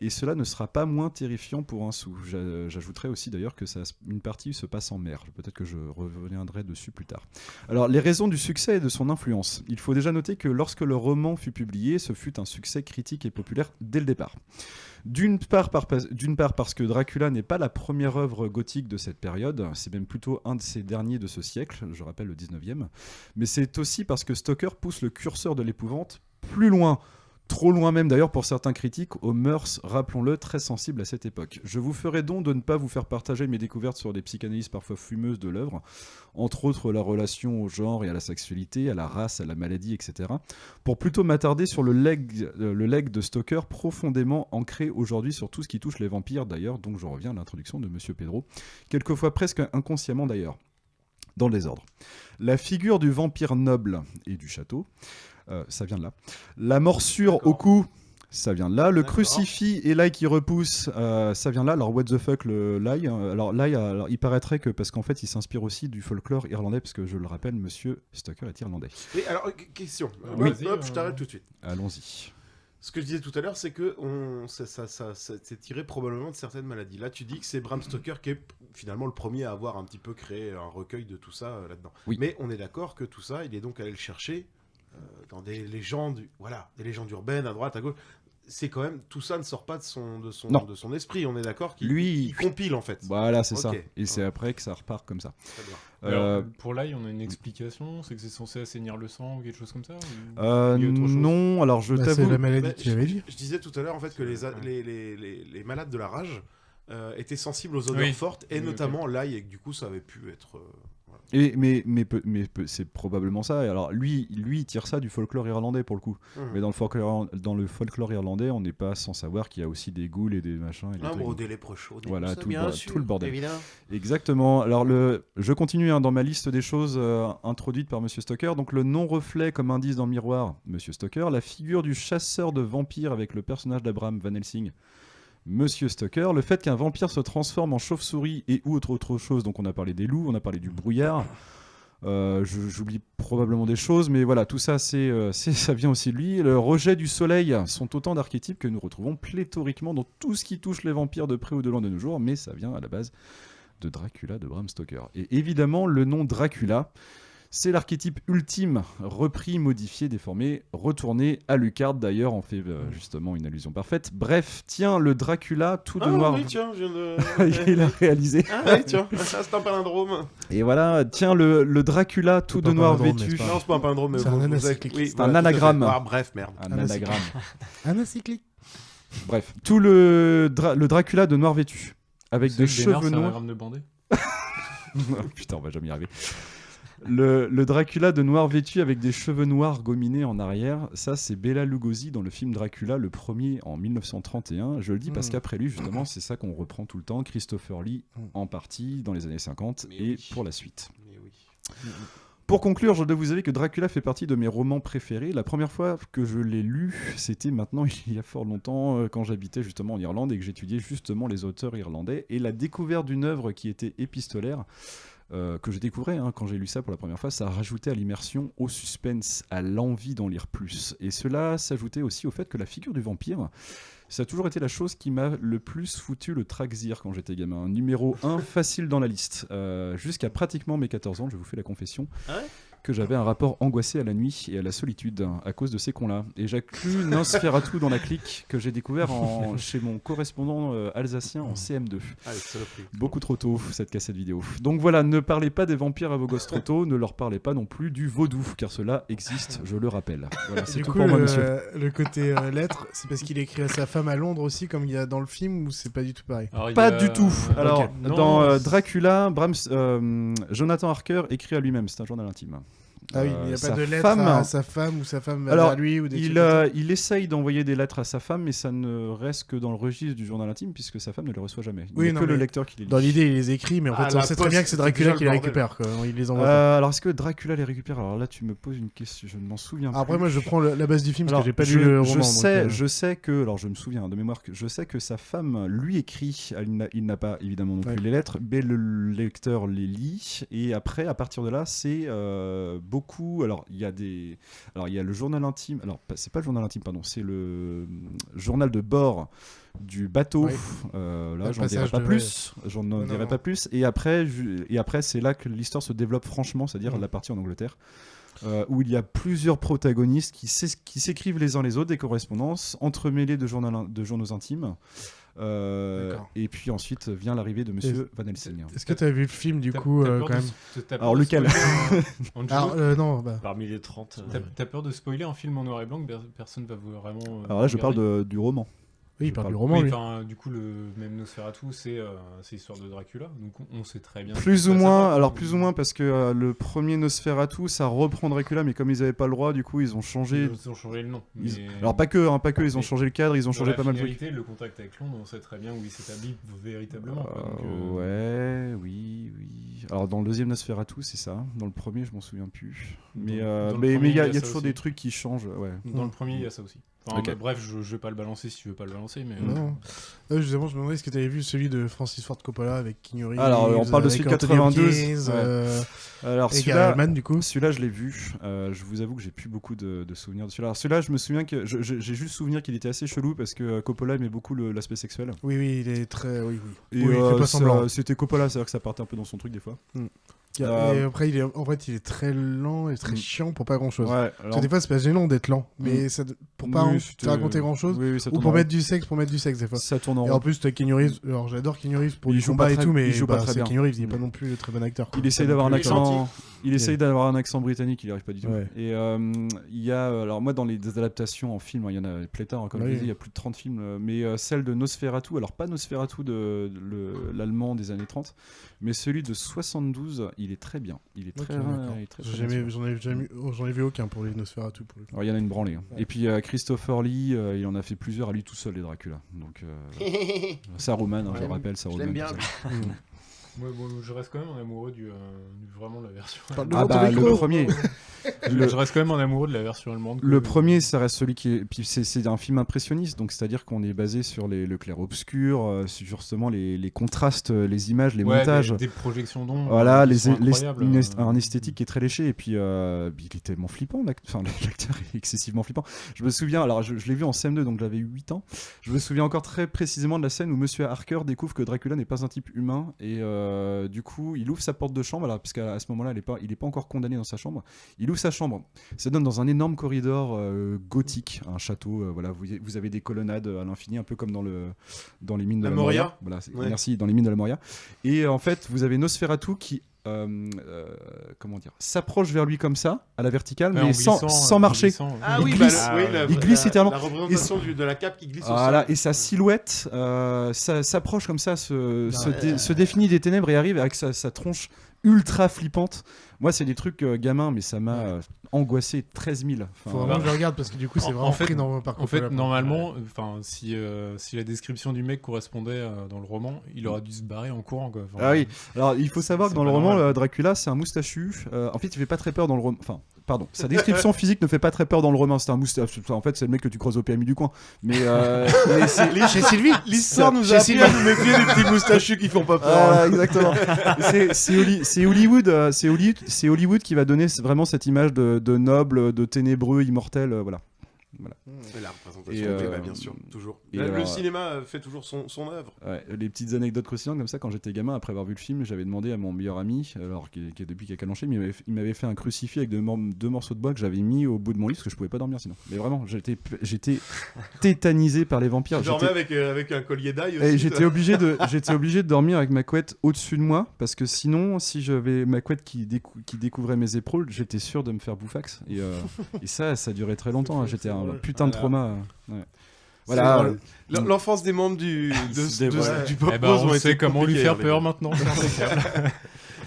Et cela ne sera pas moins terrifiant pour un sou. J'ajouterai aussi d'ailleurs que une partie se passe en mer. Peut-être que je reviendrai dessus plus tard. Alors, les raisons du succès et de son influence. Il faut déjà noter que lorsque le roman fut publié, ce fut un succès critique et populaire dès le départ. D'une part parce que Dracula n'est pas la première œuvre gothique de cette période, c'est même plutôt un de ces derniers de ce siècle, je rappelle le 19e, mais c'est aussi parce que Stoker pousse le curseur de l'épouvante plus loin, trop loin même d'ailleurs pour certains critiques, aux mœurs, rappelons-le, très sensibles à cette époque. Je vous ferai don de ne pas vous faire partager mes découvertes sur des psychanalyses parfois fumeuses de l'œuvre, entre autres la relation au genre et à la sexualité, à la race, à la maladie, etc., pour plutôt m'attarder sur le legs de Stoker profondément ancré aujourd'hui sur tout ce qui touche les vampires d'ailleurs, donc je reviens à l'introduction de Monsieur Pedro, quelquefois presque inconsciemment d'ailleurs, dans le désordre. La figure du vampire noble et du château, ça vient de là. La morsure au cou, ça vient de là. Le crucifix et l'ail qui repousse, ça vient de là. Alors, what the fuck, l'ail alors, l'ail, il paraîtrait que, parce qu'en fait, il s'inspire aussi du folklore irlandais, parce que je le rappelle, Monsieur Stoker est irlandais. Et alors, question. Oui. Je t'arrête tout de suite. Allons-y. Ce que je disais tout à l'heure, c'est que c'est tiré probablement de certaines maladies. Là, tu dis que c'est Bram Stoker qui est finalement le premier à avoir un petit peu créé un recueil de tout ça là-dedans. Oui. Mais on est d'accord que tout ça, il est donc allé le chercher dans des légendes, des légendes urbaines à droite, à gauche. C'est quand même, tout ça ne sort pas de son esprit. On est d'accord qu'il compile en fait. Voilà, c'est ça. Et c'est après que ça repart comme ça. Très bien. Alors, pour l'ail, on a une explication, c'est que c'est censé assainir le sang ou quelque chose comme ça non, alors je t'avoue. C'est la maladie que j'avais dit. Je disais tout à l'heure en fait que les malades de la rage était sensible aux odeurs fortes, et notamment l'ail, et que du coup ça avait pu être... Et, mais c'est probablement ça. Alors lui, il tire ça du folklore irlandais pour le coup. Mais dans le folklore irlandais, on n'est pas sans savoir qu'il y a aussi des ghouls et des machins. Et des lépreux chauds. Voilà, tout le bordel. Évidemment. Exactement. Alors je continue dans ma liste des choses introduites par Monsieur Stoker. Donc le non-reflet comme indice dans le miroir, Monsieur Stoker. La figure du chasseur de vampires avec le personnage d'Abraham Van Helsing, Monsieur Stoker, le fait qu'un vampire se transforme en chauve-souris et ou autre chose, donc on a parlé des loups, on a parlé du brouillard, j'oublie probablement des choses, mais voilà, tout ça, ça vient aussi de lui. Le rejet du soleil sont autant d'archétypes que nous retrouvons pléthoriquement dans tout ce qui touche les vampires de près ou de loin de nos jours, mais ça vient à la base de Dracula de Bram Stoker. Et évidemment, le nom Dracula, c'est l'archétype ultime, repris, modifié, déformé, retourné. Alucard d'ailleurs en fait justement une allusion parfaite. Bref, tiens, le Dracula tout de noir. Oui, tiens, je viens de... Il a réalisé. Ah oui, tiens, ça c'est un palindrome. Et voilà, tiens, le Dracula tout de noir vêtu. Non, c'est pas un palindrome, mais c'est un anacyclique. Oui, c'est un anagramme. Ah, bref, merde. Un anagramme. Anacyclique. Bref, tout le Dracula de noir vêtu. Avec des cheveux noirs. C'est un de bandé. Putain, on va jamais y arriver. Le Dracula de noir vêtu avec des cheveux noirs gominés en arrière, ça c'est Bela Lugosi dans le film Dracula, le premier en 1931. Je le dis parce qu'après lui, justement, c'est ça qu'on reprend tout le temps. Christopher Lee en partie dans les années 50 pour la suite. Pour conclure, je dois vous avouer que Dracula fait partie de mes romans préférés. La première fois que je l'ai lu, c'était maintenant il y a fort longtemps, quand j'habitais justement en Irlande et que j'étudiais justement les auteurs irlandais. Et la découverte d'une œuvre qui était épistolaire, que je découvrais quand j'ai lu ça pour la première fois, ça rajoutait à l'immersion, au suspense, à l'envie d'en lire plus. Et cela s'ajoutait aussi au fait que la figure du vampire, ça a toujours été la chose qui m'a le plus foutu le traxir quand j'étais gamin. Numéro 1, facile dans la liste. Jusqu'à pratiquement mes 14 ans, je vous fais la confession, que j'avais un rapport angoissé à la nuit et à la solitude à cause de ces cons-là. Et j'inclus Nosferatu dans la clique que j'ai découvert chez mon correspondant alsacien en CM2. Beaucoup trop tôt, cette cassette vidéo. Donc voilà, ne parlez pas des vampires à vos gosses trop tôt, ne leur parlez pas non plus du vaudou, car cela existe, je le rappelle. Voilà, c'est tout pour moi, monsieur. Le côté lettre, c'est parce qu'il écrit à sa femme à Londres aussi, comme il y a dans le film, ou c'est pas du tout pareil? Pas du tout. Alors, dans Dracula, Jonathan Harker écrit à lui-même, c'est un journal intime. Ah oui, il n'y a pas de lettre à sa femme ou sa femme à lui ou des il essaye d'envoyer des lettres à sa femme, mais ça ne reste que dans le registre du journal intime puisque sa femme ne les reçoit jamais. Il n'y a que le lecteur qui les lit. Dans l'idée, il les écrit, mais en fait, on sait très bien que c'est Dracula qui les récupère. Il les envoie. Alors, est-ce que Dracula les récupère? Alors là, tu me poses une question, je ne m'en souviens pas. Après, moi, je prends la base du film parce que j'ai pas lu le roman. Je sais que, alors je me souviens de mémoire, je sais que sa femme lui écrit. Il n'a pas évidemment non plus les lettres, mais le lecteur les lit. Et après, à partir de là, c'est beaucoup. Alors, il y a le journal intime. Alors, c'est pas le journal intime, pardon. C'est le journal de bord du bateau. Là, j'en dirai pas plus. J'en dirai pas plus. Et après, c'est là que l'histoire se développe franchement, c'est-à-dire la partie en Angleterre, où il y a plusieurs protagonistes qui s'écrivent les uns les autres des correspondances entremêlées de journaux intimes. Et puis ensuite vient l'arrivée de Monsieur Van Helsing. Est-ce que tu as vu le film du coup quand même? Alors lequel? Non, parmi les 30. T'as peur de spoiler un film en noir et blanc que personne va vraiment. Alors là, je parle du roman. Oui, il parle du roman. Du coup, le même Nosferatu, c'est l'histoire de Dracula. Donc on sait très bien. Plus ou moins, parce que le premier Nosferatu, ça reprend Dracula, mais comme ils n'avaient pas le droit, du coup, ils ont changé. Ils ont changé le nom. Alors pas que, ils ont changé le cadre, ils ont changé pas mal de trucs. Le contact avec Londres, on sait très bien où il s'établit véritablement. Ouais, oui. Alors dans le deuxième Nosferatu, c'est ça. Dans le premier, je m'en souviens plus. Mais il y a toujours des trucs qui changent. Ouais. Dans le premier, il y a ça aussi. Bref, je vais pas le balancer si tu veux pas le balancer, mais non. Justement, je me demandais ce que tu avais vu celui de Francis Ford Coppola avec Keanu Reeves. Alors, on parle de celui de 92. Alors celui-là, du coup. Celui-là, je l'ai vu. Je vous avoue que j'ai plus beaucoup de souvenirs de celui-là. Alors celui-là, je me souviens que j'ai juste souvenir qu'il était assez chelou parce que Coppola aimait beaucoup l'aspect sexuel. Oui, il est très. Oui. Et il fait pas semblant. C'était Coppola, c'est-à-dire que ça partait un peu dans son truc des fois. Et après, il est très lent et très chiant pour pas grand-chose. Ouais, parce que des fois, c'est pas gênant d'être lent, mais pour pas raconter grand-chose, ou pour mettre du sexe des fois. Ça tourne en rond. Et en plus, t'as Keanu Reeves. Alors, j'adore Keanu Reeves pour du combat et tout, mais il joue pas très bien. Keanu Reeves, il est pas non plus très bon acteur. Il essaie d'avoir un accent. Il essaye d'avoir un accent britannique, il n'y arrive pas du tout. Ouais. Et il y a, alors moi dans les adaptations en film, il y en a pléthore, comme je disais, il y a plus de 30 films, mais celle de Nosferatu, alors pas Nosferatu l'allemand des années 30, mais celui de 72, il est très bien. Il est très, j'en ai vu aucun pour les Nosferatu. Alors il y en a une branlée. Hein. Et puis Christopher Lee, il en a fait plusieurs à lui tout seul, les Dracula. Donc Saruman, je rappelle, Saruman. Je l'aime bien. Ouais, bon, je reste quand même en amoureux vraiment de la version. Le premier. Je reste quand même en amoureux de la version allemande. Le premier, ça reste celui qui est. Puis c'est un film impressionniste, donc c'est-à-dire qu'on est basé sur le clair-obscur, sur justement les contrastes, les images, les montages. Des projections d'ombre. Voilà, un esthétique qui est très léché, et puis il est tellement flippant, l'acteur est excessivement flippant. Je me souviens, alors je l'ai vu en CM2, donc j'avais 8 ans. Je me souviens encore très précisément de la scène où Monsieur Harker découvre que Dracula n'est pas un type humain, et du coup, il ouvre sa porte de chambre, parce qu'à ce moment-là, il est pas encore condamné dans sa chambre. Il ouvre sa chambre. Ça donne dans un énorme corridor gothique, un château. Voilà, vous avez des colonnades à l'infini, un peu comme dans les mines de la Moria. Voilà, merci, dans les mines de la Moria. Et en fait, vous avez Nosferatu qui comment dire, s'approche vers lui comme ça à la verticale, mais sans marcher. Il glisse, il glisse littéralement. La représentation de la cape qui glisse. Voilà, et sa silhouette s'approche comme ça, se définit des ténèbres et arrive avec sa tronche ultra flippante. Moi, c'est des trucs gamins, mais ça m'a angoissé 13 000. Faut vraiment que je regarde parce que du coup, c'est vraiment pris dans mon parcours. En fait, normalement, si la description du mec correspondait dans le roman, il aurait dû se barrer en courant, quoi. Ah oui. Alors, il faut savoir que dans le roman, Dracula, c'est un moustachu. En fait, il fait pas très peur dans le roman. Enfin, pardon. Sa description physique ne fait pas très peur dans le roman. C'est un moustachu. En fait, c'est le mec que tu croises au PMU du coin. Mais chez Sylvie, l'histoire nous a appris à nous méfier des petits moustachus qui font pas peur. Exactement. C'est Hollywood qui va donner vraiment cette image de noble, de ténébreux, immortel, voilà. La représentation, bien sûr, toujours. Le cinéma fait toujours son œuvre. Ouais, les petites anecdotes croustillantes comme ça, quand j'étais gamin, après avoir vu le film, j'avais demandé à mon meilleur ami, alors qui est depuis Calanché, mais il m'avait fait un crucifix avec deux morceaux de bois que j'avais mis au bout de mon lit parce que je pouvais pas dormir sinon. Mais vraiment, j'étais tétanisé par les vampires. Tu dormais avec un collier d'ail aussi. J'étais obligé de dormir avec ma couette au-dessus de moi parce que sinon, si j'avais ma couette qui découvrait mes épaules, j'étais sûr de me faire bouffax. Et ça durait très longtemps. J'étais un putain de trauma. Ouais. Voilà. L'enfance des membres du pop on sait comment lui faire peur maintenant.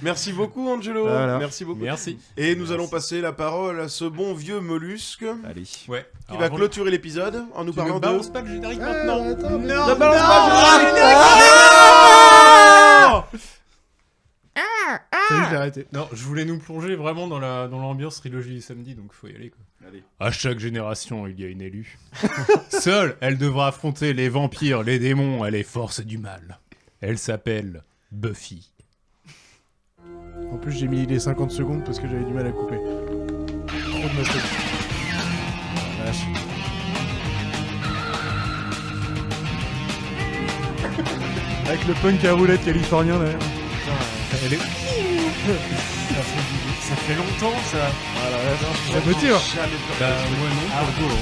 Merci beaucoup, Angelo. Voilà. Merci beaucoup. Merci. Et nous allons passer la parole à ce bon vieux mollusque. Allez. Ouais. Qui va clôturer l'épisode en nous parlant de. Balance pas le générique maintenant. Ne balance pas le générique. Ça y est, je l'ai arrêté. Non, je voulais nous plonger vraiment dans l'ambiance trilogie du samedi, donc faut y aller, quoi. Allez. À chaque génération, il y a une élue. Seule, elle devra affronter les vampires, les démons et les forces du mal. Elle s'appelle Buffy. En plus, j'ai mis les 50 secondes parce que j'avais du mal à couper. Trop de nostalgie. Vache. Avec le punk à roulette californien là. Elle est... Ça fait longtemps ça. Ça me tire. Bah moi non pour le coup.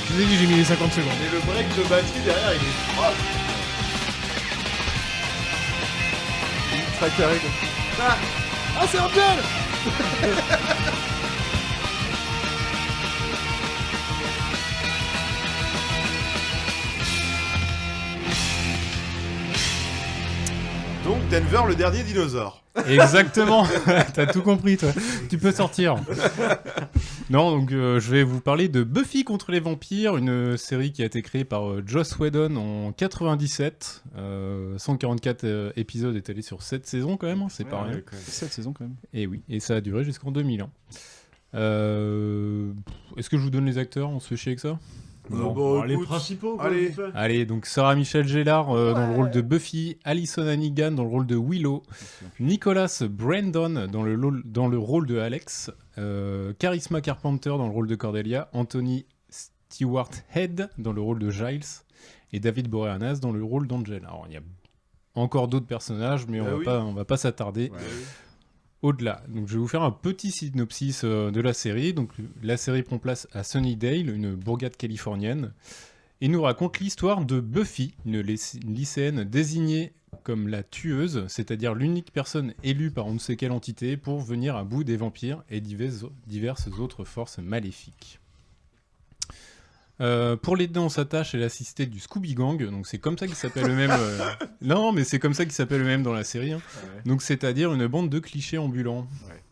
Je vous ai dit, j'ai mis les 50 secondes. Et le break de batterie derrière, il est proche. Très carré comme ça. Ah, c'est un piège. Donc Denver, le dernier dinosaure. Exactement. T'as tout compris, toi. Tu peux sortir. Non, donc je vais vous parler de Buffy contre les vampires, une série qui a été créée par Joss Whedon en 97. 144 épisodes étalés sur 7 saisons quand même, hein, c'est pas rien. 7 saisons quand même. Et oui, et ça a duré jusqu'en 2001. Est-ce que je vous donne les acteurs? On se fait chier avec ça? Les principaux. Allez, donc Sarah Michelle Gellar dans le rôle de Buffy, Alison Hannigan dans le rôle de Willow, Nicholas Brandon dans le rôle de Alex, Charisma Carpenter dans le rôle de Cordelia, Anthony Stewart Head dans le rôle de Giles et David Boreanaz dans le rôle d'Angel. Alors il y a encore d'autres personnages, mais on va pas s'attarder. Ouais. Au-delà. Donc, je vais vous faire un petit synopsis de la série. Donc, la série prend place à Sunnydale, une bourgade californienne. Il nous raconte l'histoire de Buffy, une lycéenne désignée comme la tueuse, c'est-à-dire l'unique personne élue par on ne sait quelle entité pour venir à bout des vampires et diverses autres forces maléfiques. Pour l'aider dans sa tâche, elle est assistée du Scooby Gang, donc c'est comme ça qu'il s'appelle eux-mêmes. Non, mais c'est comme ça qu'il s'appelle eux-mêmes dans la série. Hein. Ouais. Donc c'est-à-dire une bande de clichés ambulants. Ouais.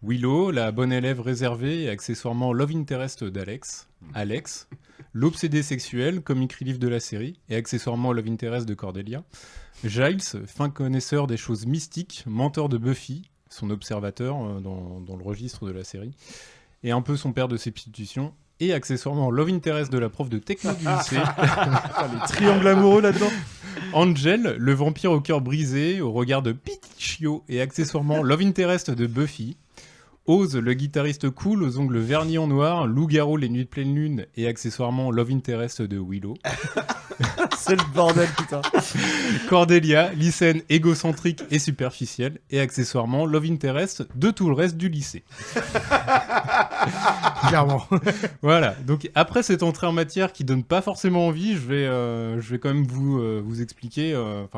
Willow, la bonne élève réservée et accessoirement love interest d'Alex. Alex, l'obsédé sexuel, comic relief de la série, et accessoirement love interest de Cordelia. Giles, fin connaisseur des choses mystiques, mentor de Buffy, son observateur dans le registre de la série, et un peu son père de substitution, et accessoirement love interest de la prof de techno du lycée. Les triangles amoureux là-dedans. Angel, le vampire au cœur brisé, au regard de Piticchio, et accessoirement love interest de Buffy. Oz, le guitariste cool aux ongles vernis en noir, loup-garou les nuits de pleine lune et accessoirement love interest de Willow. C'est le bordel, putain. Cordelia, lycéenne égocentrique et superficielle et accessoirement love interest de tout le reste du lycée. Clairement. Voilà, donc après cette entrée en matière qui donne pas forcément envie, je vais quand même vous expliquer,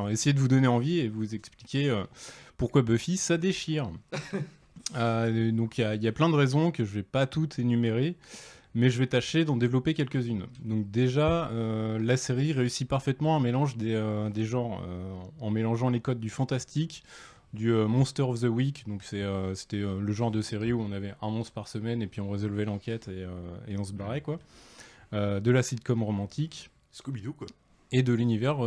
essayer de vous donner envie et vous expliquer pourquoi Buffy ça déchire. Donc il y a plein de raisons que je vais pas toutes énumérer, mais je vais tâcher d'en développer quelques-unes. Donc déjà, la série réussit parfaitement un mélange des genres, en mélangeant les codes du fantastique, du Monster of the Week, donc c'était le genre de série où on avait un monstre par semaine et puis on résolvait l'enquête et on se barrait quoi. De la sitcom romantique, Scooby-Doo quoi. Et de l'univers,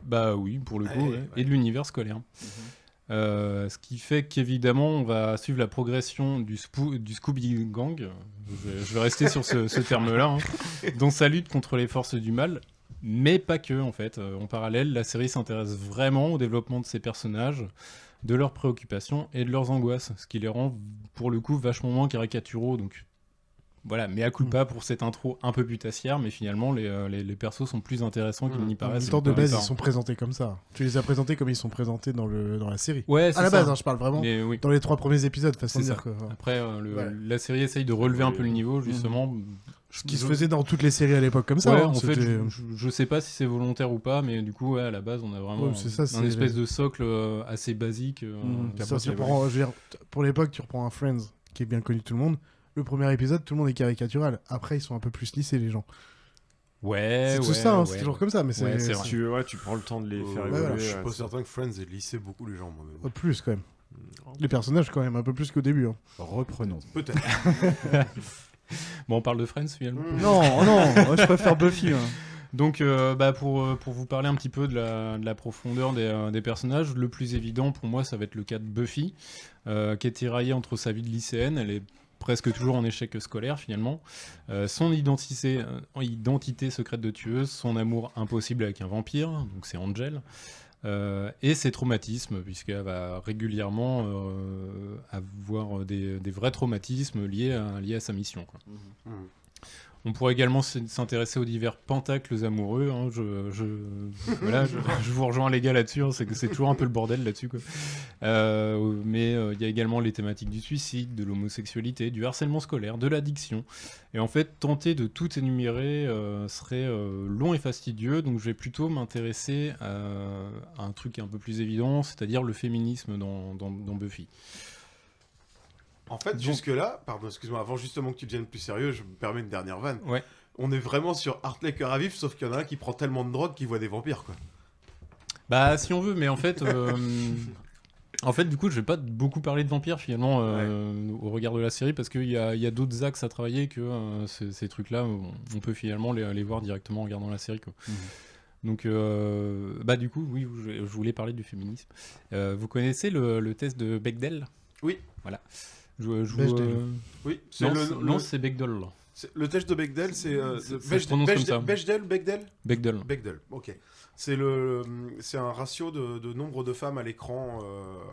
bah oui pour le coup, et de l'univers scolaire. Ce qui fait qu'évidemment on va suivre la progression du Scooby Gang, je vais rester sur ce terme-là, hein, dans sa lutte contre les forces du mal, mais pas que en fait. En parallèle, la série s'intéresse vraiment au développement de ces personnages, de leurs préoccupations et de leurs angoisses, ce qui les rend pour le coup vachement moins caricaturaux, donc voilà, mea culpa pour cette intro un peu putassière, mais finalement les persos sont plus intéressants qu'ils n'y paraissent. En même temps, de base, ils sont présentés comme ça. Tu les as présentés comme ils sont présentés dans la série. Ouais, à la base, hein, je parle vraiment oui. Dans les 3 premiers épisodes, façon de dire. Après, la série essaye de relever un peu le niveau, justement. Ce qui se faisait dans toutes les séries à l'époque comme ça. Ouais, hein, en fait, je sais pas si c'est volontaire ou pas, mais du coup, à la base, on a vraiment un espèce de socle assez basique. Pour l'époque, tu reprends un Friends qui est bien connu de tout le monde. Le premier épisode, tout le monde est caricatural. Après, ils sont un peu plus lissés, les gens. Ouais, c'est tout ça, hein, c'est toujours comme ça. Mais c'est vrai. Tu prends le temps de les faire évoluer. Voilà. Je suis pas certain que Friends ait lissé beaucoup les gens. Moi, plus, quand même. Les personnages, quand même, un peu plus qu'au début. Hein. Reprenons. Peut-être. Bon, on parle de Friends, finalement. Non, moi, je préfère Buffy. Hein. Donc, pour vous parler un petit peu de la profondeur des personnages, le plus évident pour moi, ça va être le cas de Buffy, qui est tiraillée entre sa vie de lycéenne, elle est presque toujours en échec scolaire finalement, son identité secrète de tueuse, son amour impossible avec un vampire, donc c'est Angel, et ses traumatismes, puisqu'elle va régulièrement avoir des vrais traumatismes liés à sa mission, quoi. On pourrait également s'intéresser aux divers pentacles amoureux. Hein. Je vous rejoins les gars là-dessus, hein, c'est que c'est toujours un peu le bordel là-dessus, quoi. Mais il y a également les thématiques du suicide, de l'homosexualité, du harcèlement scolaire, de l'addiction. Et en fait, tenter de tout énumérer serait long et fastidieux, donc je vais plutôt m'intéresser à un truc un peu plus évident, c'est-à-dire le féminisme dans Buffy. En fait, jusque-là, pardon, excuse-moi, avant justement que tu deviennes plus sérieux, je me permets une dernière vanne. Ouais. On est vraiment sur Hartley cœur à vif, sauf qu'il y en a un qui prend tellement de drogue qu'il voit des vampires, quoi. Bah, si on veut, mais en fait, du coup, je vais pas beaucoup parler de vampires finalement au regard de la série, parce qu'il y a d'autres axes à travailler que ces trucs-là. On peut finalement les voir directement en regardant la série, quoi. Donc, du coup, oui, je voulais parler du féminisme. Vous connaissez le test de Bechdel ? Oui. Voilà. Oui, c'est Bechdel. Le test de Bechdel, c'est Bechdel, ok. C'est un ratio de nombre de femmes à l'écran.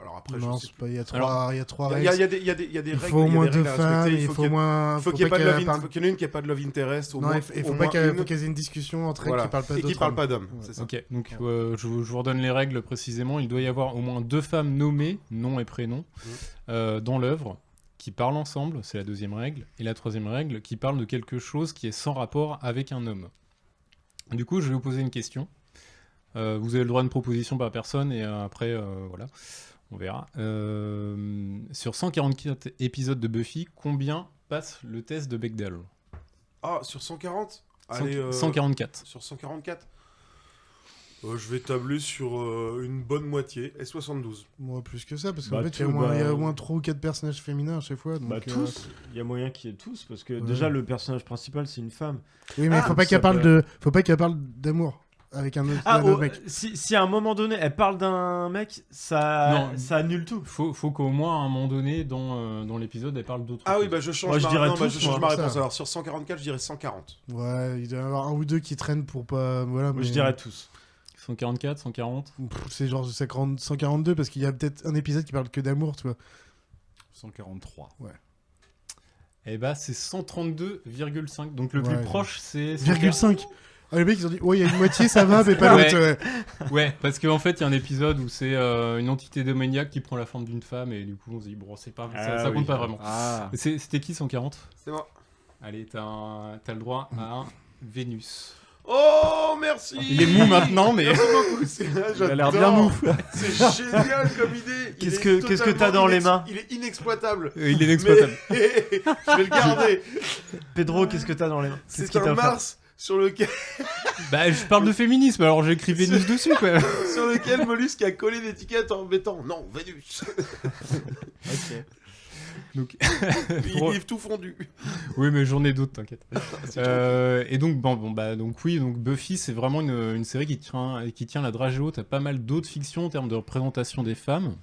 Alors après, non, je sais pas. Il y a trois règles. Il y a des règles. Il faut au moins 2 femmes. Il faut qu'il y ait pas de love. Il faut qu'il y en ait une qui ait pas de love interest. Non, il faut pas qu'il y ait une discussion entre elles qui parlent pas d'autres. Et qui parlent pas d'hommes. C'est ça. Ok. Donc je vous redonne les règles précisément. Il doit y avoir au moins 2 femmes nommées, nom et prénom, dans l'œuvre, qui parlent ensemble, c'est la 2e règle, et la 3e règle qui parle de quelque chose qui est sans rapport avec un homme. Du coup, je vais vous poser une question. Vous avez le droit à une proposition par personne et après, voilà, on verra. Sur 144 épisodes de Buffy, combien passe le test de Bechdel? Ah, sur 140 Allez, 144. Sur 144 je vais tabler sur une bonne moitié, et 72. Moi, plus que ça, parce qu'en Bah, fait, il y a au moins 3 ou 4 personnages féminins à chaque fois. Donc, Bah tous, il y a moyen qu'il y ait tous, parce que Ouais. déjà le personnage principal c'est une femme. Oui, mais faut pas qu'elle parle d'amour avec un autre mec. Si à un moment donné elle parle d'un mec, ça annule tout. Faut qu'au moins à un moment donné dans l'épisode elle parle d'autre chose. Ah oui, bah je change, Moi, je change ma réponse. Ça. Alors sur 144, je dirais 140. Ouais, il doit y en avoir un ou deux qui traînent pour pas. Voilà, Moi, je dirais tous. 144, 140. C'est genre 142 parce qu'il y a peut-être un épisode qui parle que d'amour, tu vois. 143. Ouais. Et bah c'est 132,5. Donc le plus proche c'est 1,5. Ah, les mecs ils ont dit ouais, il y a une moitié, ça va, mais pas l'autre. Ouais, parce qu'en fait il y a un épisode où c'est une entité démoniaque qui prend la forme d'une femme et du coup on se dit bon, c'est pas ça compte pas vraiment. Ah. C'était qui 140? C'est moi. Allez, t'as le droit à un Vénus. Oh, merci. Il est mou maintenant, mais merci beaucoup. Il a l'air bien mou. C'est génial comme idée. Qu'est-ce que t'as dans les mains? Il est inexploitable. Il est inexploitable. Mais... je vais le garder. Pedro, qu'est-ce que t'as dans les mains? C'est un Mars sur lequel... Bah, je parle de féminisme, alors j'ai écrit Vénus dessus, quoi. Sur lequel Mollusque a collé l'étiquette en mettant non, Vénus. Ok. Donc... il est tout fondu. Oui, mais j'en ai d'autres, t'inquiète. Et donc, donc Buffy, c'est vraiment une série qui tient la dragée haute à pas mal d'autres fictions en termes de représentation des femmes.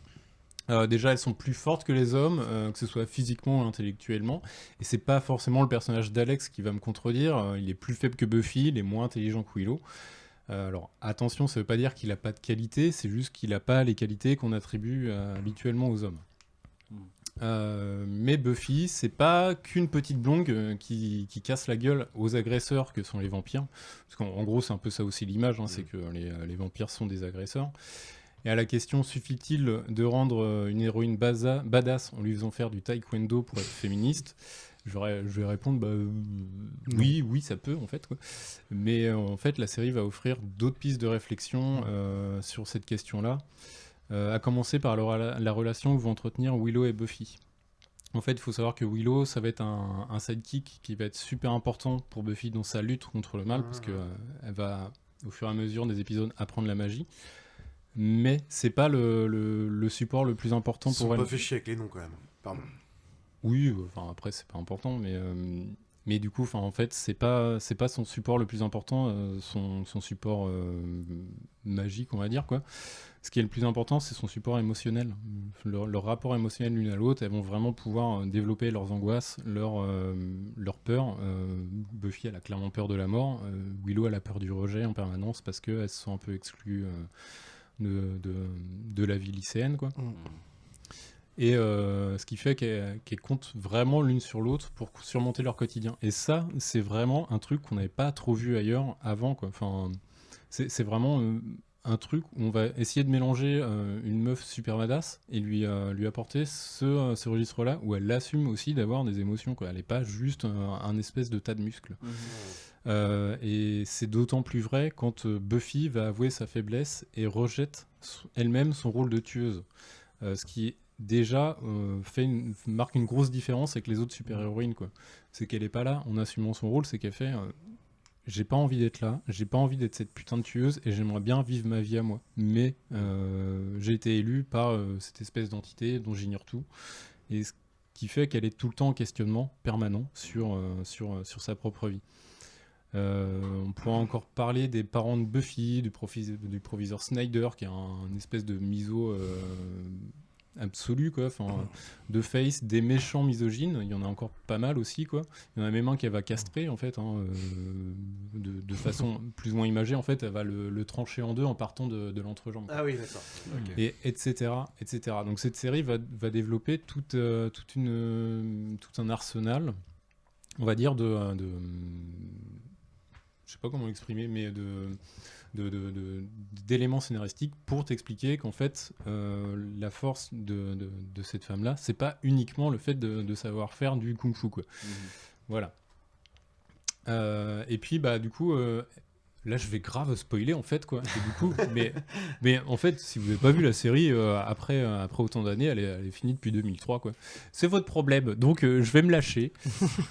Déjà, elles sont plus fortes que les hommes, que ce soit physiquement ou intellectuellement. Et c'est pas forcément le personnage d'Alex qui va me contredire. Il est plus faible que Buffy, il est moins intelligent que Willow. Alors, attention, ça veut pas dire qu'il a pas de qualité, c'est juste qu'il a pas les qualités qu'on attribue habituellement aux hommes. Mais Buffy, c'est pas qu'une petite blonde qui casse la gueule aux agresseurs que sont les vampires. Parce qu'en gros, c'est un peu ça aussi l'image, c'est que les vampires sont des agresseurs. Et à la question, suffit-il de rendre une héroïne badass en lui faisant faire du taekwondo pour être féministe? Je vais répondre, oui, ça peut en fait. Quoi. Mais en fait, la série va offrir d'autres pistes de réflexion sur cette question-là. À commencer par la relation que vont entretenir Willow et Buffy. En fait, il faut savoir que Willow, ça va être un sidekick qui va être super important pour Buffy dans sa lutte contre le mal, parce qu'elle va, au fur et à mesure des épisodes, apprendre la magie. Mais c'est pas le support le plus important pour elle. Ils sont pas fait chier avec les noms quand même. Pardon. Oui, après c'est pas important, mais du coup, en fait, c'est pas son support le plus important, son support magique, on va dire quoi. Ce qui est le plus important, c'est son support émotionnel, leur rapport émotionnel l'une à l'autre. Elles vont vraiment pouvoir développer leurs angoisses, leurs peurs. Buffy, elle a clairement peur de la mort. Willow, elle a peur du rejet en permanence parce qu'elles se sont un peu exclues de la vie lycéenne, quoi. Et ce qui fait qu'elles comptent vraiment l'une sur l'autre pour surmonter leur quotidien. Et ça, c'est vraiment un truc qu'on n'avait pas trop vu ailleurs avant, quoi. Enfin, c'est vraiment un truc où on va essayer de mélanger une meuf super badass et lui apporter ce registre-là où elle assume aussi d'avoir des émotions, quoi. Elle n'est pas juste un espèce de tas de muscles. Et c'est d'autant plus vrai quand Buffy va avouer sa faiblesse et rejette elle-même son rôle de tueuse. Ce qui déjà marque une grosse différence avec les autres super-héroïnes, quoi. C'est qu'elle est pas là en assumant son rôle, c'est qu'elle fait j'ai pas envie d'être là, j'ai pas envie d'être cette putain de tueuse et j'aimerais bien vivre ma vie à moi, mais j'ai été élue par cette espèce d'entité dont j'ignore tout, et ce qui fait qu'elle est tout le temps en questionnement permanent sur sa propre vie. On pourra encore parler des parents de Buffy, du proviseur Snyder qui est un espèce de miso absolu, quoi. De face, des méchants misogynes, il y en a encore pas mal aussi, quoi. Il y en a même un qu'elle va castrer en fait, de façon plus ou moins imagée, en fait elle va le trancher en deux en partant de l'entrejambe. Ah oui, d'accord. Okay. Et etc. Donc cette série va développer tout un arsenal, on va dire je sais pas comment l'exprimer, mais d'éléments scénaristiques pour t'expliquer qu'en fait la force de cette femme-là, c'est pas uniquement le fait de savoir faire du kung-fu, quoi. Voilà. Et puis du coup Là, je vais grave spoiler en fait, quoi. Et du coup, mais en fait, si vous n'avez pas vu la série après autant d'années, elle est finie depuis 2003, quoi. C'est votre problème. Donc, je vais me lâcher.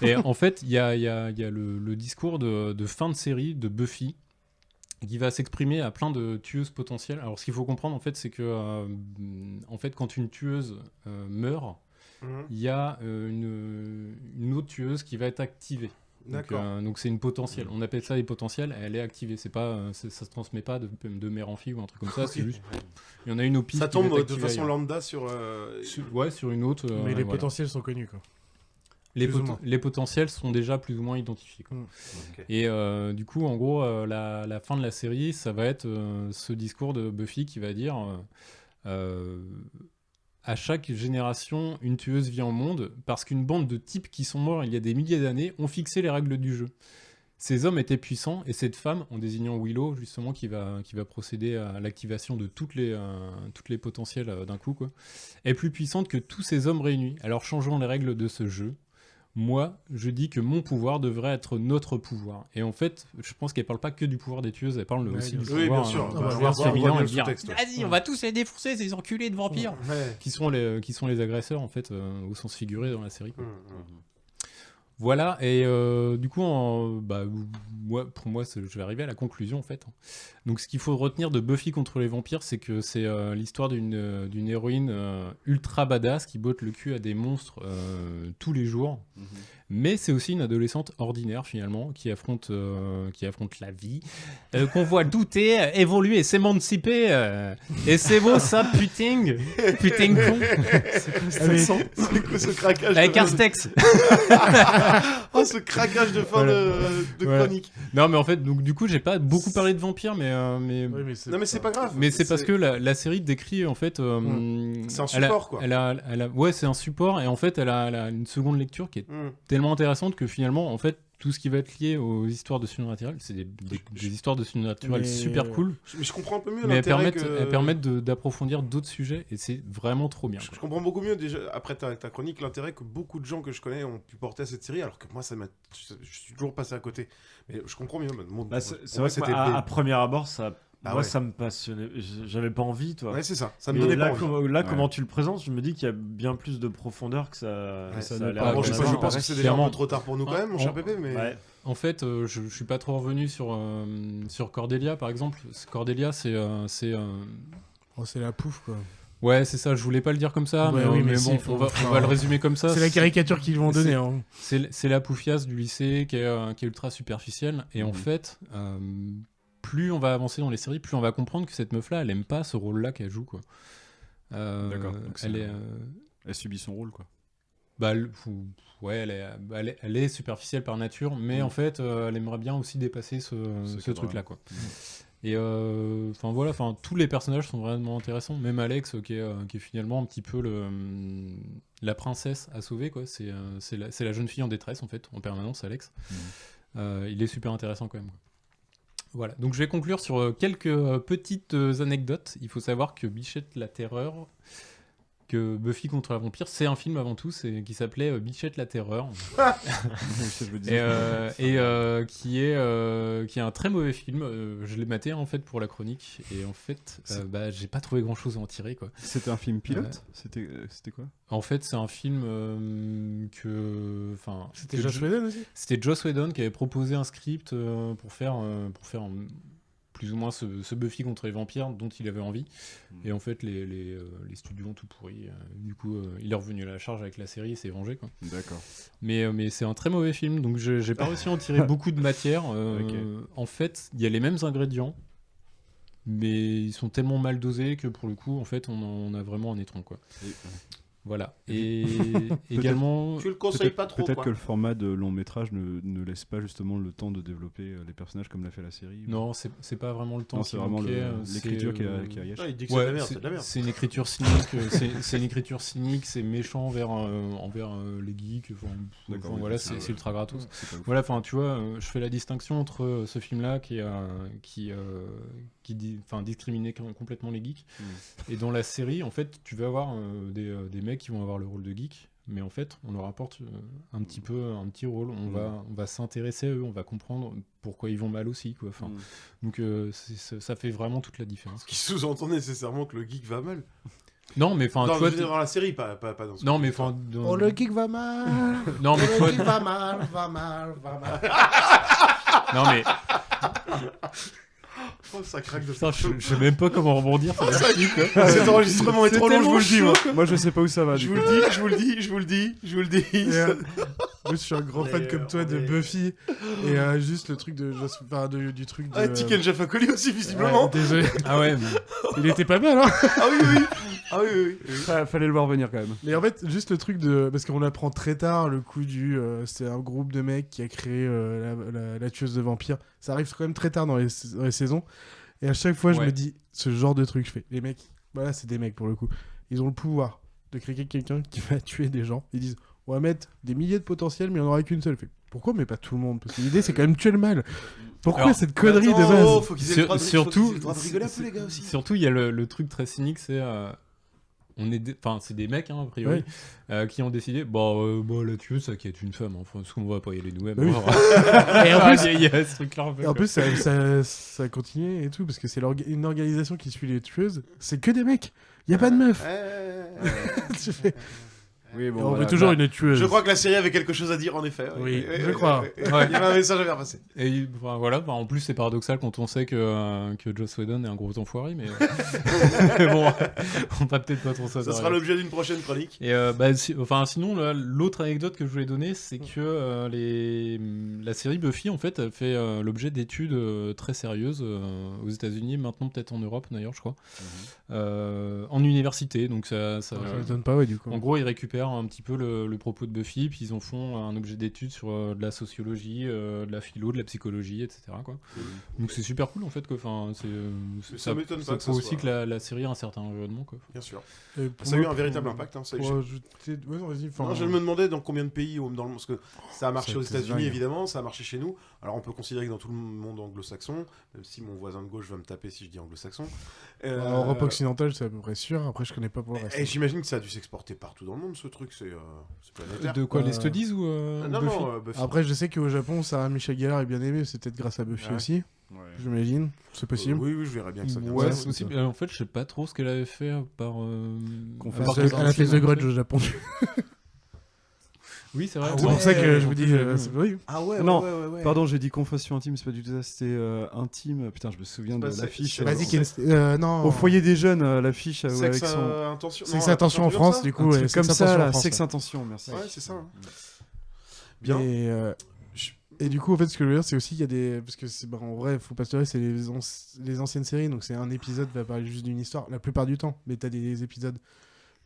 Et en fait, il y a le discours de fin de série de Buffy qui va s'exprimer à plein de tueuses potentielles. Alors, ce qu'il faut comprendre, en fait, c'est que en fait, quand une tueuse meurt, il y a une autre tueuse qui va être activée. Donc c'est une potentielle. On appelle ça des potentiels. Elle est activée. C'est pas, ça se transmet pas de mère en fille ou un truc comme ça. C'est juste, il y en a une au pif. Ça tombe de façon lambda sur. sur une autre. Mais les potentiels sont connus, quoi. Les potentiels sont déjà plus ou moins identifiés, quoi. Et du coup, en gros, la fin de la série, ça va être ce discours de Buffy qui va dire. À chaque génération, une tueuse vient au monde parce qu'une bande de types qui sont morts il y a des milliers d'années ont fixé les règles du jeu. Ces hommes étaient puissants et cette femme, en désignant Willow, justement, qui va procéder à l'activation de toutes les potentiels d'un coup, quoi, est plus puissante que tous ces hommes réunis. Alors changeons les règles de ce jeu. Moi, je dis que mon pouvoir devrait être notre pouvoir. Et en fait, je pense qu'elle parle pas que du pouvoir des tueuses, elle parle aussi du pouvoir féminin. Elle dit, vas-y, on va tous les défoncer, ces enculés de vampires, qui sont les agresseurs, en fait, au sens figuré dans la série, quoi. Voilà, et du coup, pour moi, je vais arriver à la conclusion, en fait. Donc, ce qu'il faut retenir de Buffy contre les vampires, c'est que c'est l'histoire d'une héroïne ultra badass qui botte le cul à des monstres tous les jours. Mais c'est aussi une adolescente ordinaire, finalement, qui affronte la vie, qu'on voit douter, évoluer, s'émanciper. Et c'est beau, ça, putain con. C'est quoi ce craquage avec Castex. Oh, ce craquage de fin de chronique. Non, mais en fait, donc du coup, j'ai pas beaucoup parlé de vampires, mais non, mais c'est pas grave. Mais c'est parce que la série décrit, en fait, c'est un support, quoi. Ouais, c'est un support, et en fait, elle a une seconde lecture qui est tellement intéressante que finalement, en fait, tout ce qui va être lié aux histoires de surnaturel, c'est des histoires de surnaturel super cool. Mais je comprends un peu mieux mais l'intérêt elles permettent d'approfondir d'autres sujets, et c'est vraiment trop bien. Je comprends beaucoup mieux, déjà, après ta chronique, l'intérêt que beaucoup de gens que je connais ont pu porter à cette série, alors que moi, je suis toujours passé à côté. Mais je comprends mieux. C'est vrai qu'à premier abord, ça me passionnait. J'avais pas envie, toi. Ouais, c'est ça. Ça me donnait pas envie. Comment tu le présentes, je me dis qu'il y a bien plus de profondeur que ça. Je pense que c'est déjà un peu trop tard pour nous quand même, mon cher Pépé. Mais en fait, je suis pas trop revenu sur Cordelia, par exemple. Cordelia, c'est la pouffe, quoi. Ouais, c'est ça. Je voulais pas le dire comme ça, mais bon, on va le résumer comme ça. C'est la caricature qu'ils vont donner. Hein. C'est la poufiasse du lycée qui est ultra superficielle. Et en fait, plus on va avancer dans les séries, plus on va comprendre que cette meuf-là, elle aime pas ce rôle-là qu'elle joue, quoi. D'accord. Donc elle subit son rôle, quoi. Elle est superficielle par nature, mais en fait, elle aimerait bien aussi dépasser ce truc-là, quoi. Et voilà, tous les personnages sont vraiment intéressants. Même Alex, qui est finalement un petit peu la princesse à sauver, quoi. C'est la jeune fille en détresse, en fait, en permanence, Alex. Il est super intéressant quand même, quoi. Voilà, donc je vais conclure sur quelques petites anecdotes. Il faut savoir que Bichette la Terreur, que Buffy contre la vampire, c'est un film avant tout, qui s'appelait Bichette la Terreur. Qui est un très mauvais film. Je l'ai maté en fait pour la chronique, et en fait, j'ai pas trouvé grand chose à en tirer, quoi. C'était un film pilote. C'était quoi? En fait, c'est un film C'était Joss Whedon aussi. C'était Joss Whedon qui avait proposé un script pour faire plus ou moins ce Buffy contre les vampires dont il avait envie. Et en fait, les studios ont tout pourri. Du coup, il est revenu à la charge avec la série et s'est vengé, quoi. D'accord. Mais c'est un très mauvais film, donc j'ai pas réussi à en tirer beaucoup de matière. En fait, il y a les mêmes ingrédients, mais ils sont tellement mal dosés que pour le coup, en fait, on a vraiment un étron, quoi. Voilà. Et également... Tu le conseilles pas trop, peut-être que le format de long métrage ne laisse pas justement le temps de développer les personnages comme l'a fait la série. Non, c'est pas vraiment le temps. Non, c'est vraiment l'écriture qui est à Yesh. Il dit que c'est de la merde. C'est une écriture cynique. c'est une écriture cynique. C'est méchant envers les geeks. Voilà, c'est ultra gratos. Voilà, tu vois, je fais la distinction entre ce film-là qui discriminer complètement les geeks. Et dans la série, en fait, tu vas avoir des mecs qui vont avoir le rôle de geek. mais en fait, on leur apporte un petit rôle. On va s'intéresser à eux, on va comprendre pourquoi ils vont mal aussi, quoi. Enfin, donc ça fait vraiment toute la différence. Ce qui sous-entend nécessairement que le geek va mal. Non, mais enfin, toi, dans la série, pas dans ce non, mais enfin, Oh, le geek va mal. Non, mais le geek va mal, va mal. Non, mais Oh, ça craque de putain, je sais même pas comment rebondir sur là-dessus, quoi. Cet enregistrement est trop long, je vous le dis, moi. Moi, je sais pas où ça va. Je vous le dis. Moi, je suis un grand fan comme toi de Buffy. Et juste le truc du truc de... Tiken Jaffa-Coli aussi, visiblement. Désolé. Ah ouais, il était pas mal, hein. Ah oui. Fallait le voir venir quand même. Mais en fait, juste le truc de... Parce qu'on apprend très tard le coup du... c'est un groupe de mecs qui a créé la tueuse de vampires. Ça arrive quand même très tard dans les saisons. Et à chaque fois, je me dis, ce genre de truc, je fais, les mecs, voilà, c'est des mecs pour le coup. Ils ont le pouvoir de créer quelqu'un qui va tuer des gens. Ils disent, on va mettre des milliers de potentiels, mais il n'y en aura qu'une seule. Fait, pourquoi, mais pas tout le monde? Parce que l'idée, c'est quand même tuer le mal. Pourquoi cette connerie de base? Faut qu'ils aient le droit de surtout, rigoler un peu, les gars, aussi. Surtout, il y a le truc très cynique, c'est... c'est des mecs, hein, a priori, qui ont décidé, la tueuse, ça qui est une femme, hein, parce qu'on va pas y aller nous-mêmes. Oui. Et en plus, il y a ce truc-là un peu. Et en plus, ça continue et tout, parce que c'est une organisation qui suit les tueuses. C'est que des mecs. Il n'y a pas de meufs. Tu fais... Oui, bon, on veut toujours une tueuse. Je crois que la série avait quelque chose à dire, en effet. Oui, je crois. Il y avait un message à faire passer. Et voilà, en plus, c'est paradoxal quand on sait que Joss Whedon est un gros enfoiré, mais bon, on va peut-être pas trop ça. Ça sera l'objet d'une prochaine chronique. Et sinon, l'autre anecdote que je voulais donner, c'est que la série Buffy, en fait, elle fait l'objet d'études très sérieuses aux États-Unis, maintenant peut-être en Europe d'ailleurs, je crois, en université. Donc ça m'étonne pas, ouais, du coup. En gros, ils récupèrent un petit peu le propos de Buffy, puis ils en font un objet d'étude sur de la sociologie, de la philo, de la psychologie, etc. quoi. Donc c'est super cool en fait, quoi. Enfin, ça m'étonne pas que ça aussi que la série a un certain environnement, quoi. Bien sûr. Ça a eu un véritable impact. Hein, ça je me demandais dans combien de pays dans le monde, parce que ça a marché aux États-Unis évidemment, ça a marché chez nous. Alors on peut considérer que dans tout le monde anglo-saxon, même si mon voisin de gauche va me taper si je dis anglo-saxon. En Europe occidentale, c'est à peu près sûr. Après, je connais pas pour le reste. Et j'imagine que ça a dû s'exporter partout dans le monde, ce truc. C'est planétaire. De quoi, les studies ou Non, Buffy. Après, je sais qu'au Japon, Sarah Michelle Gellar est bien aimée. C'est peut-être grâce à Buffy aussi. Ouais. J'imagine. C'est possible. Oui, je verrais bien que ça vienne. Ouais, c'est possible. En fait, je sais pas trop ce qu'elle avait fait par. Elle a fait The Grudge au Japon. Oui, c'est vrai. C'est pour ça que je vous dis. Oui. Ah ouais, non, pardon, j'ai dit confession intime, c'est pas du tout ça, c'était intime. Putain, je me souviens de l'affiche. Vas-y, non. Au foyer des jeunes, l'affiche avec son. Sex Intention en France, du coup. Comme ça, la Sex Intention, merci. Ouais, c'est ça. Bien. Et du coup, en fait, ce que je veux dire, c'est aussi qu'il y a des. Parce que en vrai, faut pas se leurrer, c'est les anciennes séries, donc c'est un épisode qui va parler juste d'une histoire, la plupart du temps. Mais t'as des épisodes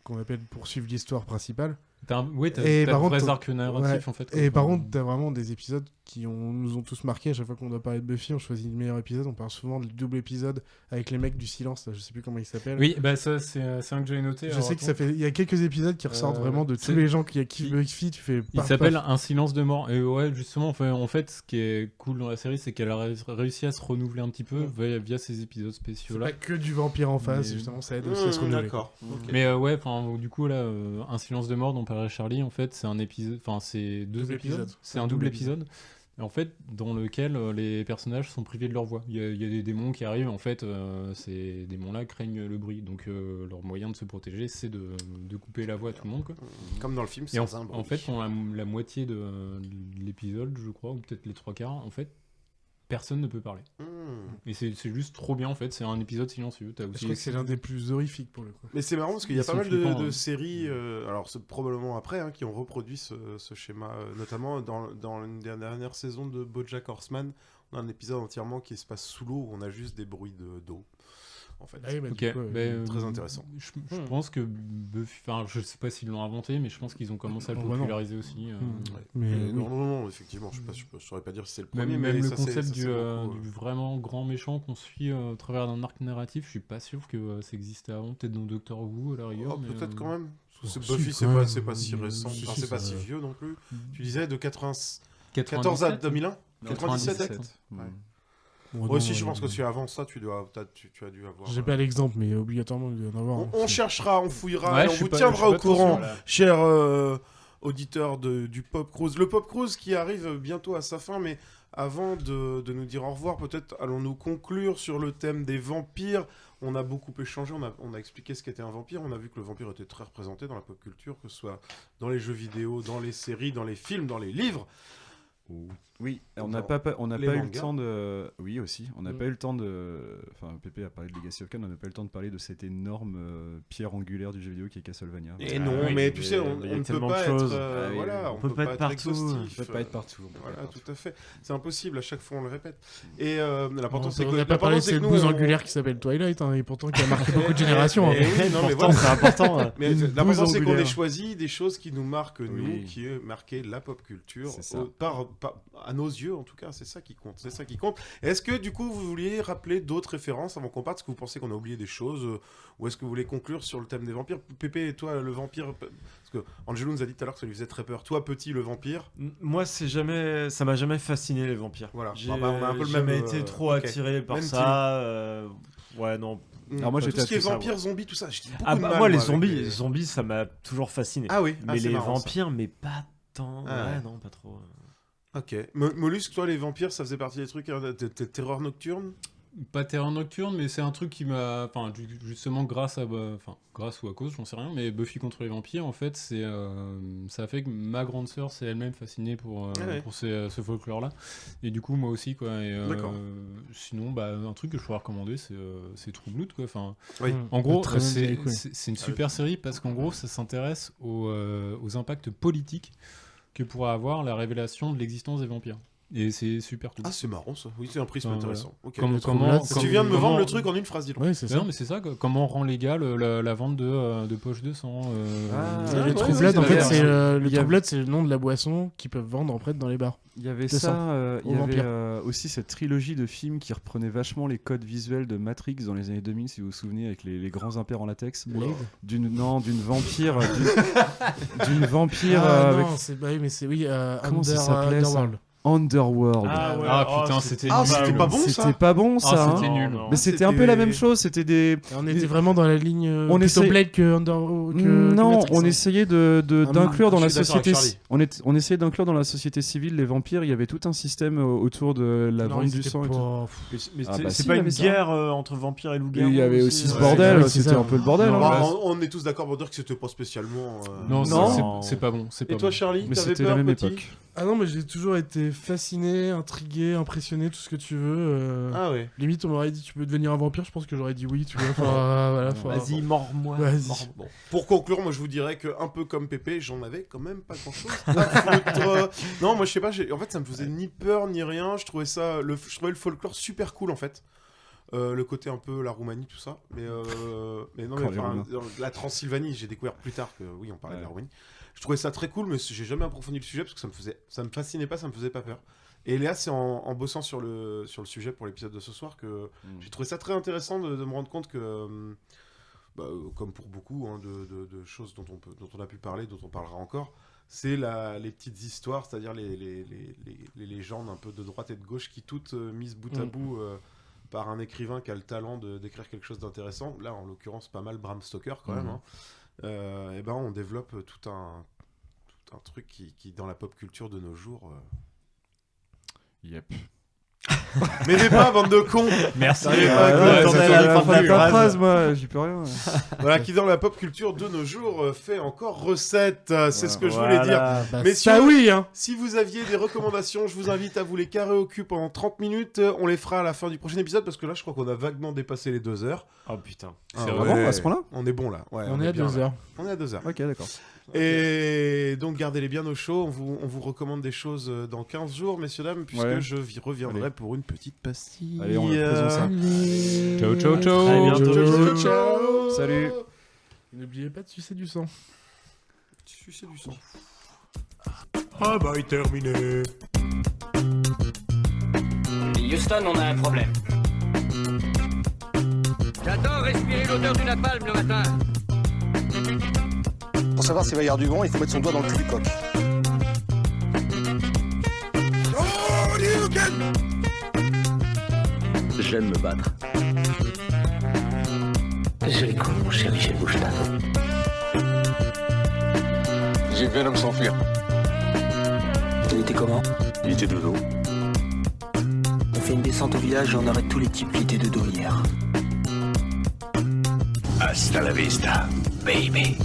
qu'on appelle poursuivre l'histoire principale. T'as vrais arcs narratifs en fait. Et par contre, t'as vraiment des épisodes qui nous ont tous marqués. À chaque fois qu'on doit parler de Buffy, on choisit le meilleur épisode. On parle souvent du double épisode avec les mecs du silence. Là, je sais plus comment ils s'appellent. Oui, bah ça c'est un que j'avais noté. Je sais que il y a quelques épisodes qui ressortent vraiment de tous les gens qui kiffent Buffy. Tu fais. Il s'appelle Un silence de mort. Et ouais, justement, en fait, ce qui est cool dans la série, c'est qu'elle a réussi à se renouveler un petit peu via ces épisodes spéciaux là. Pas que du vampire en face, justement, ça aide aussi à se renouveler. D'accord. Mais ouais, du coup là, Un silence de mort dont parlait Charlie, en fait. C'est un épisode, c'est deux épisodes. C'est un double épisode. En fait, dans lequel les personnages sont privés de leur voix. Il y a des démons qui arrivent, en fait, ces démons-là craignent le bruit. Donc leur moyen de se protéger, c'est de couper la voix à tout le monde, quoi. Comme dans le film, c'est un bruit. En fait, pendant la moitié de l'épisode, je crois, ou peut-être les 3/4, en fait, personne ne peut parler. Et c'est juste trop bien, en fait. C'est un épisode silencieux. Je crois que c'est l'un des plus horrifiques pour le coup. Mais c'est marrant parce qu'il y a pas mal de séries, alors c'est probablement après, qui ont reproduit ce schéma, notamment dans une des dernières saisons de BoJack Horseman. On a un épisode entièrement qui se passe sous l'eau où on a juste des bruits d'eau. En fait. Très intéressant. Je pense que Buffy, je sais pas s'ils l'ont inventé, mais je pense qu'ils ont commencé à le populariser aussi. Non, effectivement, je saurais pas dire si c'est le premier. Même le concept du vraiment grand méchant qu'on suit au travers d'un arc narratif, je suis pas sûr que ça existait avant. Peut-être dans Doctor Who à la rigueur. Peut-être quand même. Buffy, c'est pas si récent, c'est pas si vieux non plus. Tu disais de 14 à 2001 97. Bon, Aussi, je pense que si avant ça, tu as dû avoir. J'ai pas l'exemple, mais obligatoirement, il doit y en avoir. On cherchera, on fouillera, Ouais, et on vous tiendra au courant, cher auditeur du Pop Cruise. Le Pop Cruise qui arrive bientôt à sa fin, mais avant de nous dire au revoir, peut-être allons-nous conclure sur le thème des vampires. On a beaucoup échangé, on a expliqué ce qu'était un vampire, on a vu que le vampire était très représenté dans la pop culture, que ce soit dans les jeux vidéo, dans les séries, dans les films, dans les livres. Oui, on n'a pas eu le temps de... Oui, aussi. On n'a pas eu le temps de... Enfin, Pépé a parlé de Legacy of Kain, on n'a pas eu le temps de parler de cette énorme pierre angulaire du jeu vidéo qui est Castlevania. Et non, mais tu sais, on ne peut pas être... Voilà, on peut pas être partout. exhaustif. On peut pas être partout. Voilà, tout à fait. C'est impossible, à chaque fois on le répète. Et l'important c'est que... On n'a pas parlé de cette bouse angulaire qui s'appelle Twilight, et pourtant qui a marqué beaucoup de générations. Non, mais voilà, c'est important. Mais l'important c'est qu'on ait choisi des choses qui nous marquent, nous, qui est marqué la pop culture, à nos yeux en tout cas, c'est ça qui compte. Est-ce que du coup vous vouliez rappeler d'autres références avant qu'on parte? Est-ce que vous pensez qu'on a oublié des choses, ou est-ce que vous voulez conclure sur le thème des vampires? Pépé, et toi, le vampire, parce que Angelo nous a dit tout à l'heure que ça lui faisait très peur. Toi, petit, le vampire? Moi, ça m'a jamais fasciné les vampires. Voilà. J'ai on a un peu le jamais même, été trop attiré par même ça. Ouais, non. Alors moi, tout ce qui est vampires, zombies, tout ça. Moi, les zombies, ça m'a toujours fasciné. Ah oui. Mais les vampires, mais pas tant. Ouais, non, pas trop. Ok. Mollusque, toi, les vampires, ça faisait partie des trucs de terreur nocturne? Pas terreur nocturne, mais c'est un truc qui m'a... Enfin, justement, grâce ou à cause, j'en sais rien, mais Buffy contre les vampires, en fait, ça a fait que ma grande sœur s'est elle-même fascinée pour ce folklore-là. Et du coup, moi aussi, quoi. Sinon, un truc que je pourrais recommander, c'est True Blood, quoi. Enfin, en gros, c'est une super série parce qu'en gros, ça s'intéresse aux impacts politiques que pourra avoir la révélation de l'existence des vampires. Et c'est super cool. Ah, c'est marrant ça. Oui, c'est un prisme intéressant. Okay. Tu viens de me vendre le truc en une phrase, dis donc. Ouais, c'est ça. Non, mais c'est ça. Comment on rend légal la vente de poches de sang. Le True Blood, en fait, c'est le nom de la boisson qu'ils peuvent vendre en fait dans les bars. Il y avait ça. Il y avait aussi cette trilogie de films qui reprenait vachement les codes visuels de Matrix dans les années 2000, si vous vous souvenez, avec les grands impairs en latex. D'une vampire. D'une vampire. Non, comment ça s'appelait Underworld. Putain, c'était pas bon ça. C'était pas bon ça. C'était nul. Mais c'était un peu la même chose. C'était des. On était vraiment dans la ligne. On essayait Blade que Underworld. Non, on essayait d'inclure dans la société. On essayait d'inclure dans la société civile les vampires. Il y avait tout un système autour de la vente du sang. Mais c'est pas une guerre entre vampires et loups-garous. Il y avait aussi ce bordel. C'était un peu le bordel. On est tous d'accord pour dire que c'était pas spécialement. Non, c'est pas bon. Et toi, Charlie, mais t'avais c'était peur, la même petit époque. Ah non, mais j'ai toujours été fasciné, intrigué, impressionné, tout ce que tu veux. Ah ouais. Limite, on m'aurait dit tu peux devenir un vampire, je pense que j'aurais dit oui, tu vois. Vas-y, mords-moi. Vas-y. Bon. Pour conclure, moi je vous dirais que un peu comme Pépé, j'en avais quand même pas grand-chose à foutre. Non, moi je sais pas, en fait ça me faisait ni peur ni rien, je trouvais le folklore super cool en fait. Le côté un peu la Roumanie, tout ça. Mais non, la Transylvanie, j'ai découvert plus tard que oui, on parlait de la Roumanie. Je trouvais ça très cool, mais j'ai jamais approfondi le sujet parce que ça me fascinait pas, ça me faisait pas peur. Et là, c'est en bossant sur le sujet pour l'épisode de ce soir que j'ai trouvé ça très intéressant de me rendre compte que, comme pour beaucoup de choses dont on a pu parler, dont on parlera encore, c'est les petites histoires, c'est-à-dire les légendes un peu de droite et de gauche qui toutes mises bout à bout par un écrivain qui a le talent d'écrire quelque chose d'intéressant. Là, en l'occurrence, pas mal Bram Stoker quand même. Et on développe tout un truc qui dans la pop culture de nos jours. Yep. M'aidez pas, bande de cons. Merci. Pas phrase, moi, j'y peux rien. Voilà, qui dans la pop culture de nos jours fait encore recette. C'est ce que je voulais dire. Mais ça, oui, hein. Si vous aviez des recommandations, je vous invite à vous les carrer au cul pendant 30 minutes. On les fera à la fin du prochain épisode parce que là, je crois qu'on a vaguement dépassé les 2 heures. Oh putain. C'est vrai à ce point-là. On est bon là. Ouais, on est à 2 heures. On est à 2 heures. Ok, d'accord. Et donc gardez-les bien au chaud, on vous recommande des choses dans 15 jours, messieurs, dames, puisque je reviendrai pour une petite pastille. Allez, on faisons ça. Ciao, ciao, ciao. Très bientôt. Ciao. Salut. N'oubliez pas de sucer du sang. Sucer du sang. Travail terminé. Houston, on a un problème. J'adore respirer l'odeur du napalm le matin. Pour savoir s'il va y avoir du vent, il faut mettre son doigt dans le cul du coq. J'aime me battre. Joli coup, mon cher Michel Bouchard. J'ai vu un homme s'enfuir. Il était comment? Il était de dos. On fait une descente au village et on arrête tous les types qui étaient de dos hier. Hasta la vista, baby.